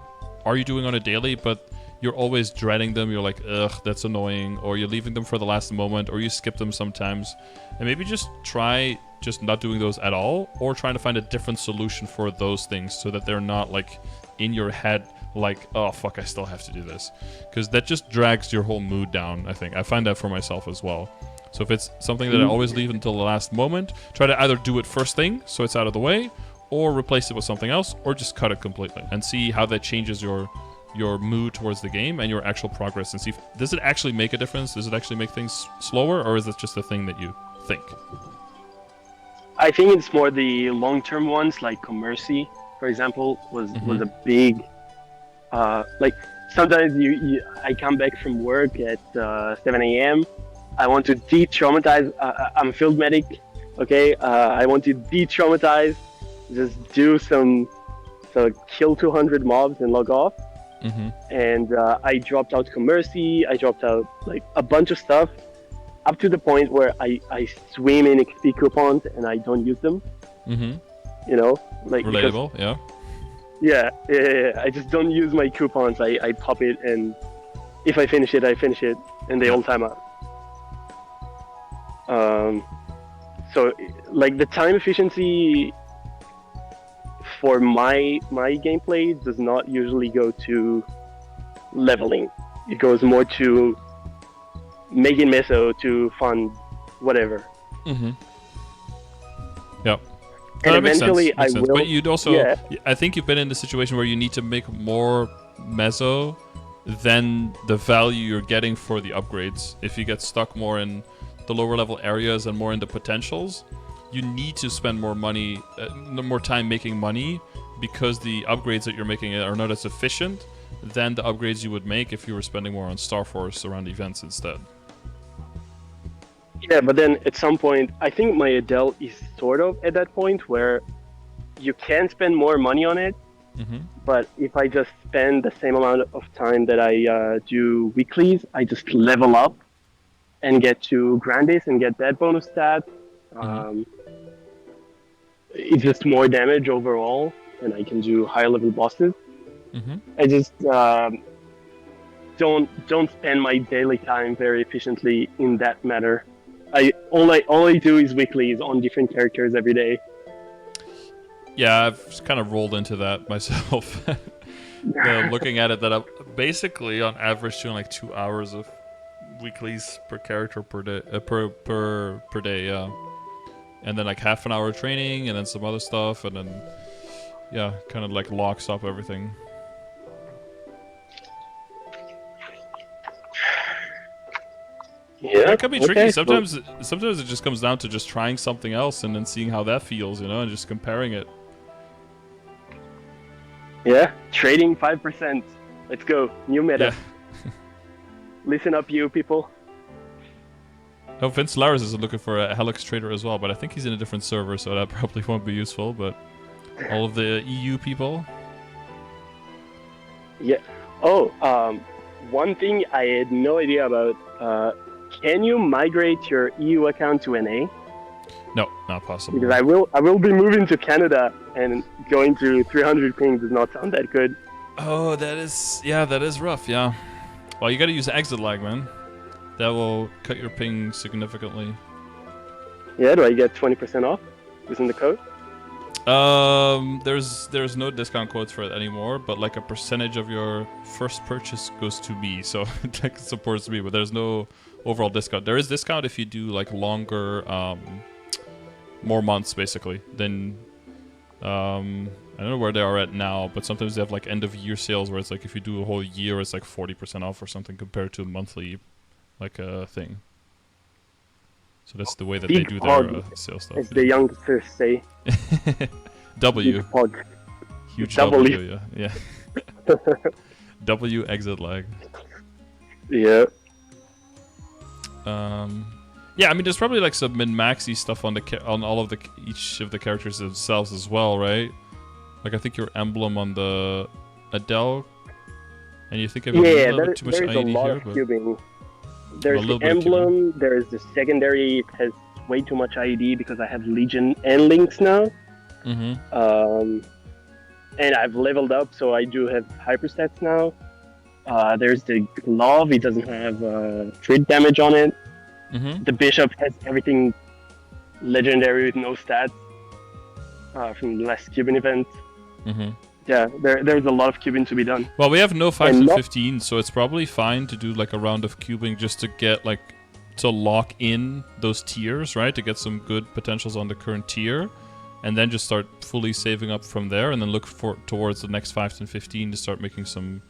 you doing on a daily, but you're always dreading them. You're like, ugh, that's annoying, or you're leaving them for the last moment, or you skip them sometimes, and maybe just try just not doing those at all, or trying to find a different solution for those things so that they're not like in your head like, oh fuck, I still have to do this, because that just drags your whole mood down. I think I find that for myself as well. So if it's something that I always leave until the last moment, try to either do it first thing so it's out of the way, or replace it with something else, or just cut it completely and see how that changes your mood towards the game and your actual progress, and see does it actually make a difference? Does it actually make things slower, or is it just a thing that you think? I think it's more the long-term ones, like Commercy, for example, was a big. Like sometimes I come back from work at 7 a.m. I want to de-traumatize. I'm a field medic, okay? I want to de-traumatize, just do kill 200 mobs and log off. Mm-hmm. And I dropped out Commercy. I dropped out like a bunch of stuff, up to the point where I swim in XP coupons and I don't use them. Mm-hmm. Like relatable, yeah. Yeah. I just don't use my coupons. I pop it, and if I finish it, I finish it, and they all time out. So like the time efficiency for my gameplay does not usually go to leveling. It goes more to making Meso to fund whatever. Mm-hmm. Yep. And that makes eventually sense. Makes sense. will. But you'd also, I think you've been in the situation where you need to make more Meso than the value you're getting for the upgrades. If you get stuck more in the lower level areas and more in the potentials, you need to spend more money, more time making money, because the upgrades that you're making are not as efficient than the upgrades you would make if you were spending more on Star Force around events instead. Yeah, but then at some point, I think my Adele is sort of at that point where you can spend more money on it, but if I just spend the same amount of time that I do weeklies, I just level up and get to Grandis and get that bonus stat. It's just more damage overall, and I can do higher level bosses. I just don't spend my daily time very efficiently in that matter. All I do is weeklies on different characters every day. Yeah, I've kind of rolled into that myself. Looking at it, that I'm basically on average doing like 2 hours of weeklies per character per day, per day. Yeah, and then like half an hour training, and then some other stuff, and then kind of like locks up everything. Yeah. It can be tricky. Okay. Sometimes it just comes down to just trying something else and then seeing how that feels, and just comparing it. Yeah. Trading 5%. Let's go. New meta. Yeah. Listen up, you people. Oh, Vince Laris is looking for a Helix trader as well, but I think he's in a different server, so that probably won't be useful. But all of the EU people. Yeah. Oh, one thing I had no idea about. Can you migrate your EU account to NA? No, not possible. Because I will be moving to Canada, and going to 300 ping does not sound that good. Oh, that is rough. Yeah. Well, you got to use exit lag, man. That will cut your ping significantly. Yeah. Do I get 20% off using the code? There's no discount codes for it anymore, but like a percentage of your first purchase goes to me, so it supports me. But there's no overall discount. There is discount if you do like longer, more months basically. Then, I don't know where they are at now, but sometimes they have like end of year sales where it's like if you do a whole year, it's like 40% off or something compared to a monthly, like thing. So that's the way that they do their sales stuff. As the youngsters say. W. Big pod. Huge W. W, yeah. W exit lag. Yeah. Yeah, I mean, there's probably like some min-maxy stuff on on all of each of the characters themselves as well, right? Like I think your emblem on the Adele, and you think of a little bit too much there's ID a lot here, of but cubing. There's the emblem. There's the secondary. It has way too much ID because I have Legion and Lynx now. Mm-hmm. And I've leveled up, so I do have hyperstats now. There's the glove. It doesn't have crit damage on it. Mm-hmm. The bishop has everything legendary with no stats from the last Cuban event. Mm-hmm. Yeah, there's a lot of cubing to be done. Well, we have no 5 and 15, so it's probably fine to do like a round of cubing just to get like to lock in those tiers, right? To get some good potentials on the current tier, and then just start fully saving up from there, and then look towards the next 5 and 15 to start making some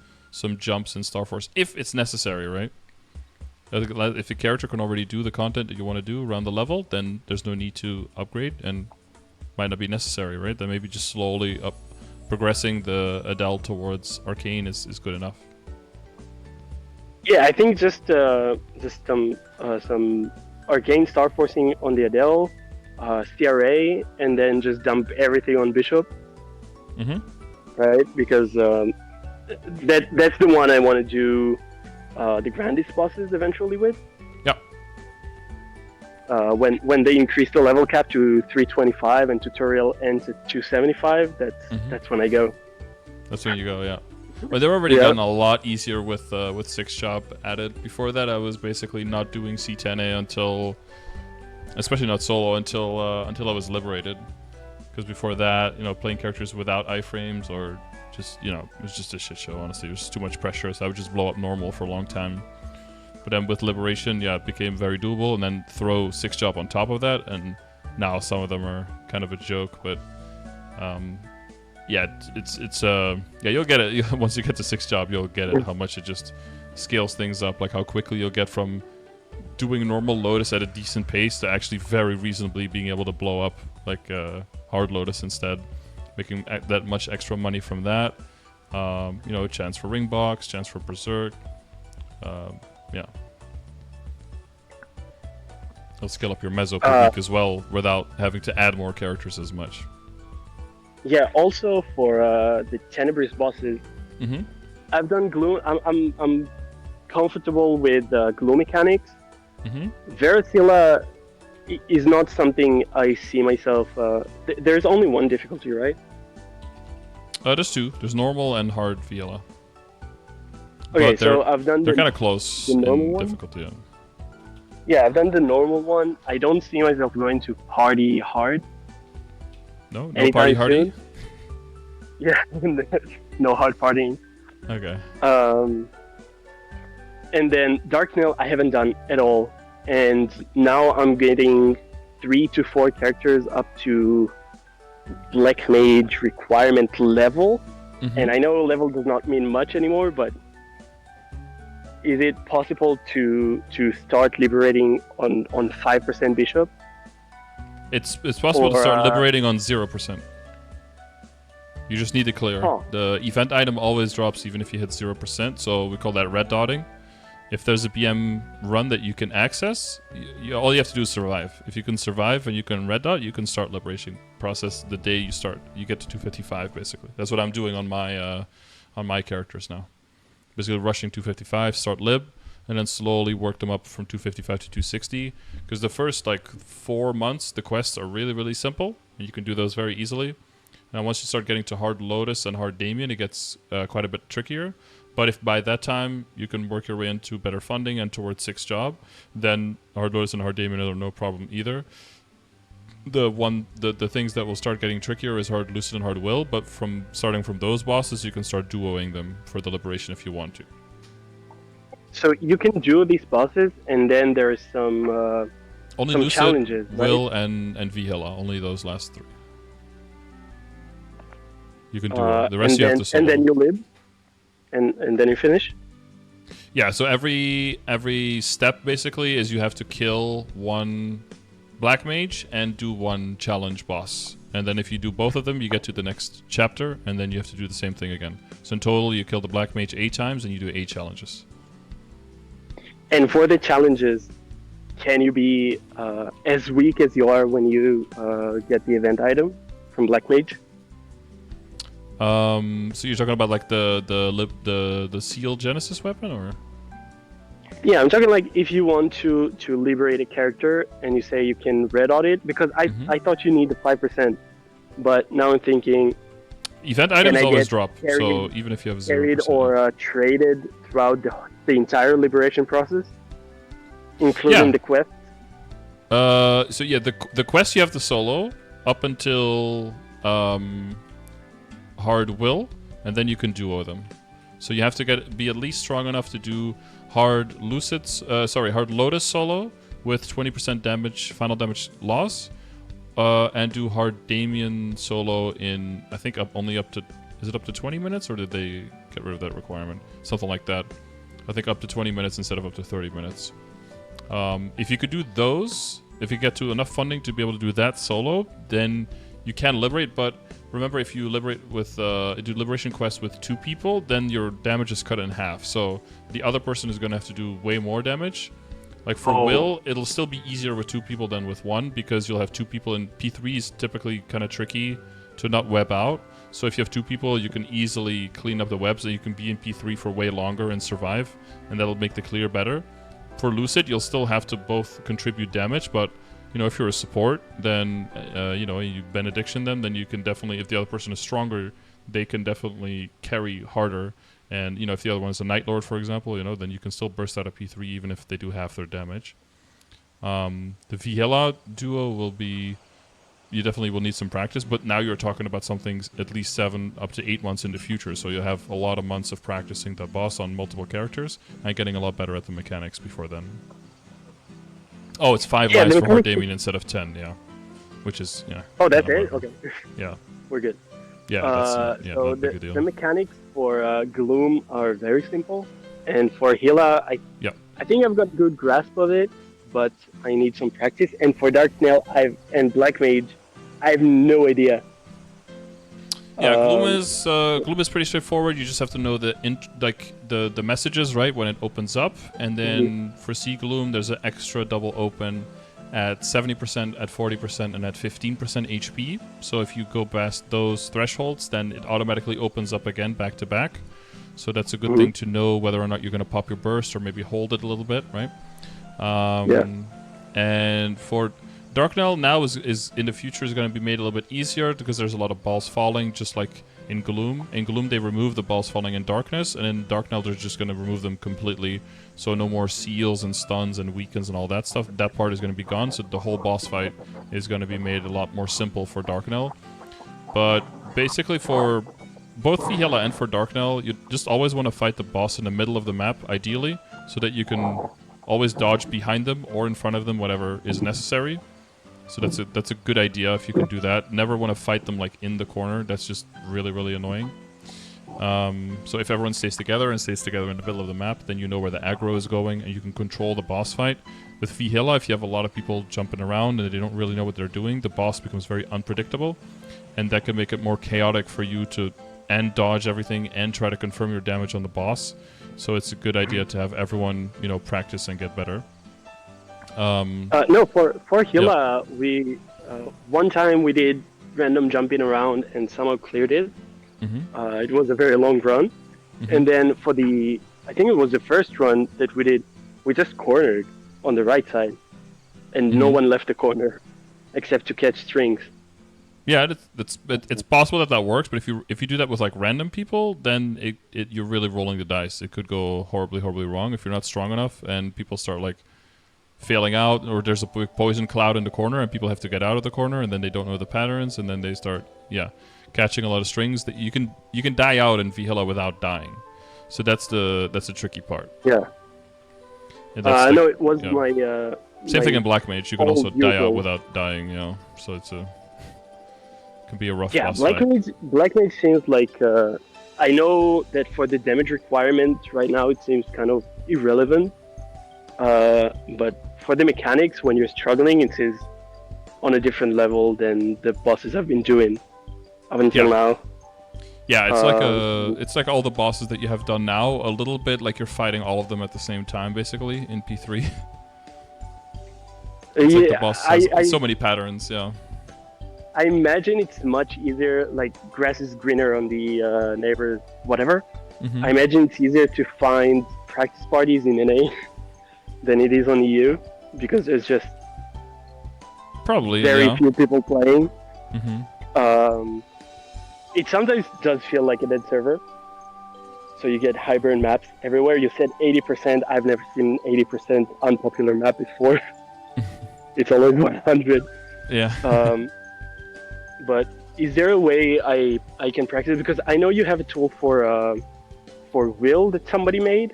jumps in Star Force if it's necessary, right? If a character can already do the content that you want to do around the level, then there's no need to upgrade and might not be necessary, right? Then maybe just slowly progressing the Adele towards Arcane is good enough. Yeah, I think just some Arcane Star Forcing on the Adele, CRA, and then just dump everything on Bishop. Mm-hmm. Right, because that's the one I want to do the grandest bosses eventually with. Yeah. When they increase the level cap to 325 and tutorial ends at 275, that's when I go. That's when you go, yeah. But they're already gotten a lot easier with 6 Shop added. Before that, I was basically not doing C10A until, especially not solo, until I was liberated. Because before that, playing characters without iframes or just, it was just a shit show, honestly. It was just too much pressure, so I would just blow up normal for a long time. But then with Liberation, it became very doable, and then throw 6 Job on top of that, and now some of them are kind of a joke, but you'll get it. Once you get to 6 Job, you'll get it, how much it just scales things up, like how quickly you'll get from doing normal Lotus at a decent pace to actually very reasonably being able to blow up like hard Lotus instead, making that much extra money from that. Chance for Ring Box, chance for Berserk. Yeah. It'll scale up your Meso per week as well without having to add more characters as much. Yeah, also for the Tenebris Bosses, I've done glue. I'm comfortable with glue mechanics. Veracilla is not something I see myself. There's only one difficulty, right? There's 2. There's normal and hard Viola. Okay, so I've done they're kind of close in difficulty. Yeah, I've done the normal one. I don't see myself going to party hard. No party hardy? Yeah, no hard partying. Okay. And then Dark Nail I haven't done at all. And now I'm getting 3 to 4 characters up to Black Mage requirement level. And I know level does not mean much anymore, but is it possible to start liberating on 5% bishop? It's possible to Or, start liberating on 0%. You just need to clear. Huh. The event item always drops even if you hit 0%, so we call that red dotting. If there's a BM run that you can access, all you have to do is survive. If you can survive and you can red dot, you can start liberation process the day you start. You get to 255 basically. That's what I'm doing on my characters now. Basically rushing 255, start lib, and then slowly work them up from 255 to 260. Because the first like 4 months, the quests are really, really simple. And you can do those very easily. And once you start getting to Hard Lotus and Hard Damien, it gets quite a bit trickier. But if by that time you can work your way into better funding and towards 6th job, then Hard Lotus and Hard Damien are no problem either. The things that will start getting trickier is Hard Lucid and Hard Will, but starting from those bosses, you can start duoing them for the liberation if you want to. So you can duo these bosses, and then there is some only some Lucid, challenges, right? Will, and Vihela. Only those last 3. You can do the rest. You have to solo. And then you lib, and then you finish. Yeah. So every step basically is you have to kill 1 black mage and do 1 challenge boss, and then if you do both of them, you get to the next chapter, and then you have to do the same thing again. So in total, you kill the black mage 8 times, and you do 8 challenges. And for the challenges, can you be as weak as you are when you get the event item from black mage? So you're talking about like the seal Genesis weapon, or? Yeah, I'm talking like if you want to liberate a character and you say you can red dot it, because I thought you need the 5%, but now I'm thinking event items always drop, carried, so even if you have 0%. Carried or traded throughout the entire liberation process, including the quest. So yeah, the quest you have to solo up until Hard Will, and then you can duo them. So you have to be at least strong enough to do Hard Lotus solo with 20% damage, final damage loss, and do Hard Damien solo in, I think, only up to, is it up to 20 minutes, or did they get rid of that requirement? Something like that. I think up to 20 minutes instead of up to 30 minutes. If you could do those, if you get to enough funding to be able to do that solo, then you can liberate, but remember, if you liberate with do liberation quests with 2 people, then your damage is cut in half. So the other person is going to have to do way more damage. Like for Will, it'll still be easier with 2 people than with 1, because you'll have 2 people, and P3 is typically kind of tricky to not web out. So if you have 2 people, you can easily clean up the webs, and you can be in P3 for way longer and survive, and that'll make the clear better. For Lucid, you'll still have to both contribute damage, but if you're a support, then, you benediction them, then you can definitely, if the other person is stronger, they can definitely carry harder. And, if the other one is a Night Lord, for example, then you can still burst out a P3 even if they do half their damage. The Vihela duo will be, you definitely will need some practice, but now you're talking about something at least 7 up to 8 months in the future, so you'll have a lot of months of practicing the boss on multiple characters and getting a lot better at the mechanics before then. Oh, it's 5 lives for Hard Damien instead of 10, yeah. Which is, yeah. Oh, that's it? Okay. Yeah. We're good. Yeah, that's so not a big deal. the mechanics for Gloom are very simple. And for Hila, I think I've got good grasp of it, but I need some practice. And for Dark Nail and Black Mage, I have no idea. Yeah, Gloom is pretty straightforward. You just have to know the messages, right, when it opens up, and then for Sea Gloom, there's an extra double open at 70%, at 40%, and at 15% HP. So if you go past those thresholds, then it automatically opens up again back to back. So that's a good thing to know whether or not you're going to pop your burst or maybe hold it a little bit, right? And for Darknell now is in the future is going to be made a little bit easier because there's a lot of balls falling, just like in Gloom. In Gloom, they remove the balls falling in Darkness, and in Darknell, they're just going to remove them completely. So no more seals and stuns and weakens and all that stuff. That part is going to be gone, so the whole boss fight is going to be made a lot more simple for Darknell. But basically for both Vihela and for Darknell, you just always want to fight the boss in the middle of the map, ideally, so that you can always dodge behind them or in front of them, whatever is necessary. So that's a good idea if you can do that. Never want to fight them like in the corner. That's just really, really annoying. So if everyone stays together and stays together in the middle of the map, then you know where the aggro is going, and you can control the boss fight. With Vihila, if you have a lot of people jumping around and they don't really know what they're doing, the boss becomes very unpredictable, and that can make it more chaotic for you to and dodge everything and try to confirm your damage on the boss. So it's a good idea to have everyone, practice and get better. No, for Hila, we one time we did random jumping around and somehow cleared it. It was a very long run, and then I think it was the first run that we did, we just cornered on the right side, and no one left the corner except to catch strings. Yeah, it's possible that works, but if you do that with like random people, then you're really rolling the dice. It could go horribly wrong if you're not strong enough, and people start like failing out, or there's a big poison cloud in the corner, and people have to get out of the corner, and then they don't know the patterns, and then they start catching a lot of strings. That you can die out in Vihila without dying. So that's the tricky part. Yeah. No, it was my same thing in Black Mage. You can also die out without dying. So it's can be a rough boss fight. Black Mage seems like I know that for the damage requirement right now it seems kind of irrelevant, but for the mechanics, when you're struggling, it is on a different level than the bosses have been doing up until now. Yeah, it's like all the bosses that you have done now, a little bit like you're fighting all of them at the same time, basically, in P3. It's like the boss has so many patterns, I imagine it's much easier, like grass is greener on the neighbor, whatever. I imagine it's easier to find practice parties in NA than it is on EU, because there's just probably very few people playing. It sometimes does feel like a dead server. So you get high burn maps everywhere. You said 80%. I've never seen 80% unpopular map before. It's always 100. Yeah. But is there a way I can practice? Because I know you have a tool for will that somebody made.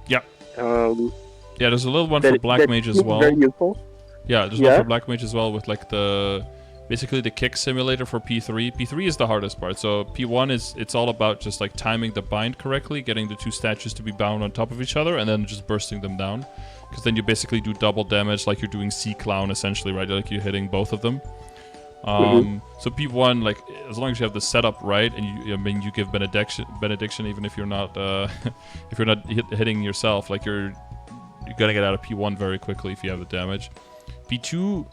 Yeah. There's a little one for Black Mage as well. Very useful. Yeah, there's one for Black Mage as well with like basically the kick simulator for P3. P3 is the hardest part. So P1 it's all about just like timing the bind correctly, getting the two statues to be bound on top of each other, and then just bursting them down. Because then you basically do double damage, like you're doing Sea Clown essentially, right? Like you're hitting both of them. So P1, like as long as you have the setup right, and you give benediction even if you're not hitting yourself, like you're gonna get out of P1 very quickly if you have the damage. P2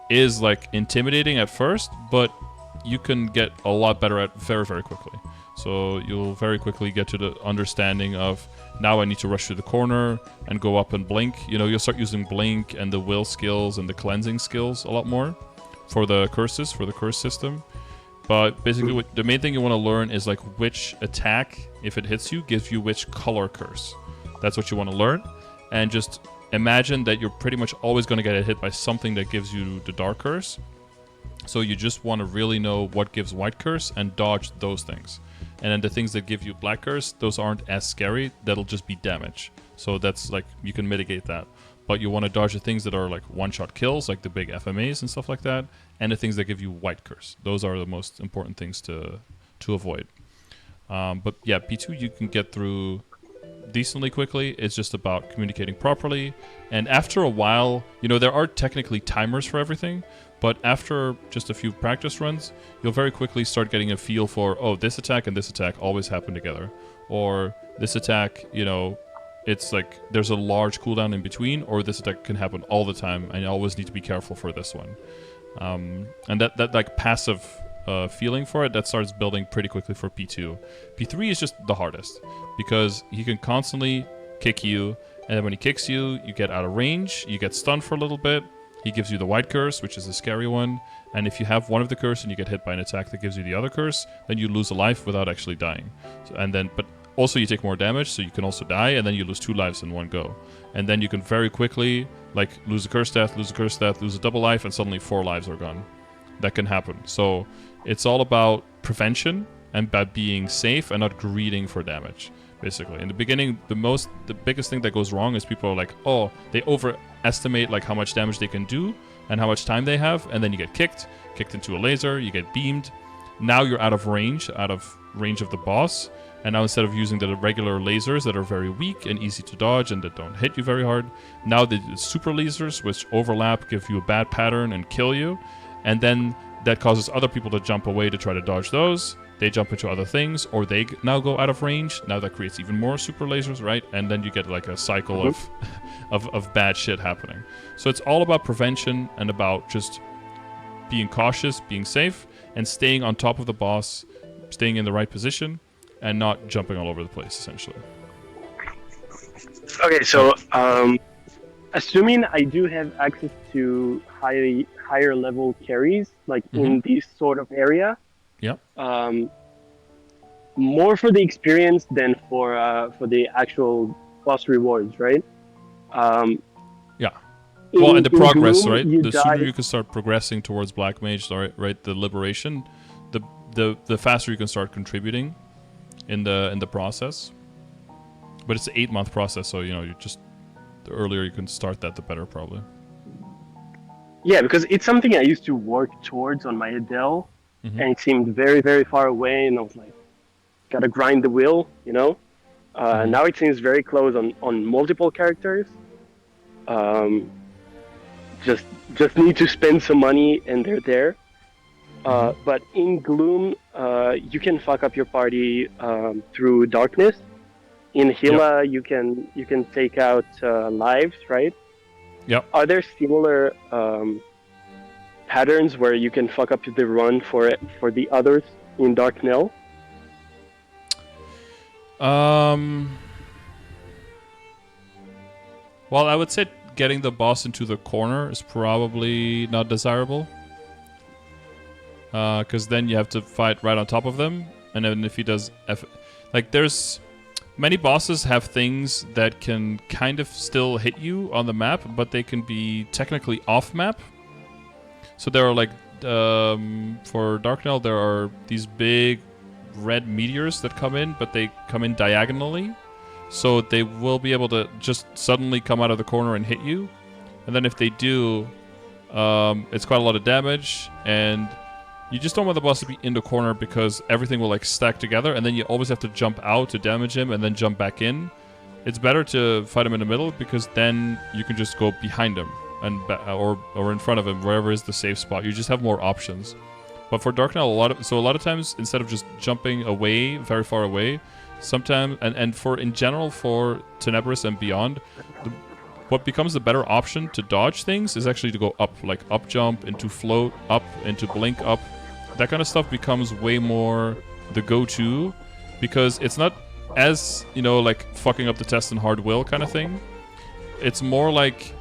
is like intimidating at first, but you can get a lot better at very quickly. So you'll very quickly get to the understanding of, now I need to rush through the corner and go up and blink. You'll start using blink and the will skills and the cleansing skills a lot more for the curses, for the curse system. But basically the main thing you want to learn is like which attack, if it hits you, gives you which color curse. That's what you want to learn. And just imagine that you're pretty much always going to get hit by something that gives you the dark curse. So you just want to really know what gives white curse and dodge those things. And then the things that give you black curse, those aren't as scary. That'll just be damage. So that's like, you can mitigate that. But you want to dodge the things that are like one-shot kills, like the big FMAs and stuff like that, and the things that give you white curse. Those are the most important things to avoid. But yeah, P2 you can get through decently quickly. It's just about communicating properly, and after a while, there are technically timers for everything, but after just a few practice runs, you'll very quickly start getting a feel for, this attack and this attack always happen together, or this attack, it's like there's a large cooldown in between, or this attack can happen all the time, and you always need to be careful for this one. And that like passive feeling for it, that starts building pretty quickly for P2. P3 is just the hardest, because he can constantly kick you, and then when he kicks you, you get out of range, you get stunned for a little bit, he gives you the white curse, which is a scary one, and if you have one of the curse and you get hit by an attack that gives you the other curse, then you lose a life without actually dying. But also you take more damage, so you can also die, and then you lose 2 lives in one go. And then you can very quickly like lose a curse death, lose a double life, and suddenly 4 lives are gone. That can happen. So it's all about prevention and by being safe and not greeding for damage, basically. In the beginning, the biggest thing that goes wrong is people are like, they overestimate like how much damage they can do and how much time they have, and then you get kicked into a laser, you get beamed. Now you're out of range, out of range of the boss. And now instead of using the regular lasers that are very weak and easy to dodge and that don't hit you very hard, now the super lasers, which overlap, give you a bad pattern and kill you. And then that causes other people to jump away to try to dodge those. They jump into other things, or they now go out of range. Now that creates even more super lasers, right? And then you get like a cycle of bad shit happening. So it's all about prevention and about just being cautious, being safe, and staying on top of the boss, staying in the right position, and not jumping all over the place, essentially. Okay, so assuming I do have access to higher level carries, like in this sort of area, yeah, more for the experience than for the actual boss rewards, right? Yeah. Well, and the progress, Gloom, right? The sooner you can start progressing towards Black Mage, right? The liberation, the faster you can start contributing in the process. But it's an 8-month process, so you just the earlier you can start that, the better, probably. Yeah, because it's something I used to work towards on my Adele, and it seemed very, very far away, and I was like, gotta grind the wheel, Now it seems very close on multiple characters. Just need to spend some money, and they're there. But in Gloom, you can fuck up your party through darkness. In Hila, you can take out lives, right? Yep. Are there similar patterns where you can fuck up the run for the others in Dark Knell? Well, I would say getting the boss into the corner is probably not desirable. Because then you have to fight right on top of them. And then if he does... there's... Many bosses have things that can kind of still hit you on the map, but they can be technically off-map. So there are for Dark Knell, there are these big red meteors that come in, but they come in diagonally. So they will be able to just suddenly come out of the corner and hit you. And then if they do, it's quite a lot of damage, and you just don't want the boss to be in the corner because everything will stack together, and then you always have to jump out to damage him and then jump back in. It's better to fight him in the middle because then you can just go behind him and or in front of him, wherever is the safe spot. You just have more options. But for Dark Knell, a lot of times, instead of just jumping away, very far away, sometimes and in general for Tenebris and beyond, what becomes the better option to dodge things is actually to go up, like up jump, into float, up, into blink up. That kind of stuff becomes way more the go-to, because it's not as, fucking up the test and hard will kind of thing. It's more like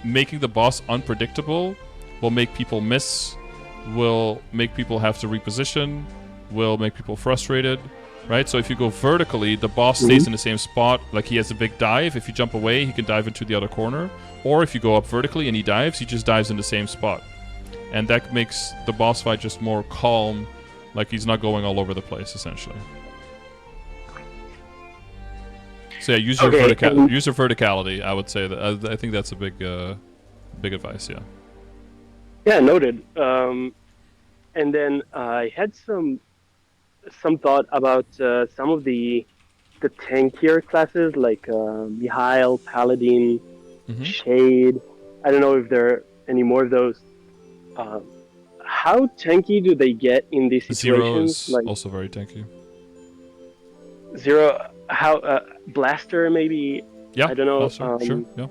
making the boss unpredictable will make people miss, will make people have to reposition, will make people frustrated, right? So if you go vertically, the boss stays in the same spot, like he has a big dive. If you jump away, he can dive into the other corner. Or if you go up vertically and he dives, he just dives in the same spot. And that makes the boss fight just more calm, like he's not going all over the place, essentially. So yeah, use your verticality, I would say. That I think that's a big advice, yeah. Yeah, noted. And then I had some thought about some of the tankier classes, like Mihail, Paladin, Shade. I don't know if there are any more of those. How tanky do they get in these situations? Zero is also very tanky. Zero, Blaster maybe? Yeah, I don't know. Blaster, sure, yeah.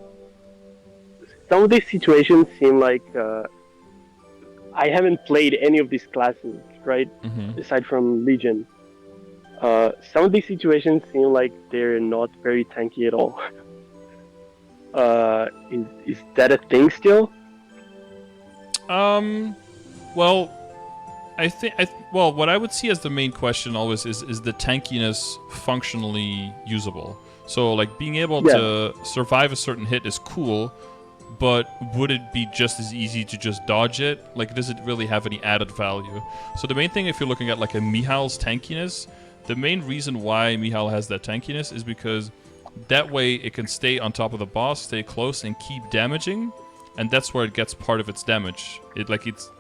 Some of these situations seem like I haven't played any of these classes, right? Aside from Legion. Some of these situations seem like they're not very tanky at all. Is that a thing still? Well, I think what I would see as the main question always is the tankiness functionally usable? So like being able to survive a certain hit is cool, but would it be just as easy to just dodge it? Like, does it really have any added value? So the main thing, if you're looking at like a Mihal's tankiness, the main reason why Mihal has that tankiness is because that way it can stay on top of the boss, stay close, and keep damaging. and that's where it gets part of its damage. It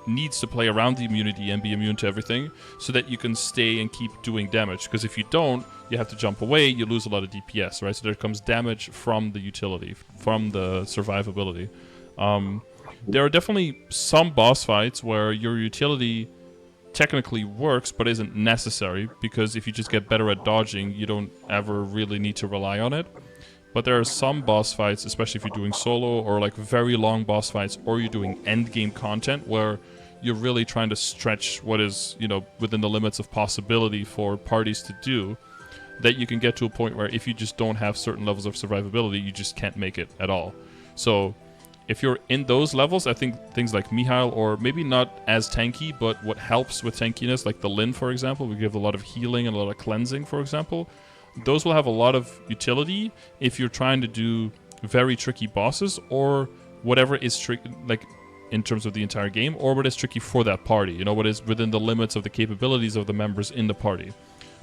needs to play around the immunity and be immune to everything so that you can stay and keep doing damage. Because if you don't, you have to jump away, you lose a lot of DPS, right? So there comes damage from the utility, from the survivability. There are definitely some boss fights where your utility technically works but isn't necessary, because if you just get better at dodging, you don't ever really need to rely on it. But there are some boss fights, especially if you're doing solo or like very long boss fights, or you're doing end game content where you're really trying to stretch what is, within the limits of possibility for parties to do, that you can get to a point where if you just don't have certain levels of survivability, you just can't make it at all. So if you're in those levels, I think things like Mihail, or maybe not as tanky, but what helps with tankiness, like the Lin, for example, we give a lot of healing and a lot of cleansing, for example. Those will have a lot of utility if you're trying to do very tricky bosses, or whatever is tricky, like in terms of the entire game, or what is tricky for that party, what is within the limits of the capabilities of the members in the party.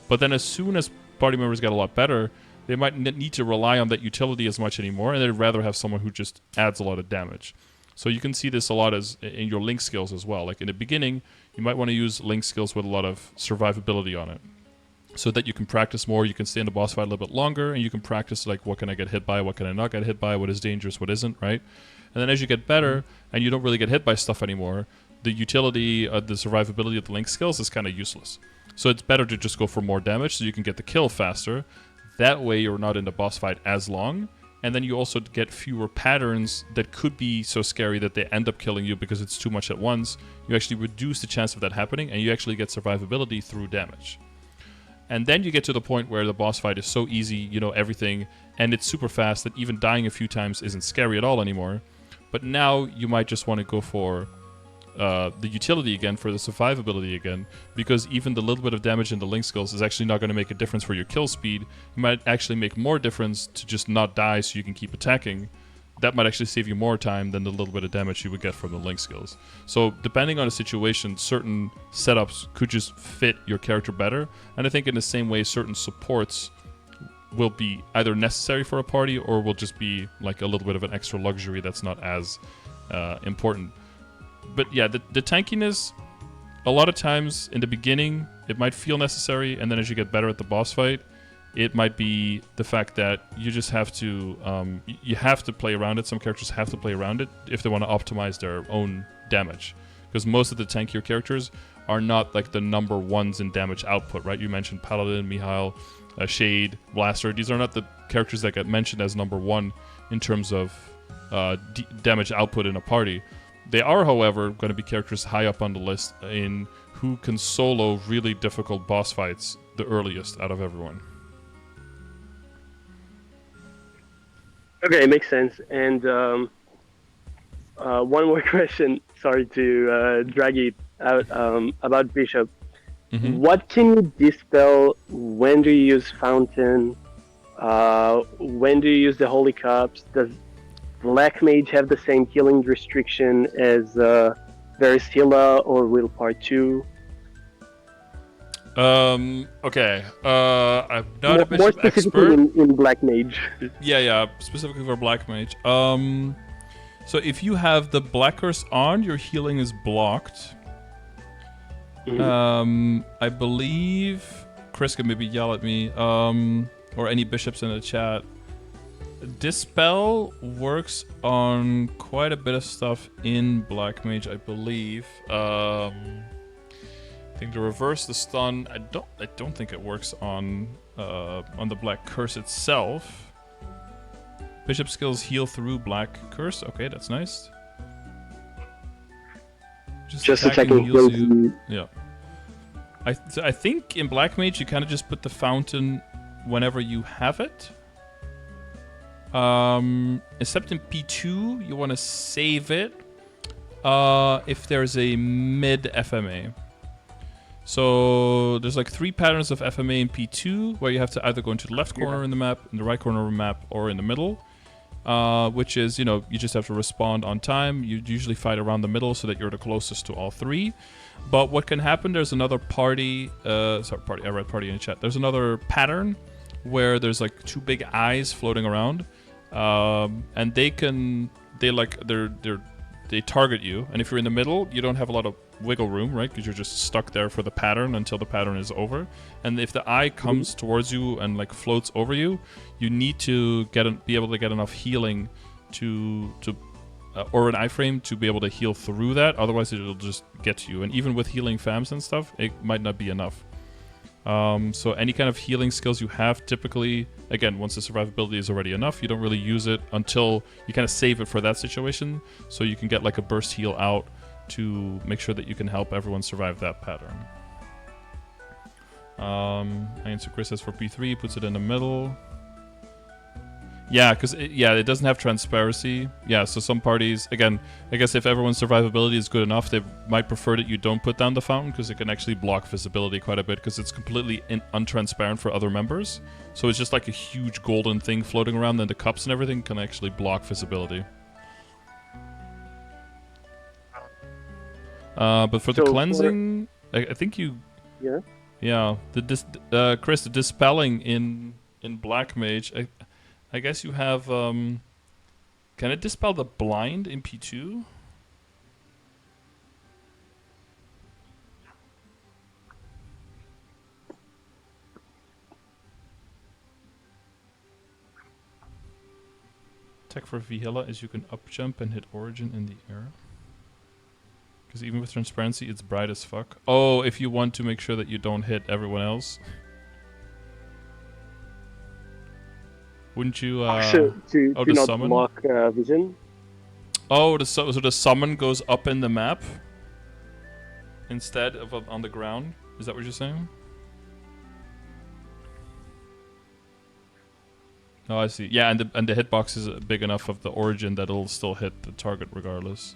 But then as soon as party members get a lot better, they might need to rely on that utility as much anymore, and they'd rather have someone who just adds a lot of damage. So you can see this a lot as in your link skills as well. Like in the beginning, you might want to use link skills with a lot of survivability on it, so that you can practice more, you can stay in the boss fight a little bit longer, and you can practice like, what can I get hit by, what can I not get hit by, what is dangerous, what isn't, right? And then as you get better, and you don't really get hit by stuff anymore, the utility, the survivability of the link skills is kind of useless. So it's better to just go for more damage so you can get the kill faster. That way you're not in the boss fight as long, and then you also get fewer patterns that could be so scary that they end up killing you because it's too much at once. You actually reduce the chance of that happening, and you actually get survivability through damage. And then you get to the point where the boss fight is so easy, you know everything, and it's super fast that even dying a few times isn't scary at all anymore. But now you might just want to go for the utility again, for the survivability again, because even the little bit of damage in the link skills is actually not going to make a difference for your kill speed. It might actually make more difference to just not die so you can keep attacking. That might actually save you more time than the little bit of damage you would get from the link skills. So depending on the situation, certain setups could just fit your character better. And I think in the same way, certain supports will be either necessary for a party or will just be like a little bit of an extra luxury that's not as important. But yeah, the tankiness, a lot of times in the beginning, it might feel necessary. And then as you get better at the boss fight, it might be the fact that you just have to, you have to play around it. Some characters have to play around it if they want to optimize their own damage. Because most of the tankier characters are not like the number ones in damage output, right? You mentioned Paladin, Mihail, Shade, Blaster. These are not the characters that get mentioned as number one in terms of damage output in a party. They are, however, going to be characters high up on the list in who can solo really difficult boss fights the earliest out of everyone. Okay, makes sense. And one more question. Sorry to drag it out about Bishop. Mm-hmm. What can you dispel? When do you use Fountain? When do you use the Holy Cups? Does Black Mage have the same healing restriction as Varicilla or Will Part 2? Okay. I'm not a More Bishop specifically expert. in Black Mage. Yeah, specifically for Black Mage. So if you have the Black Curse on, your healing is blocked. Mhm. I believe Chris can maybe yell at me, or any bishops in the chat. Dispel works on quite a bit of stuff in Black Mage, I believe. I think to reverse the stun, I don't think it works on the Black Curse itself. Bishop skills heal through Black Curse. Okay, that's nice. Just attacking heals you. Yeah. I think in Black Mage you kind of just put the fountain whenever you have it. Except in P2, you want to save it if there's a mid FMA. So there's like 3 patterns of FMA in P2 where you have to either go into the left corner in the map, in the right corner of the map, or in the middle. Which is, you just have to respond on time. You usually fight around the middle so that you're the closest to all 3. But what can happen, there's another party, I read party in the chat. There's another pattern where there's like 2 big eyes floating around. And they can they target you, and if you're in the middle, you don't have a lot of wiggle room, right? Because you're just stuck there for the pattern until the pattern is over. And if the eye comes towards you and like floats over you, you need to be able to get enough healing to or an iframe to be able to heal through that. Otherwise, it'll just get to you. And even with healing fams and stuff, it might not be enough. So any kind of healing skills you have, typically, again, once the survivability is already enough, you don't really use it until you kind of save it for that situation, so you can get like a burst heal out to make sure that you can help everyone survive that pattern. And so Chris says for P3, puts it in the middle. Yeah, because it doesn't have transparency. Yeah, so some parties, again, I guess if everyone's survivability is good enough, they might prefer that you don't put down the fountain, because it can actually block visibility quite a bit, because it's completely untransparent for other members. So it's just like a huge golden thing floating around, and the cups and everything can actually block visibility. But for the cleansing, I think you... Yeah? Yeah, Chris, the dispelling in Black Mage... I guess you have, can it dispel the blind in P2? Tech for Vihela is you can up jump and hit Origin in the air. Because even with transparency, it's bright as fuck. Oh, if you want to make sure that you don't hit everyone else. Wouldn't you, to not summon? block vision? Oh, so the summon goes up in the map instead of on the ground? Is that what you're saying? Oh, I see. Yeah, and the hitbox is big enough of the Origin that it'll still hit the target regardless.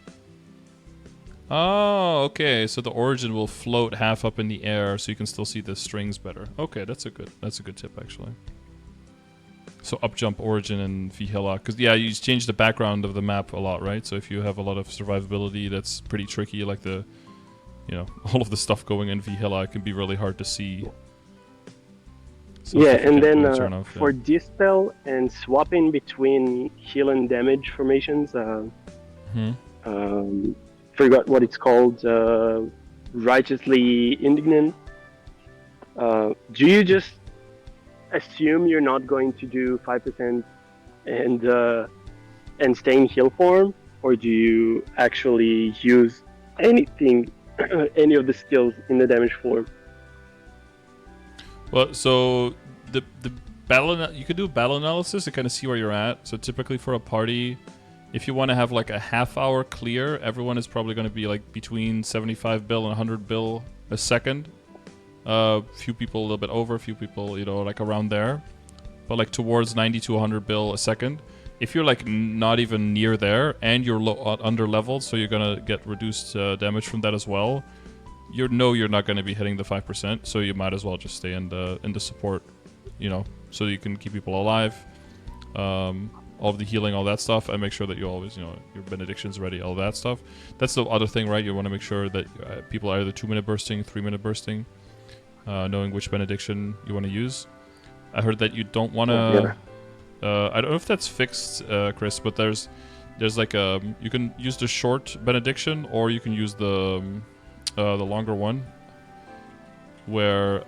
Oh, okay. So the Origin will float half up in the air, so you can still see the strings better. Okay, that's a good tip actually. So up jump Origin and Vihela, because yeah, you change the background of the map a lot, right? So if you have a lot of survivability, that's pretty tricky. Like all of the stuff going in Vihela, it can be really hard to see. So yeah, and then for dispel and swapping between heal and damage formations, forgot what it's called. Righteously indignant. Do you just assume you're not going to do 5% and stay in heal form, or do you actually use anything, any of the skills in the damage form? Well, so the battle you could do battle analysis to kind of see where you're at. So typically for a party, if you want to have like a half-hour clear, everyone is probably going to be like between 75 bill and 100 bill a second. Few people a little bit over, a few people, like around there. But like towards 90 to 100 bill a second. If you're like not even near there and you're under leveled, so you're gonna get reduced damage from that as well, you're not gonna be hitting the 5%, so you might as well just stay in the support, so you can keep people alive. All of the healing, all that stuff, and make sure that you always, your benediction's ready, all that stuff. That's the other thing, right? You want to make sure that people are either 2-minute bursting, 3-minute bursting. Knowing which benediction you want to use. I heard that you don't want to... I don't know if that's fixed, Chris, but there's like you can use the short benediction, or you can use the longer one. Where...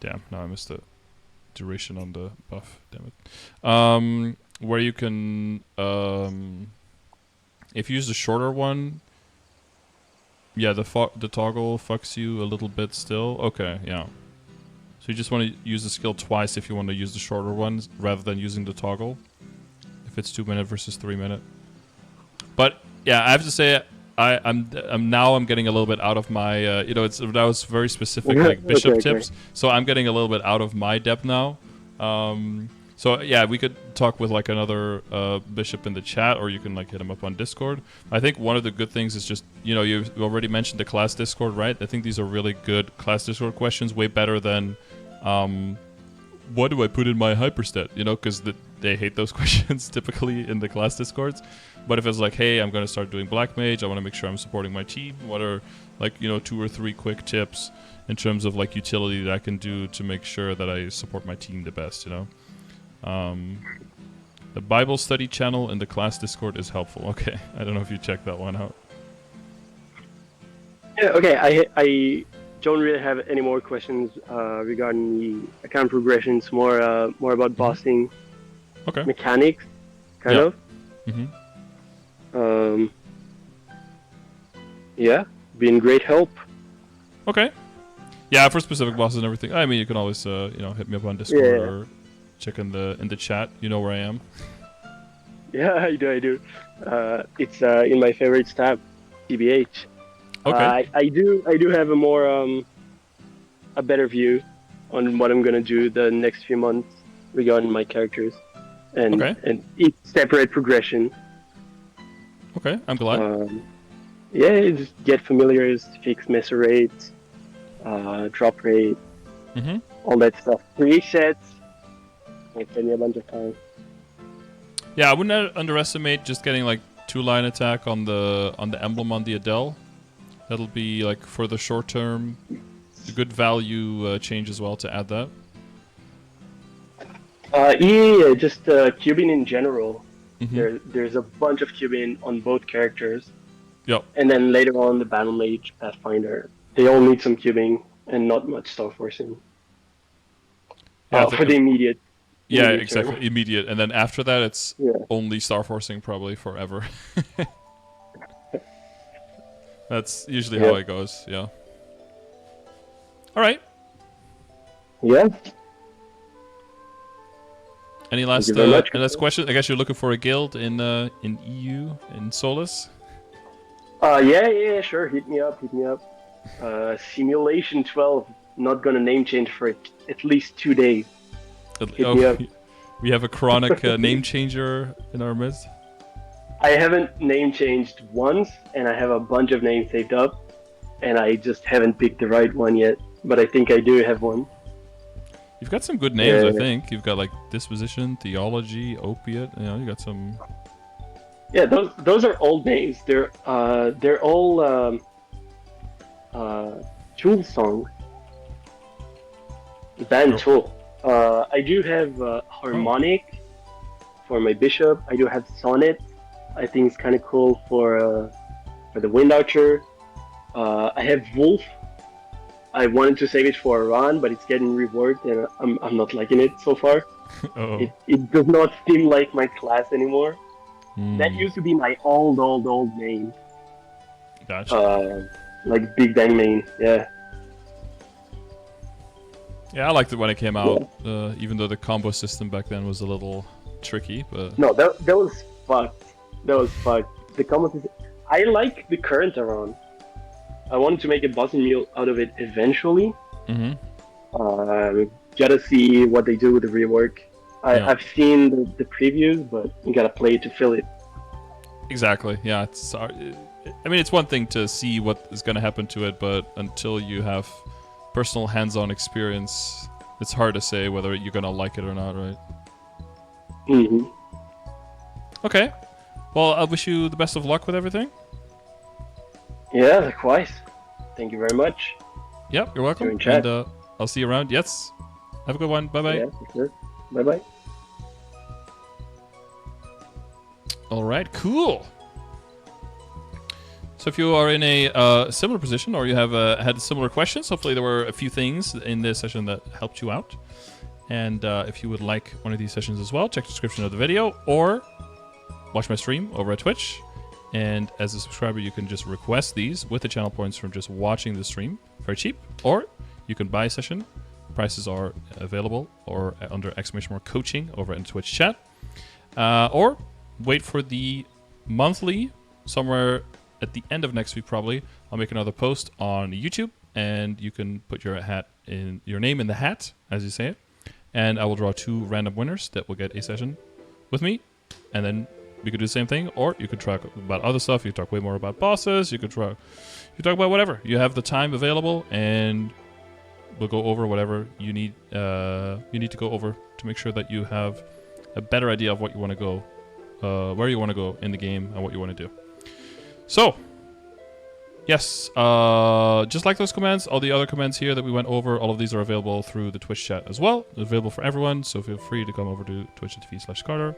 damn, now I missed the duration on the buff. Damn it. Where you can... if you use the shorter one... Yeah, the toggle fucks you a little bit still. Okay, yeah. So you just want to use the skill twice if you want to use the shorter ones rather than using the toggle. If it's 2-minute versus 3-minute. But yeah, I have to say, I'm getting a little bit out of my that was very specific like bishop tips. So I'm getting a little bit out of my depth now. So yeah, we could talk with like another bishop in the chat, or you can like hit him up on Discord. I think one of the good things is just, you already mentioned the class Discord, right? I think these are really good class Discord questions, way better than what do I put in my hyperstat? Because they hate those questions typically in the class Discords. But if it's like, hey, I'm going to start doing Black Mage, I want to make sure I'm supporting my team. What are 2 or 3 quick tips in terms of like utility that I can do to make sure that I support my team the best, The Bible study channel in the class Discord is helpful. Okay, I don't know if you checked that one out. Yeah, okay. I don't really have any more questions regarding the account progressions. More about bossing Okay. mechanics, kind of. Yeah, been great help. Okay. Yeah, for specific bosses and everything. I mean, you can always hit me up on Discord or check in the chat. You know where I am. Yeah, I do. It's in my favorites tab, TBH. Okay. I do have a better view on what I'm gonna do the next few months regarding my characters, and each separate progression. Okay, I'm glad. Yeah, just get familiars, fix Meso rates, drop rate, all that stuff. Presets. It take me a bunch of time. Yeah, I wouldn't underestimate just getting like 2-line attack on the emblem on the Adele. That'll be like for the short term, a good value change as well to add that. Yeah, just cubing in general. There's a bunch of cubing on both characters. Yep. And then later on, the Battle Mage, Pathfinder, they all need some cubing and not much star forcing. For the immediate. Yeah, exactly. Term. Immediate. And then after that, it's only star forcing probably forever. That's usually how it goes, yeah. All right. Yeah. Any last question? I guess you're looking for a guild in EU, in Solus? Yeah, sure. Hit me up. Simulation 12, not gonna name change for at least 2 days. Hit me up. We have a chronic name changer in our midst. I haven't name changed once, and I have a bunch of names saved up, and I just haven't picked the right one yet. But I think I do have one. You've got some good names, I think. You've got like Disposition, Theology, Opiate. You know, you got some. Yeah, those are old names. They're all Tool songs. Band Tool. I do have Harmonic for my Bishop. I do have Sonnet. I think it's kind of cool for the Wind Archer. I have Wolf. I wanted to save it for Iran, but it's getting reworked, and I'm not liking it so far. It does not seem like my class anymore. That used to be my old name. Gotcha. Like Big Bang Main, yeah. Yeah, I liked it when it came out, even though the combo system back then was a little tricky. But no, that was fucked. The combo system. I like the current Iran. I wanted to make a boss and mule out of it eventually. Gotta see what they do with the rework. I've seen the previews, but you gotta play it to feel it. Exactly. Yeah. It's one thing to see what is gonna happen to it, but until you have personal hands-on experience, it's hard to say whether you're gonna like it or not, right? Okay. Well, I wish you the best of luck with everything. Yeah, likewise. Thank you very much. Yep, you're welcome. And I'll see you around. Yes. Have a good one. Bye-bye. Yeah, for sure. Bye-bye. All right, cool. So if you are in a similar position or you have had similar questions, hopefully there were a few things in this session that helped you out. And if you would like one of these sessions as well, check the description of the video or watch my stream over at Twitch. And as a subscriber, you can just request these with the channel points from just watching the stream very cheap. Or you can buy a session. Prices are available or under !coaching over in Twitch chat. Or wait for the monthly somewhere at the end of next week probably. I'll make another post on YouTube and you can put your name in the hat, as you say it. And I will draw 2 random winners that will get a session with me. And then we could do the same thing, or you could talk about other stuff. You could talk way more about bosses. You could talk about whatever. You have the time available, and we'll go over whatever you need. You need to go over to make sure that you have a better idea of what you want to go, where you want to go in the game, and what you want to do. So, yes, just like those commands, all the other commands here that we went over, all of these are available through the Twitch chat as well. They're available for everyone, so feel free to come over to twitch.tv/Scardor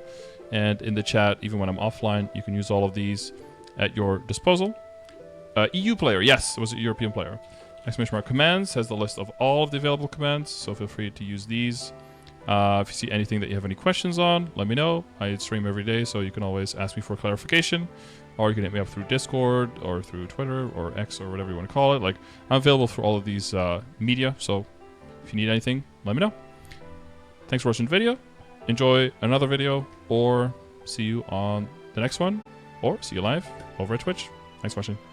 And in the chat, even when I'm offline, you can use all of these at your disposal. EU player, yes, it was a European player. Exclamation mark commands has the list of all of the available commands, so feel free to use these. If you see anything that you have any questions on, let me know. I stream every day, so you can always ask me for clarification, or you can hit me up through Discord or through Twitter or X or whatever you want to call it. Like, I'm available for all of these media, so if you need anything, let me know. Thanks for watching the video. Enjoy another video, or see you on the next one, or see you live over at Twitch. Thanks for watching.